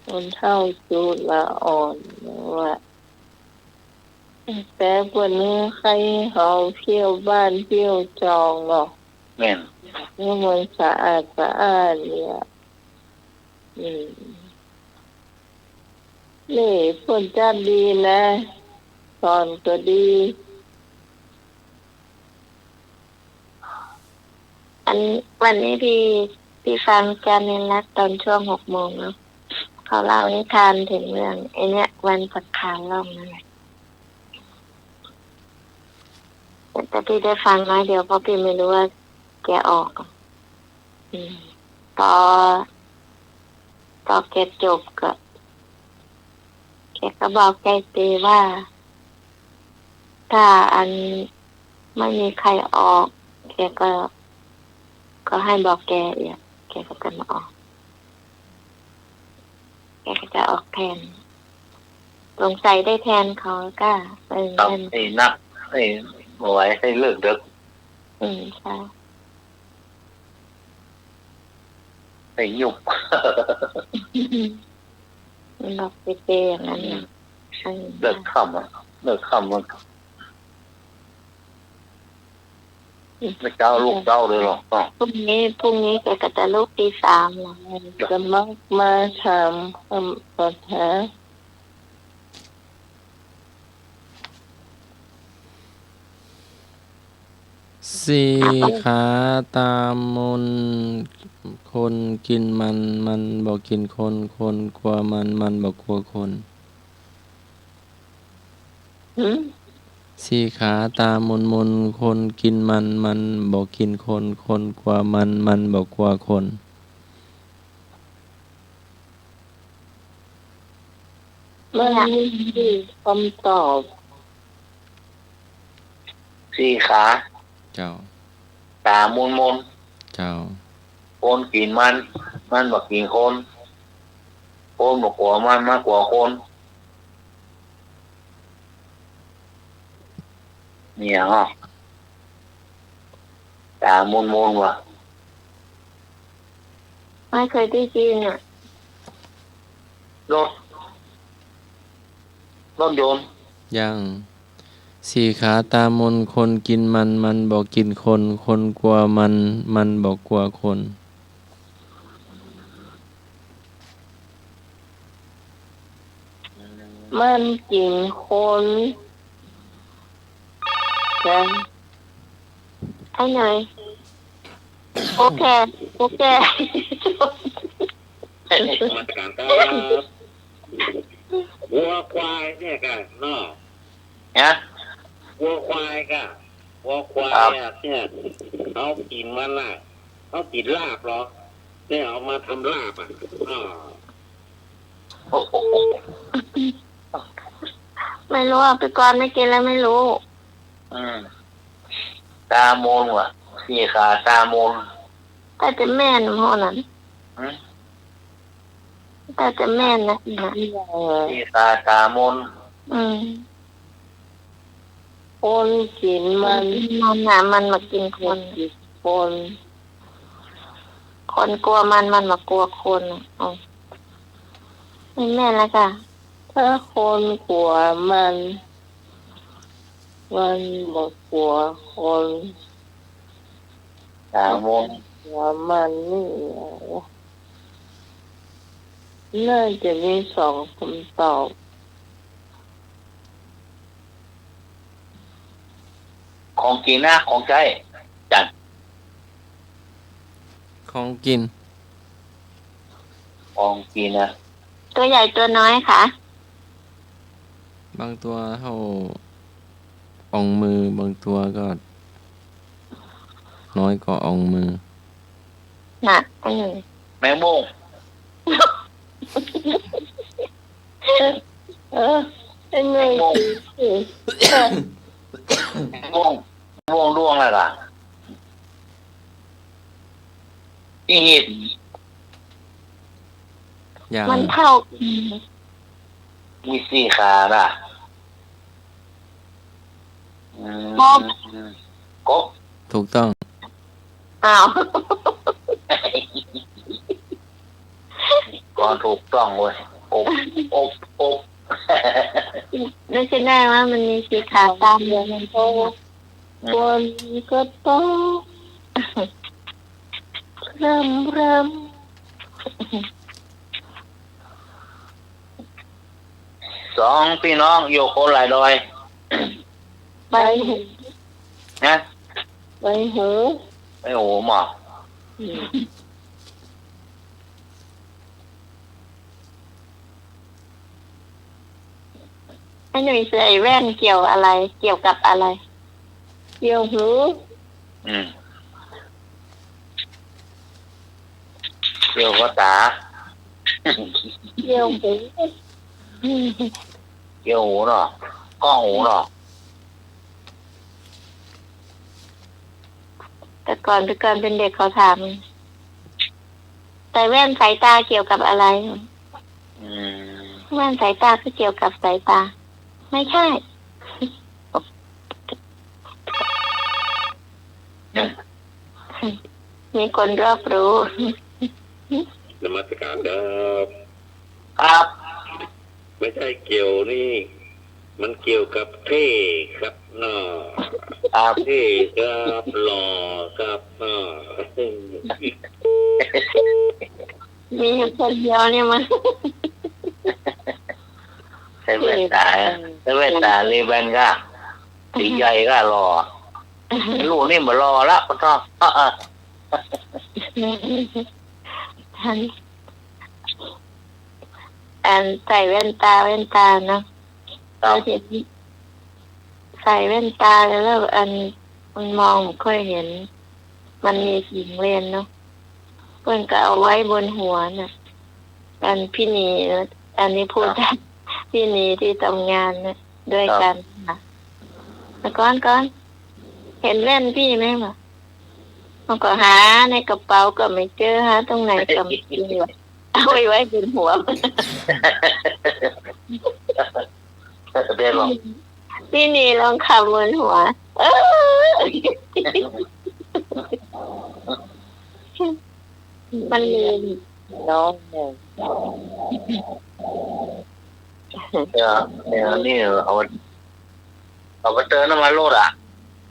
คนเท่าจุดละอ่อนว่าแต่วันนี้ใครเขาเที่ยวบ้านเที่ยวจองหรอกแม่นเมื่อมันสะอาดเนี่ยนี่ผลจัดดีนะสอนก็ดีวันนี้พี่ฟังการเรียนรักตอนช่วง6 โมงเนาะเขาเล่านิทานถึงเรื่องไอ้เนี่ยวันผักขาวล่องนั่นแหละแต่พี่ได้ฟังน้อยเดียวเพราะพี่ไม่รู้ว่าแกออกพอแกจบก็แกก็บอกใจตีว่าถ้าอันไม่มีใครออกแกก็ให้บอกแกแกก็จะมาออกแกก็จะออกแทนสงสัยได้แทนเขาก็ไอ้นักไอ้หวยให้เลิกเด็กใช่ไอ้ยุกมันบอกไปเจอย่างนั้นนะเลิกคำมันไม่เจ้าลูกเจ้าเลยหรอกพรุ่งนี้แกก็จะลูกตี 3แล้วจะมาถามปัญหาสี่ขาตามมนคนกินมันบอกกินคนกลัวมันบอกกลัวคนสี่ขาตามนคนกินมันบอกกินคนกลัวมันบอกกลัวคนมันมีคำตอบสี่ขาเจ้าตามนเจ้าคนกินมันบอกกินคนบอกกลัวมันมากกว่าคนเนี่ยฮะตามนว่ะไม่เคยได้ยินอ่ะรถยนต์ยังสี่ขาตามนคนกินมันบอกกินคนกลัวมันบอกกลัวคนมันกินคนกันไอ้หน่อยโอเคมาตรการครับวัวควายเนี่ยกันเนาะวัวควายกันวัวควายเนี่ยเอากินมันน่ะเอากินลาบหรอเนี่ยเอามาทำลาบไม่รู้อ่ะไปก่อนไม่กินแล้วไม่รู้ตามนว่ะสี่ขาตามนแต่จะแม่นพ่อนั้นแต่จะแม่นนะสี่ขาตามนคนกินมันมากินคนกลัวมันมากลัวคนไม่แม่นแล้วค่ะถ้าคนกลัวมันบอกกลัวคนตามนกลัวมันนี่น่าจะมี2 คำตอบของกินนะของใจจันของกินนะตัวใหญ่ตัวน้อยค่ะ บางตัวเท่าอองมือบางตัวก็น้อยกว่าอองมือ น่ะ แมงมุม เป็นไง แมงมุมแมงมุมม่วงด้วงอะไรล่ะอีหิด อย่าง มันเท่า มีสี่ขาล่ะกบ ถูกต้อง อ้าว ก่อนถูกต้องเว้ยอบ นึกขึ้นได้ว่ามันมีสีขาตามเรือมันโตบนก็โตเริ่ม สองพี่น้องอยู่คนหลายดอย ใบหู นะ ใบหู ไม่โอ้หมอ ไอ้หนุ่ยใส่แว่นเกี่ยวอะไร เกี่ยวกับอะไร เกี่ยวหู เกี่ยวกับตา เกี่ยวหู เกี่ยวหูเนาะก้องหูเนาะ แต่ก่อนเป็นเด็กเขาถามใส่แว่นสายตาเกี่ยวกับอะไร แว่นสายตาคือเกี่ยวกับสายตา ไม่ใช่ มีคนรอบรู้ นมัสการครับ ครับ ไม่ใช่เกี่ยวนี่ มันเกี่ยวกับเท่ครับเนาะ ครับ เท่ครับหล่อครับเนาะ มีอยู่คนเดียวเนี่ยมัน ใช้แว่นตาเลแบนก็สีใหญ่ก็รอลูกนี่มารอละก็ต้อง อันใส่แว่นตาเนาะแล้วทีนี้ใส่แว่นตาแล้วอันมันมองไม่ค่อยเห็น มันมีหญิงเรียนเนาะเพื่อนก็เอาไว้บนหัวน่ะอันพี่นีนะอันนี้พูดได้พี่นีที่ทำงานนะด้วยกันนะแต่ก่อนเห็นแว่นพี่ไหมวะมันก็หาในกระเป๋าก็ไม่เจอหาตรงไหนก็ไม่เจอเอาไว้บนหัว เดี๋ยวบอก พี่นีลองขับบนหัวมันลืมน้องเนี่ย เนี่ยนี่เอาไปเติมน้ำมันโลดอ่ะ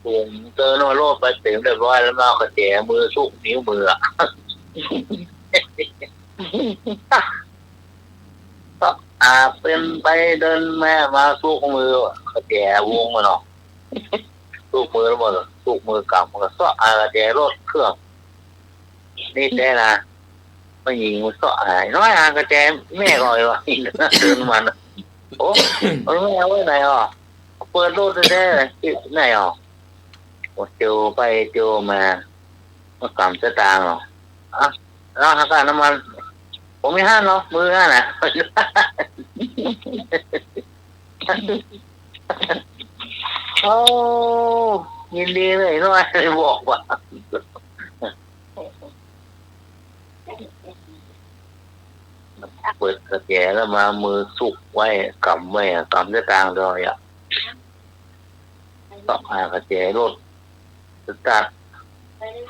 ถุงเติมน้ำมันโลดไปเต็มเรียบร้อยแล้วมากระแจมือสุกนิ้วมืออ่ะก็เป็นไปเดินแม่มาสุกมือกระแจวงมาเนาะสุกมือแล้วหมดสุกมือกำมันก็ซ้อกระแจรถเครื่องนี่แน่นะไม่ยิงมันซ้อน้อยกระแจแม่ก่อนเลยวะเดินมันโอ้มันไม่เอาไว้ไหนอ่ะเปิดรถได้ไหนอ่ะโอ้เจียวไปเจียวมาเมื่อกำจะตางหรออ่ะแล้วหาการน้ำมันผมไม่ห้ามเนาะมือห้านะโอ้ยินดีเลยน้อยเลยบอกว่าเปิดกระแจแล้วมามือสุกไว้กำไว้กำจะตางเลยอ่ะต้องหากระแจรถสตาร์ท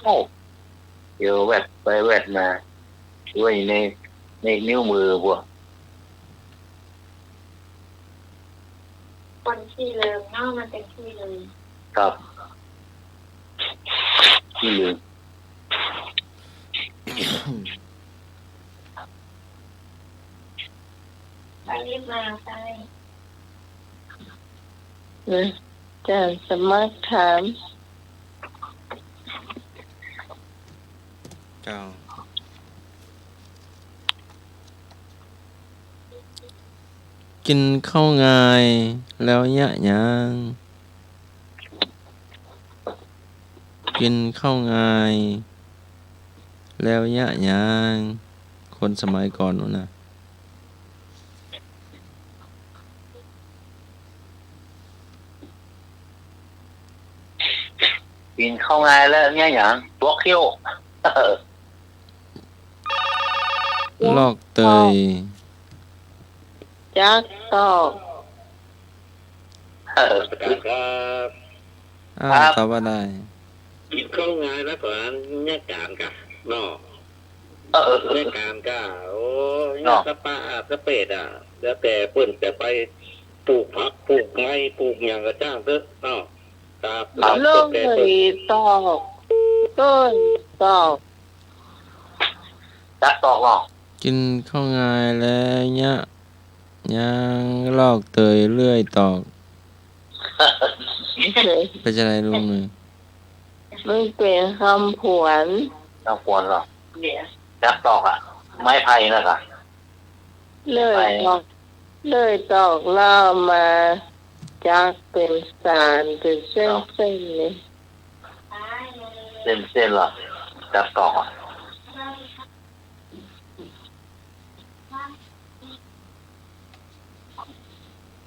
โอ้เดี๋ยวแวดไปแวดมาด้วยในนิ้วมือพวก คนที่เลิมเนาะมันเป็นที่เลิม ครับที่ลืม รีบมาใช่ จะสมัครถาม เจ้า กินข้าวง่ายแล้วยะหยังกินข้าวง่ายแล้วยะหยังคนสมัยก่อนนู้นน่ะกินข้าวง่ายแล้วเนี่ยอย่างตัวเขี้ยว ลอกเตย จักตอก ประกาศครับ ตอบว่าได้ กินข้าวงานแล้วก่อนแยกการกะเนาะแยกการกะโอ้ยสปาสเปดอ่ะแล้วแต่เปิ่นแต่ไปปลูกผักปลูกไม้ปลูกอย่างกระจ้างเด้อเนาะครับ ลงเลยตอกต้นตอก จักตอกหรอ กินข้าวง่ายแล้วยะหยังลอกเตยเลื่อยตอกเป็นจะไรลุงหนึ่ง มันเป็นคำผวน ต้องควรหรอจักตอกอ่ะไม้ไผ่นะค่ะ เลยตอกเล่ามาจักเป็นสารเป็นเส้นนี่ เส้นหรอจักตอกอ่ะ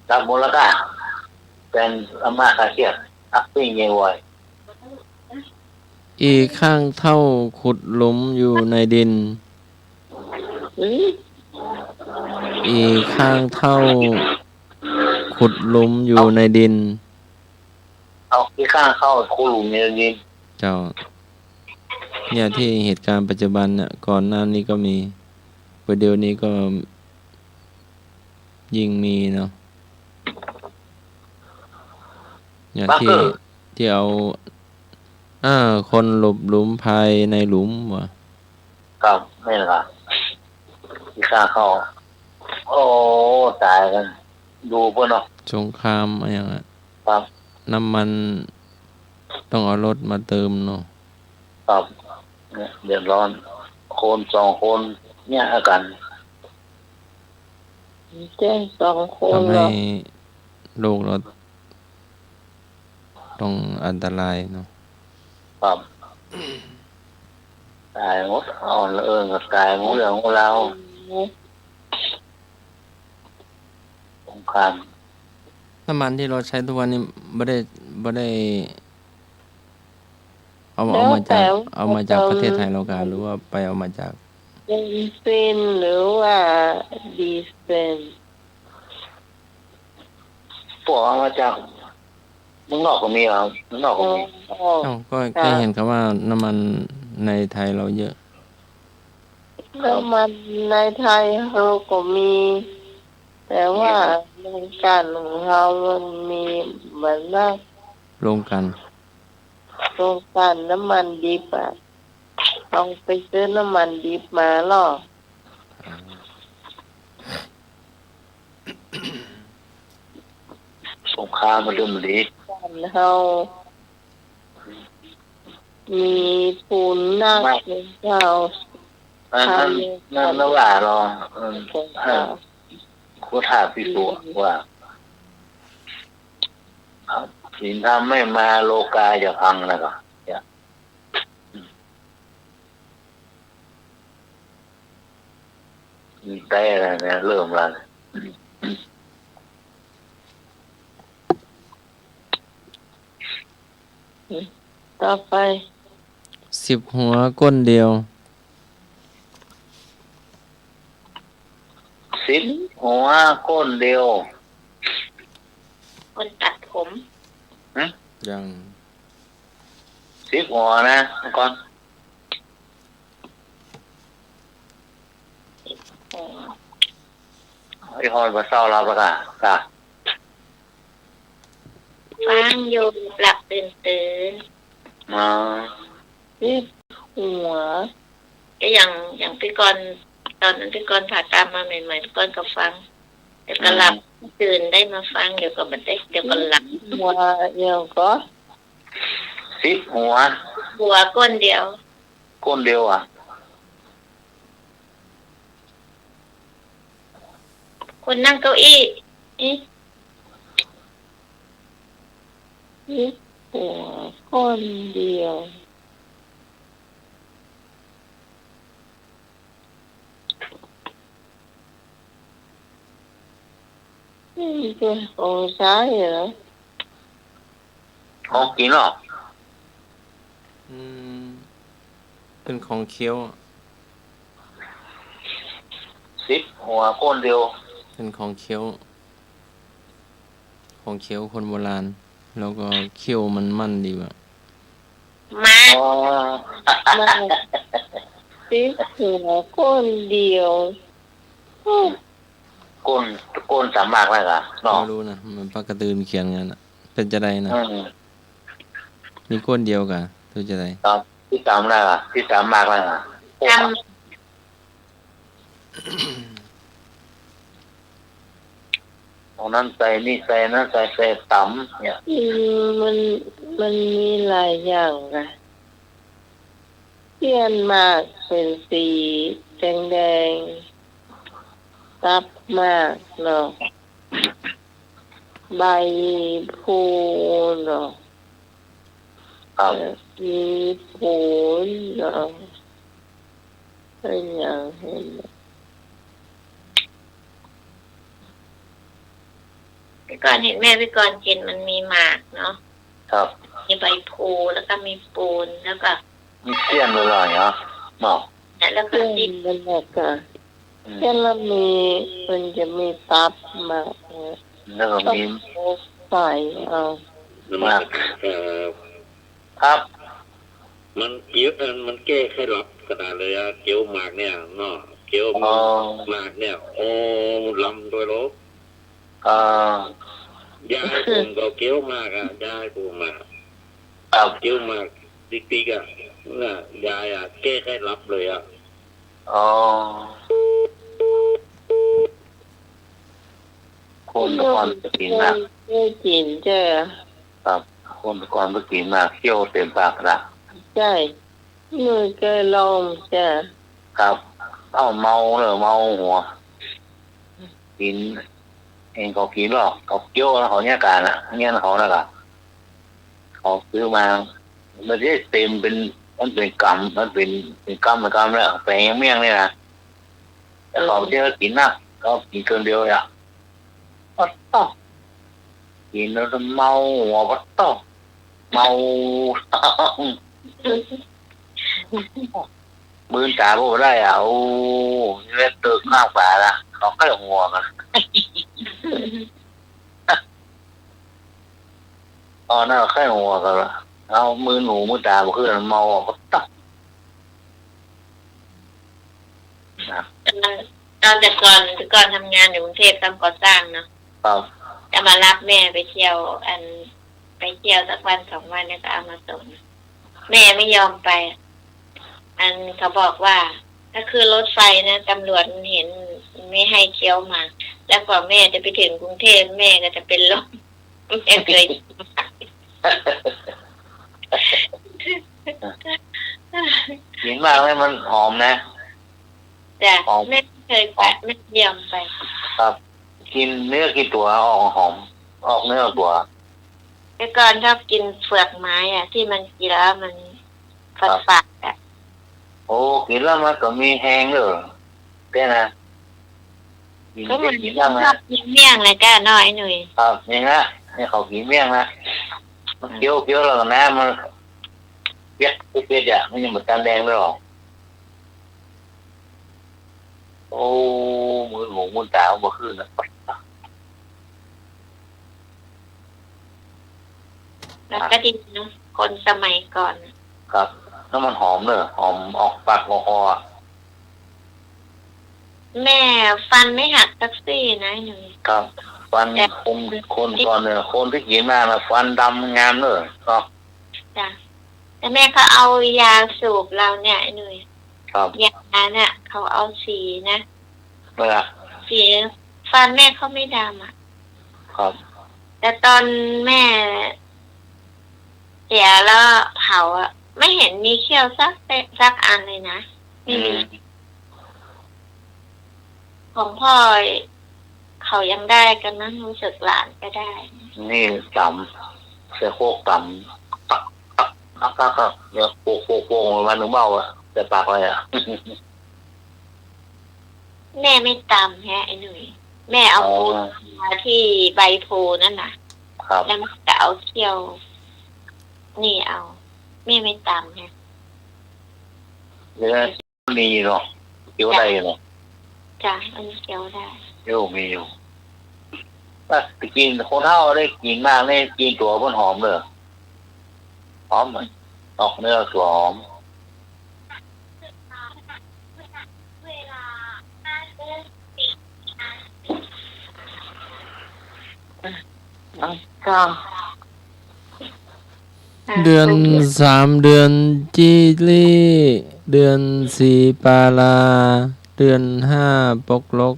จักมูลค่าเป็นอาม่าคาเทียบอักปิ้งเยี่ยวย อีกข้างเท่าขุดหลุมอยู่ในดิน อีกข้างเท่าขุดหลุมอยู่ในดิน เอาที่ข้างเข้าคูหลุมเนี่ยยิน เจ้าเนี่ยที่เหตุการณ์ปัจจุบันเนี่ยก่อนหน้านี้ก็มีประเดี๋ยวนี้ก็ยิ่งมีเนาะอย่างที่เอาคนหลบหลุมภายในหลุมวะ ครับไม่หรอกที่ข้างเข้าโอ้ตายกันดูเพื่อนเนาะ สงครามอะไรอย่างเงี้ย ครับ น้ำมันต้องเอารถมาเติมเนาะ ครับเนี่ยเดือดร้อนคน2 คนเนี่ยอาการ แจ้ง2 คน ทำ หร ให้ อก โลกเราต้องอันตรายเนาะ ครับตายหมดอ่อนเอิงกับตายหมดเรื่องของเราสงคราม น้ำมันที่เราใช้ทุกวันนี้ไม่ได้เอามาจากประเทศไทยเรากันหรือว่าไปเอามาจาก เบนซินหรือว่าดีเซล พวกเอามาจากเมืองนอกก็มีครับเมืองนอกก็มี ก็แค่เห็นคำว่าน้ำมันในไทยเราเยอะ แล้วมันในไทยเราก็มี แต่ว่าโรงกลั่นของเรามันมีเหมือนว่า รวมกัน โรงกลั่นน้ำมันดิบอ่ะต้องไปซื้อน้ำมันดิบมาหรอ สงครามมันเริ่มดี กันเรามีปูนนักเป็นเจ้า นั่นว่าเราคู่ท่าพิสูจน์ว่าสินทำไม่มาโลกาจะพังนะก็มีแต่อะไรเนี่ยเริ่มแล้ว ต่อไป 10 หัวก้นเดียว 10 หัวก้นเดียว คนตัดผม ยัง 10 หัวนะก่อนไอ้ฮอนมาเศร้าเราประกาศค่ะ ฟังอยู่หลับตื่น มา 10 หัว ก็อย่างพี่กรณ์ตอนนั้นพี่กรณ์ผ่าตามมาใหม่ๆพี่กรณ์ก็ฟังเดี๋ยวก็หลับตื่นได้มาฟังเดี๋ยวก็บันได้เดี๋ยวก็หลับ หัวเดียวก็ 10 หัว หัวก้นเดียว ก้นเดียวอ่ะ คนนั่งเก้าอี้ อีอีหัวคนเดียวนี่เป็นของใช้เหรอ ของกินหรอ อืมเป็นของเคี้ยว 10 หัวคนเดียว เป็นของเคี้ยว ของเคี้ยวคนโบราณ แล้วก็เคี้ยวมันมั่นดีว่ะ มา อ๋อ มาสิหัวคนเดียว ก้นสามากแล้วกะเนาะ ไม่รู้นะมันปากกระตือมันเขียนงั้นน่ะเป็นจะได้นะ อืม มีก้นเดียวกะคือจะได้ ครับที่สามแล้วกะที่สามมากแล้วกะ ท ตรงนั้นใส่นี่ใส่นั่นใส่ต่ำเนี่ย มันมีหลายอย่างนะเทียนมากเป็นสีแดงๆตับมากเนาะใบพูเนาะ ครับ มีพูเนาะเป็นอย่างเห็นไหม ำพี่กรณ์เห็นแม่พี่กรณ์กินมันมีหมากเนาะ ครับ มีใบพลูแล้วก็มีปูนแล้วก็ มีเสี้ยนเลยเหรอเนาะเนาะ แล้วก็ เทียน ดิน มันแบบก็ อืม เทียนแล้วมันจะมีตับมากเนี่ย แล้วก็ ต้อง มี ใส่เอา มากครับ มันเกี้ยวมันแก้ไขรับขนาดเลยอะเกี้ยวหมากเนี่ยเนาะเกี้ยว อ๋อ หมากเนี่ยโอ้ลำโดยรบ อ่าย ายผมก็เกี้ยวหมากอ่ะยายผมมา ครับ เกี้ยวหมากติ๊กๆอ่ะน่ะยายอ่ะแก้ไขรับเลยอ่ะ อ๋อคนตะกอนไปกินมาก ไม่กินเจ้า ครับคนตะกอนไปกินมากเคี้ยวเต็มปากละ ใช่มือเกยลมจ้ะ ครับเอ้าเมาเลยเมาหัวกินเองเขากินหรอกเขาเคี้ยวแล้วเขาเนี่ยการอ่ะเนี่ยเขาแล้วก็เขาซื้อมาไม่ได้เต็มเป็นมันเป็นกำมันเป็นกำแล้วแปลงเมี่ยงเนี่ยนะแต่เขาเที่ยวกินนะเขากินเกินเดียวอ่ะวัดต่อกินแล้วเมาหัววัดต่อเมา มือตาบ่ได้อ่ะโอ้เล็ดตึกมากกว่าละเขาก็หัวกันตอนนั้นแค่หัวกันละเอามือหนูมือตาบ่คือเมาก็ตักนะ ตอนแต่ก่อนทำงานอยู่กรุงเทพทำก่อสร้างเนาะ ครับ จะมารับแม่ไปเที่ยวไปเที่ยวสักวัน2 วันเนี่ยก็เอามาส่งแม่ไม่ยอมไป เขาบอกว่าถ้าคือรถไฟนะตำรวจเห็นไม่ให้เคี้ยวหมากแล้วกว่าแม่จะไปถึงกรุงเทพแม่ก็จะเป็นลมแม่เคย กินมากเลยมันหอมนะ จ้ะแม่เคยไปไม่ยอมไป ครับ กินเนื้อกินตัวออกหอม ออกเนื้อตัว แต่ก่อนชอบกินเปลือกไม้อ่ะ ที่มันกินแล้วมันฝาดๆอ่ะ โอ้กินแล้วมันก็มีแห้งเลยเป็นนะกิน ก็เหมือน กิน ช แล้ว อ นะ บกินเมี่ยงเลยก้าน้อยหน่อย ครับนี่นะนี่เขากินเมี่ยงนะมันเคี้ยวแล้วนะมันเปียกอ่ะมันยังเหมือนกันแดงเลยหรอโอ้มือหมูมือตาบ่ขึ้นนะ แล้วก็ดีเนาะคนสมัยก่อน ครับแล้วมันหอมเลยหอมออกปากออกคออ่ะ แม่ฟันไม่หักสักซี่นะหน่อย ครับฟันคนก่อนเนี่ยคนที่กินมานะฟันดำงามเลยครับ จ้ะแต่แม่เขาเอายาสูบเราเนี่ยหน่อย ครับ ยาเนี่ยเขาเอาสีนะ เมื่อ สีฟันแม่เขาไม่ดำอ่ะ ครับ แต่ตอนแม่เสียแล้วเผาอ่ะ ไม่เห็นมีเขี้ยวสักอันเลยนะไม่มีของพ่อเขา เขายังได้กันนะรู้สึกหลานก็ได้ นี่ต่ำเสียโคกต่ำตักเดี๋ยวโป่งมันถึงเบาอะแต่ปากอะไรอะ แม่ไม่ตำฮะไอ้หนุ่ยแม่เอาปูมาที่ใบโพนั่นน่ะ ครับ แล้วมันจะเอาเคี่ยว นี่เอาแม่ไม่ตำฮะ เดี๋ยวมีเนาะเกี่ยวได้เนาะ จ้ะมันเคี่ยวได้ เดี๋ยวมีอยู่ถ้ากินคนเท่าได้กินมากได้กินตัวบนหอมเลยหอมไหมออกเนื้อตัวหอม ก็ เดือน3เดือนจีลี่เดือน4ปาลาเดือน5ปกลก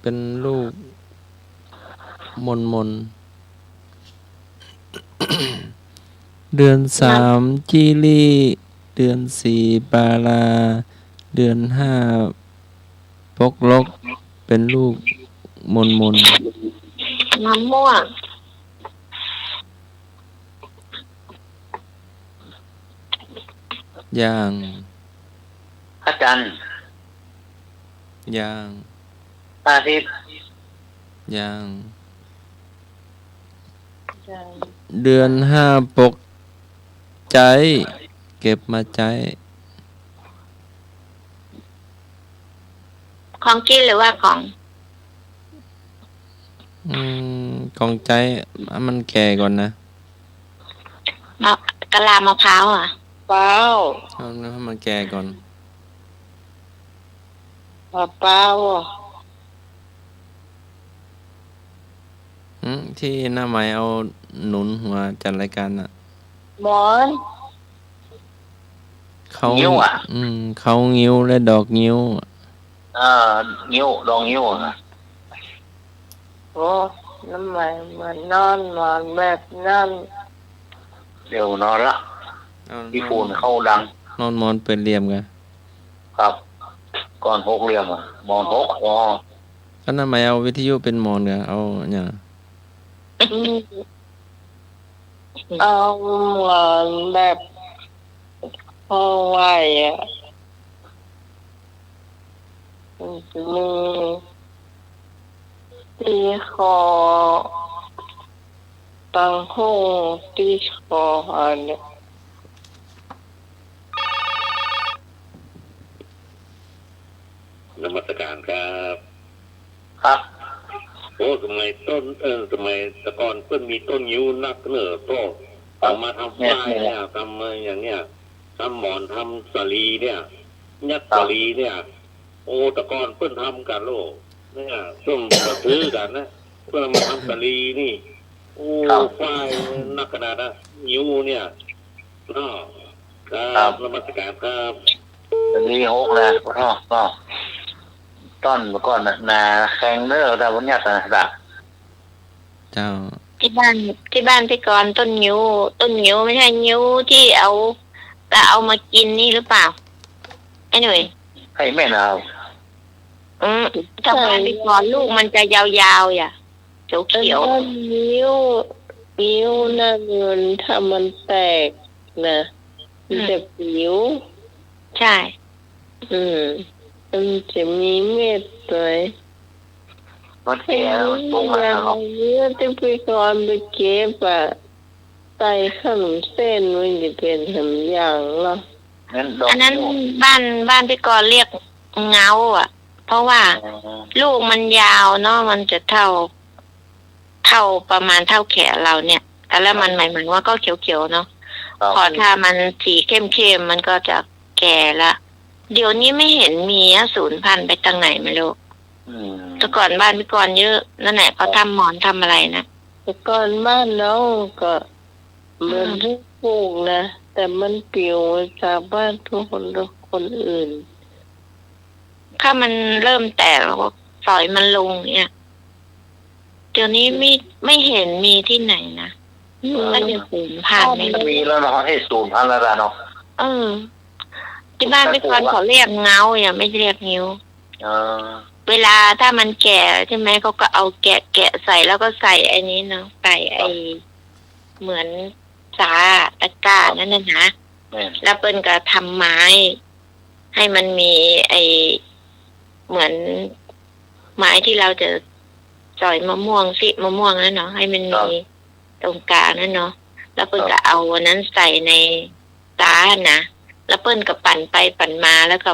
เป็นลูกมน เดือน3จีลี่เดือน4ปาลาเดือน5ปกลกเป็นลูกมน มะม่วง ย่าง พระจันทร์ ย่าง พระอาทิตย์ ย่างเดือน5ปกใจเก็บมาใจ ของกินหรือว่าของ ของใจมันแก่ก่อนนะ กะลามะพร้าวอ่ะ เปล่า เอาให้มันแก่ก่อน เปล่า ที่หน้าไม้เอาหนุนหัวจัดรายการน่ะ หมอน เขาเขางิ้วและดอกงิ้ว นิ้วดองนิ้วอะ โอ้น้ำมันมันนอนแบบนั้น เดี๋ยวนอนละที่ฟูนเข้าดัง นอนมอนเป็นเหลี่ยมกัน ครับก่อน6เหลี่ยมอะมอง6อ๋อ ก็หน้าไม้เอาวิทยุเป็นมอนกันเอาเนี่ย เอาเหมือนแบบพอไหวอ่ะมันจะมีตีคอตังหูตีคออะไร นมัสการครับ ครับ โอ้สมัยต้นสมัยแตะกอนเพิ่นมีต้นยิ้วนักเนอโตเอามาทำฝ้ายเนี่ยทำอย่างเนี้ยทำหมอนทำสาลีเนี่ยยัดสาลีเนี่ย โอ้แตะกอนเพิ่นทำกันโลกเนี่ยส้มกระถือกันนะเพื่อมาทำสาลีนี่โอ้ฝ้ายนักขนาดนะยิ้วเนี่ยเนาะครับนมัสการครับ ตอนนี้6นะก็ต้นเมื่อก่อนนาแข็งเนื้อแต่วันนี้สนับ เจ้า ที่บ้านพี่กรณ์ต้นงิ้วไม่ใช่งิ้วที่เอาแล้วเอามากินนี่หรือเปล่าไอ้หนุ่ย ให้แม่นาว ถ้าบ้านพี่กรณ์ลูกมันจะยาวๆอย่าเขียว ต้นนิ้วน่าเงินถ้ามันแตกนะมันจะผิว ใช่ มันจะมีเม็ดเลย มันแก่มันปุ้ง อ แล้ว ย่าง เนาะ นี้ที่พี่กรณ์ไปเก็บอะใส่ขนมเส้นมันจะเป็นทำอย่างละ งั้นดอก อันนั้นบ้านพี่กรณ์เรียกเงาอ่ะ เพราะว่าลูกมันยาวเนาะมันจะเท่าประมาณเท่าแขนเราเนี่ยแล้วมันหมายถึงว่าก็เขียวๆเนาะพอถ้ามันสีเข้มๆมันก็จะแก่ละเดี๋ยวนี้ไม่เห็นมีสูญพันธุ์ไปทางไหนไม่รู้แต่ก่อนบ้านพี่กรณ์เยอะนั่นแหละเขาทำหมอนทำอะไรนะ แต่ก่อนบ้านน้องก็เหมือนที่ปลูกนะแต่มันปลิวจากบ้านทุกคนอื่น ถ้ามันเริ่มแตกแล้วก็สอยมันลงเนี่ยเดี๋ยวนี้ไม่เห็นมีที่ไหนนะก็จะสูญพันธุ์ไม่รู้ มีแล้วเนาะให้0,000แล้วเนาะ ที่บ้านพี่กรณ์เขาเรียกเงาอย่าไม่เรียกงิ้ว เวลาถ้ามันแก่ใช่ไหมเขาก็เอาแกะใส่แล้วก็ใส่ไอ้นี้เนาะใส่ไอ้เหมือนสาตะกร้านั่นนะ แม่น แล้วเปิ้นก็ทำไม้ ให้มันมีไอ้เหมือนไม้ที่เราจะจ่อยมะม่วงนั่นเนาะให้มันมีตรงกลางนั่นเนาะแล้วเปิ้นก็เอาอันนั้นใส่ในตานะแล้วเปิ้นก็ปั่นไปปั่นมาแล้วก็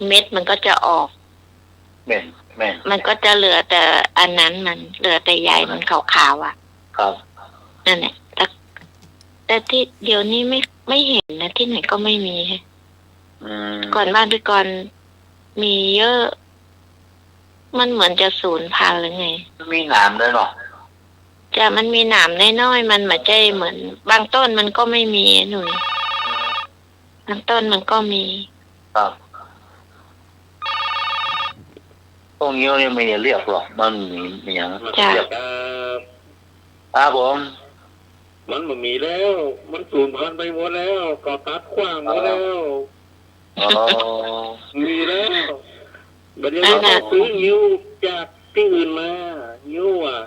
เม็ดมันก็จะออก แม่นมันก็จะเหลือแต่อันนั้นมันเหลือแต่ใยมันขาวๆอ่ะ ครับ นั่นแหละแต่ที่เดี๋ยวนี้ไม่เห็นนะที่ไหนก็ไม่มีฮะ ก่อนบ้านพี่กรมีเยอะ มันเหมือนจะสูญพันธุ์หรือไง มีหนามด้วยเนาะ จะมันมีหนามน้อยๆมันไม่ใช่เหมือน บางต้นมันก็ไม่มีหนุ่ยบางต้นมันก็มี ครับพวกนี้เนี่ยไม่ได้เรียกหรอกมันมีอย่าง จ้ะ เรียกครับผม มันไม่มีแล้ว มันสูญพันธุ์ไปหมดแล้วก็ตัดขว้างหมดแล้ว อ๋อ มีแล้วบัดนี้เราต้องซื้อยิ้วจากที่อื่นมายิ้วอ่ะ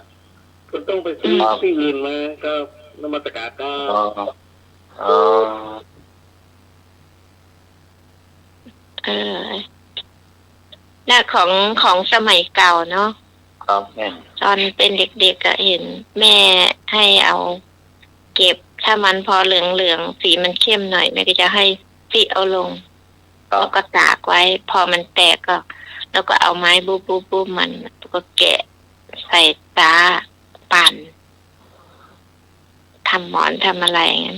ก็ต้องไปซื้อที่อื่นมาก็นมัสการก็ อ๋ออ๋อ เออและของสมัยเก่าเนาะ ครับแม่น ตอนเป็นเด็กๆก็เห็นแม่ให้เอาเก็บถ้ามันพอเหลืองๆสีมันเข้มหน่อยแม่ก็จะให้สีเอาลง ครั แล้ บ วก็ตากไว้ พอมันแตกก็ แล้วก็เอาไม้บูมันแล้วก็แกะใส่ตาปั่นทำหมอนทำอะไรอย่างเงี้ย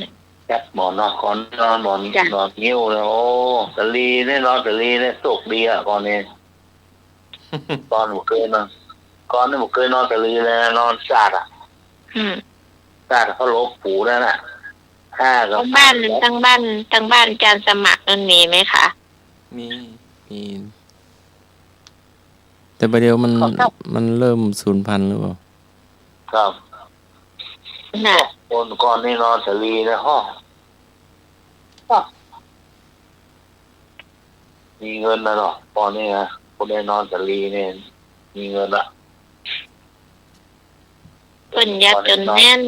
แจ็คหมอนนอนคอนนอนหมอนนอนนิ้วเลยโอ้ตะลีเนี่ยนอนตะลีเนี่ยสุกดีอ่ะก่อนนี้ ตอนหนูเคยนอนก่อนนี่หนูเคยนอนตะลีเลยนอนซาดอ่ะ อืม ซาดเขาลบปูนั่นน่ะ5 กับ ทั้งบ้านจานสมัครนั่นมีไหมคะ มีแต่ประเดี๋ยวมันเริ่มสูญพันธุ์หรือเปล่า ครับ น่ะ คนก่อนนี่นอนตะลีในห้องมีเงินนะเนาะตอนนี้นะคนได้นอนตะลีเนี่ยมีเงินละ เพิ่นยัดจนแน่น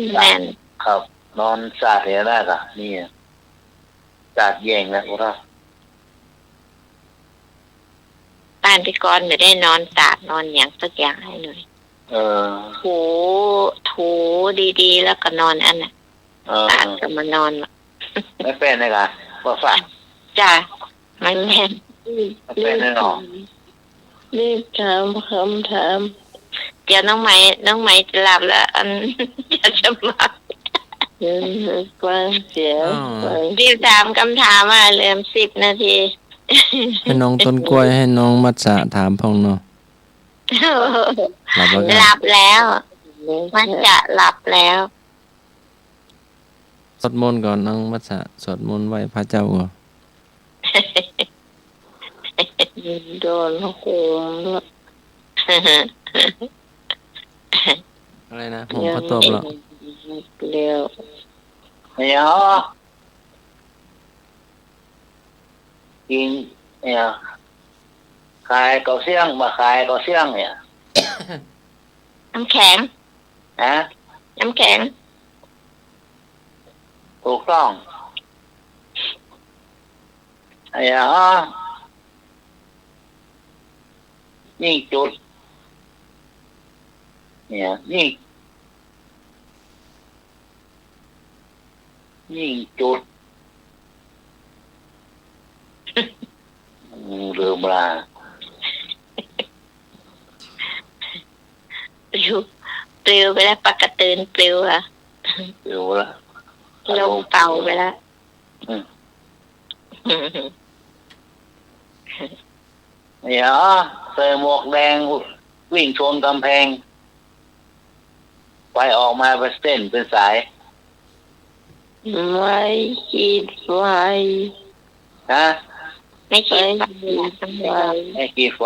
ครับ นอนซาดเนี่ยได้ค่ะนี่ซาดแย่งนะคุณท่า บ้านพี่กรณ์ไม่ได้นอนตากนอนอย่างสักอย่างให้เลย ถูดีๆแล้วก็นอนอันน่ะตากก็มานอน ไม่เป็นเลยค่ะว่าฝาก จ้ะไม่แม่น ไม่เป็นแน่นอน รีบถามคำถาม เดี๋ยวน้องไหมจะหลับแล้ว อัน จะมา เห็นฟังเสียงฟัง รีบถามคำถามมาเหลือ10 นาที ให้น้องต้นกล้วยให้น้องมัจจะถามพ่องเนาะหลับแล้วกัน หลับแล้ว มันจะหลับแล้ว สวดมนต์ก่อนน้องมัจจะสวดมนต์ไหว้พระเจ้าก่อน โดนโหมแล้ว อะไรนะผมก็ตอบแล้ว เร็ว เนี่ยกินเนี่ยขายเกาเสี่ยงมาขายเกาเสี่ยงเนี่ย น้ำแข็ง ฮะ น้ำแข็ง ถูกต้องเนี่ยยิ่งจุดเนี่ยยิ่งจุดลืมละ ปลิวไปแล้วปากกระตือนปลิวค่ะ ลืมละ ลงเป่าไปแล้ว เนี่ยใส่หมวกแดงวิ่งชนกำแพงไฟออกมาเป็นเส้นเป็นสาย ไม่คิดไว้ ฮะ ไม่คิด ไม่คิดไว้ ให้กี่ไฟ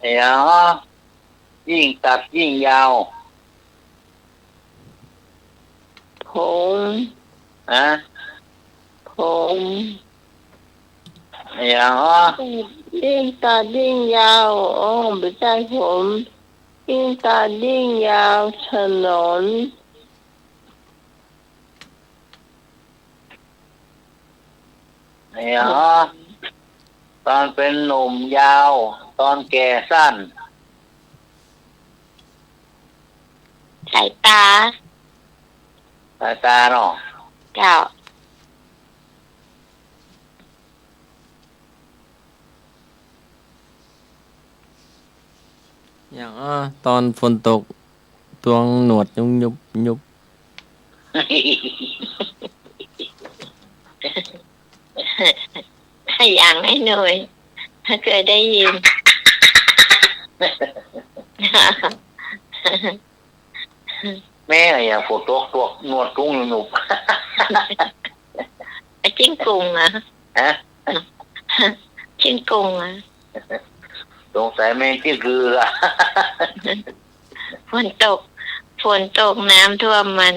เนี่ยยิ่งตัดยิ่งยาว ผม ฮะ ผม อย่างอ๋อ ยิ่งตายิ่งยาวอ๋อไม่ใช่ผมยิ่งตายิ่งยาวถนนอย่างอ๋อตอนเป็นหนุ่มยาว ตอนแก่สั้น สายตา สายตาเนาะ เจ้า อย่างตอนฝนตกตวงหนวดยุบยุบยุบ อย่างให้หน่อยถ้าเคยได้ยิน แม่อย่างฝนตกตัวหนวดตุ้งหนุบ จิ้งกุงอ่ะ ฮะ จิ้งกุงอ่ะ สงสัยแม่ที่คือละ ฝนตกน้ำท่วมมัน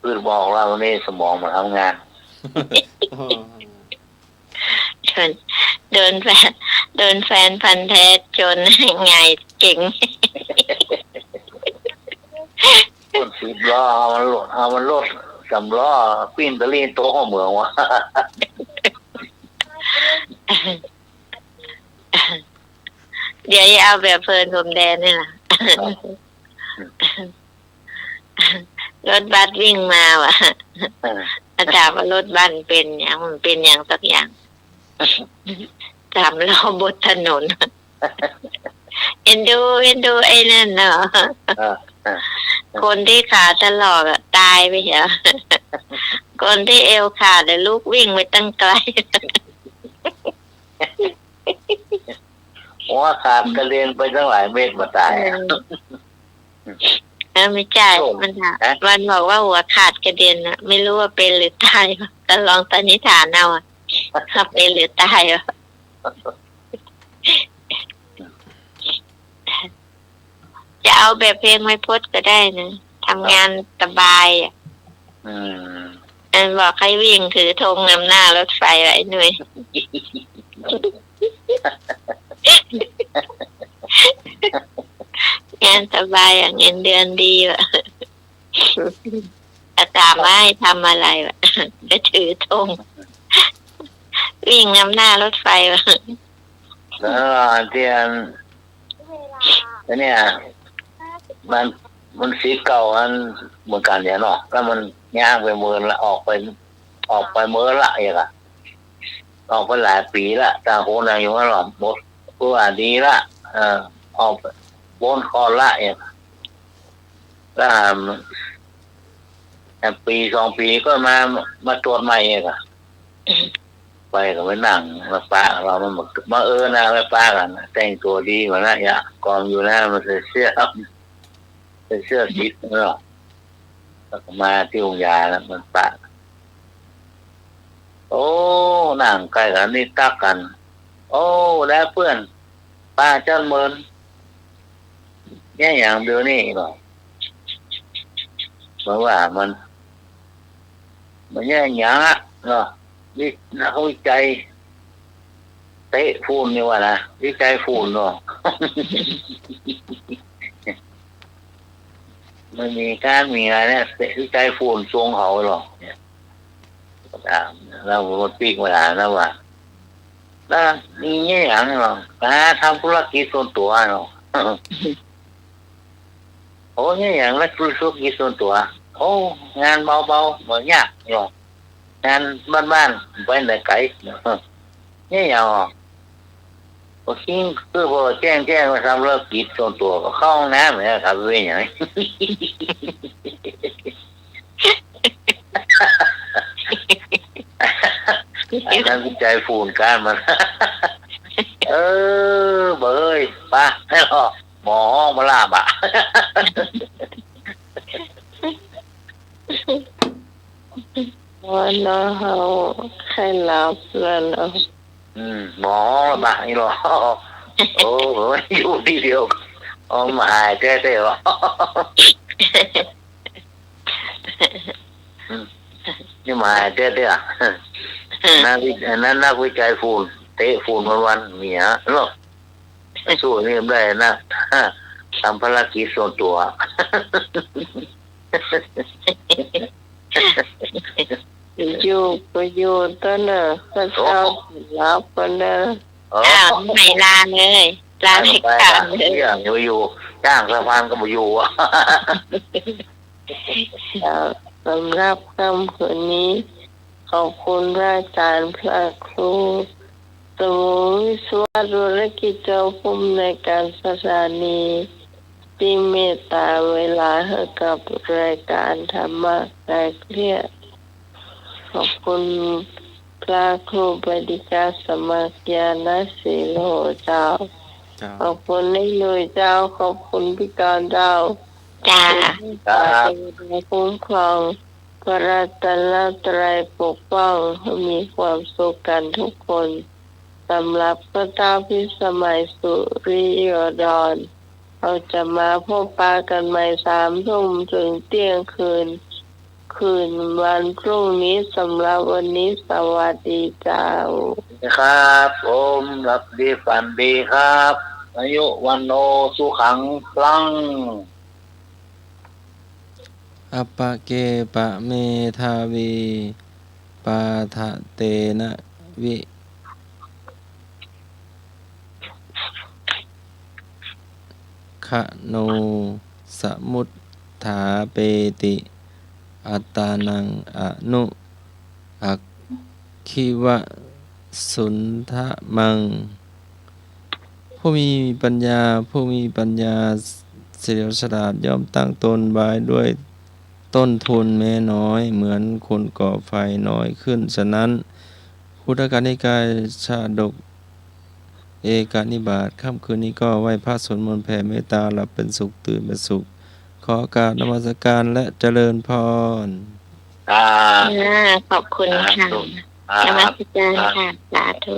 คือบอกเราเนี่ยสมองมาทำงาน โดนแฟนพันธุ์แท้จนไงเก่ง ต้น10 ล้อเอามันรถ3 ล้อปิ้นตะลีนโต๊ะเหมืองวะ เดี๋ยวจะเอาแบบเพลินผมแดนนี่แหละ รถบัสวิ่งมาว่ะถามว่ารถบัสเป็นอย่างมันเป็นอย่างสักอย่าง 3 ล้อบนถนน เอ็นดูไอ้นั่นเนาะ คนที่ขาถลอกอะตายไปเหรอ คนที่เอวขาดเลยลูกวิ่งไปตั้งไกล หัวขาดกระเด็นไปตั้งหลายเมตรมาตาย ไม่ใช่มันบอกว่าหัวขาดกระเด็นอะไม่รู้ว่าเป็นหรือตายแต่ลองสันนิษฐานเอาอะว่าเป็นหรือตายอะจะเอาแบบเพลงไม่พดก็ได้นะทำงานสบายอ่ะอันบอกให้วิ่งถือธงนำหน้ารถไฟไว้หน่วย งานสบายอย่างเงินเดือนดีว่ะแต่ถามว่าให้ทำอะไรวะจะถือธงวิ่งนำหน้ารถไฟว่ะ แล้วที่อันเนี่ยมันสีเก่าอันเหมือนกันเนี่ยเนาะแล้วมันย่างไปเมินละออกไปเมินละอย่างอะออกไปหลายปีละแต่โหนอยู่ว่าหลอมหมดผู้ว่าดีละออกบนคอละอย่างแล้วปี2 ปีก็มาตรวจใหม่เองอะไปก็ไปนั่งมาป้าเรามันมานะไปป้ากันแต่งตัวดีกว่านะอย่ากองอยู่นะมันใส่เสื้อสีเนาะแล้วก็มาที่โรงยาแล้วมันป้าโอ้นั่งใกล้กันนี่ตักกันโอ้แล้วเพื่อนป้าเจ้าเมินแย่อย่างเดียวนี่หรอเพราะว่ามันแย่อย่างเนาะวินักวิจัยเตะฝุ่นนี่ว่านะวิจัยฝุ่นเนาะ ไม่มีการมีอะไรเนี่ยเตะวิจัยฝุ่นทรงเขาหรอกเนี่ยเราหมดปีกมาแล้วว่าแล้วมีเงี้ยอย่างเนาะทำธุรกิจส่วนตัวเนาะ โอ้เงี้ยอย่างแล้วธุรกิจส่วนตัวโอ้งานเบาๆเหมือนยากเนาะงานบ้านๆไปไหนไกลเนี่ยอย่างพอคิงคือพอแจ้งมาทำเลิกกิจส่วนตัวก็เข้าห้องน้ำเนี่ยครับเว้ยอย่างนี้นั่นวิจัยฝุ่นการมันเบยป้าให้หรอหมอห้องมาลาบะวันเราใคร ให้หลับแล้วเนาะ หมอมาอีหรอโอ้โหอยู่ที่เดียวอ๋อมาหายแท้ๆหรอนี่มาหายแท้ๆอ่ะนักวิจัยฝุ่นเตะฝุ่นวันๆเมียเนาะสู้นี่ได้นะทำภารกิจส่วนตัวอยู่ก็อยู่ต้นเนอะก็เช้ารับกันเนอะ ไม่ลาเลยลาไม่กลับเลย อยู่จ้างสะพานก็มาอยู่อ่ะ สำหรับคำคืนนี้ขอบคุณพระอาจารย์พระครูสมุวิศวะธุรกิจเจ้าภูมิในการสถานีที่เมตตาเวลาให้กับรายการธรรมะคลายเครียดขอบคุณพระครูบดิกาสมัครยานะสีโลเจ้าขอบคุณในหน่วยเจ้าขอบคุณพิการเจ้า จ้า คุ้มครองพระรัตนตรัยปกป้องให้มีความสุขกันทุกคนสำหรับพระเจ้าพิสมัยสุริยดรเราจะมาพบปะกันใหม่3 ทุ่มถึงเที่ยงคืนวันพรุ่งนี้สำหรับวันนี้สวัสดีเจ้าครับผมรับดีฝันดีครับอายุวันโนสุขังพลังอัปปะเกปะเมทาวีปาทะเตนะวิคะโนสมุทธาเปติอัตตานังอนุอักขิวะสุนทะมังผู้มีปัญญาเฉลียวฉลาดย่อมตั้งตนไว้ด้วยต้นทุนแม้น้อยเหมือนคนก่อไฟน้อยขึ้นฉะนั้นพุทธกานิกายชาดกเอกนิบาตค่ำคืนนี้ก็ไหว้พระสวดมนต์แผ่เมตตาหลับเป็นสุขตื่นเป็นสุขขอโอกราบนมัสการและเจริญพรขอบคุณค่ะนมัสการค่ะสาธุ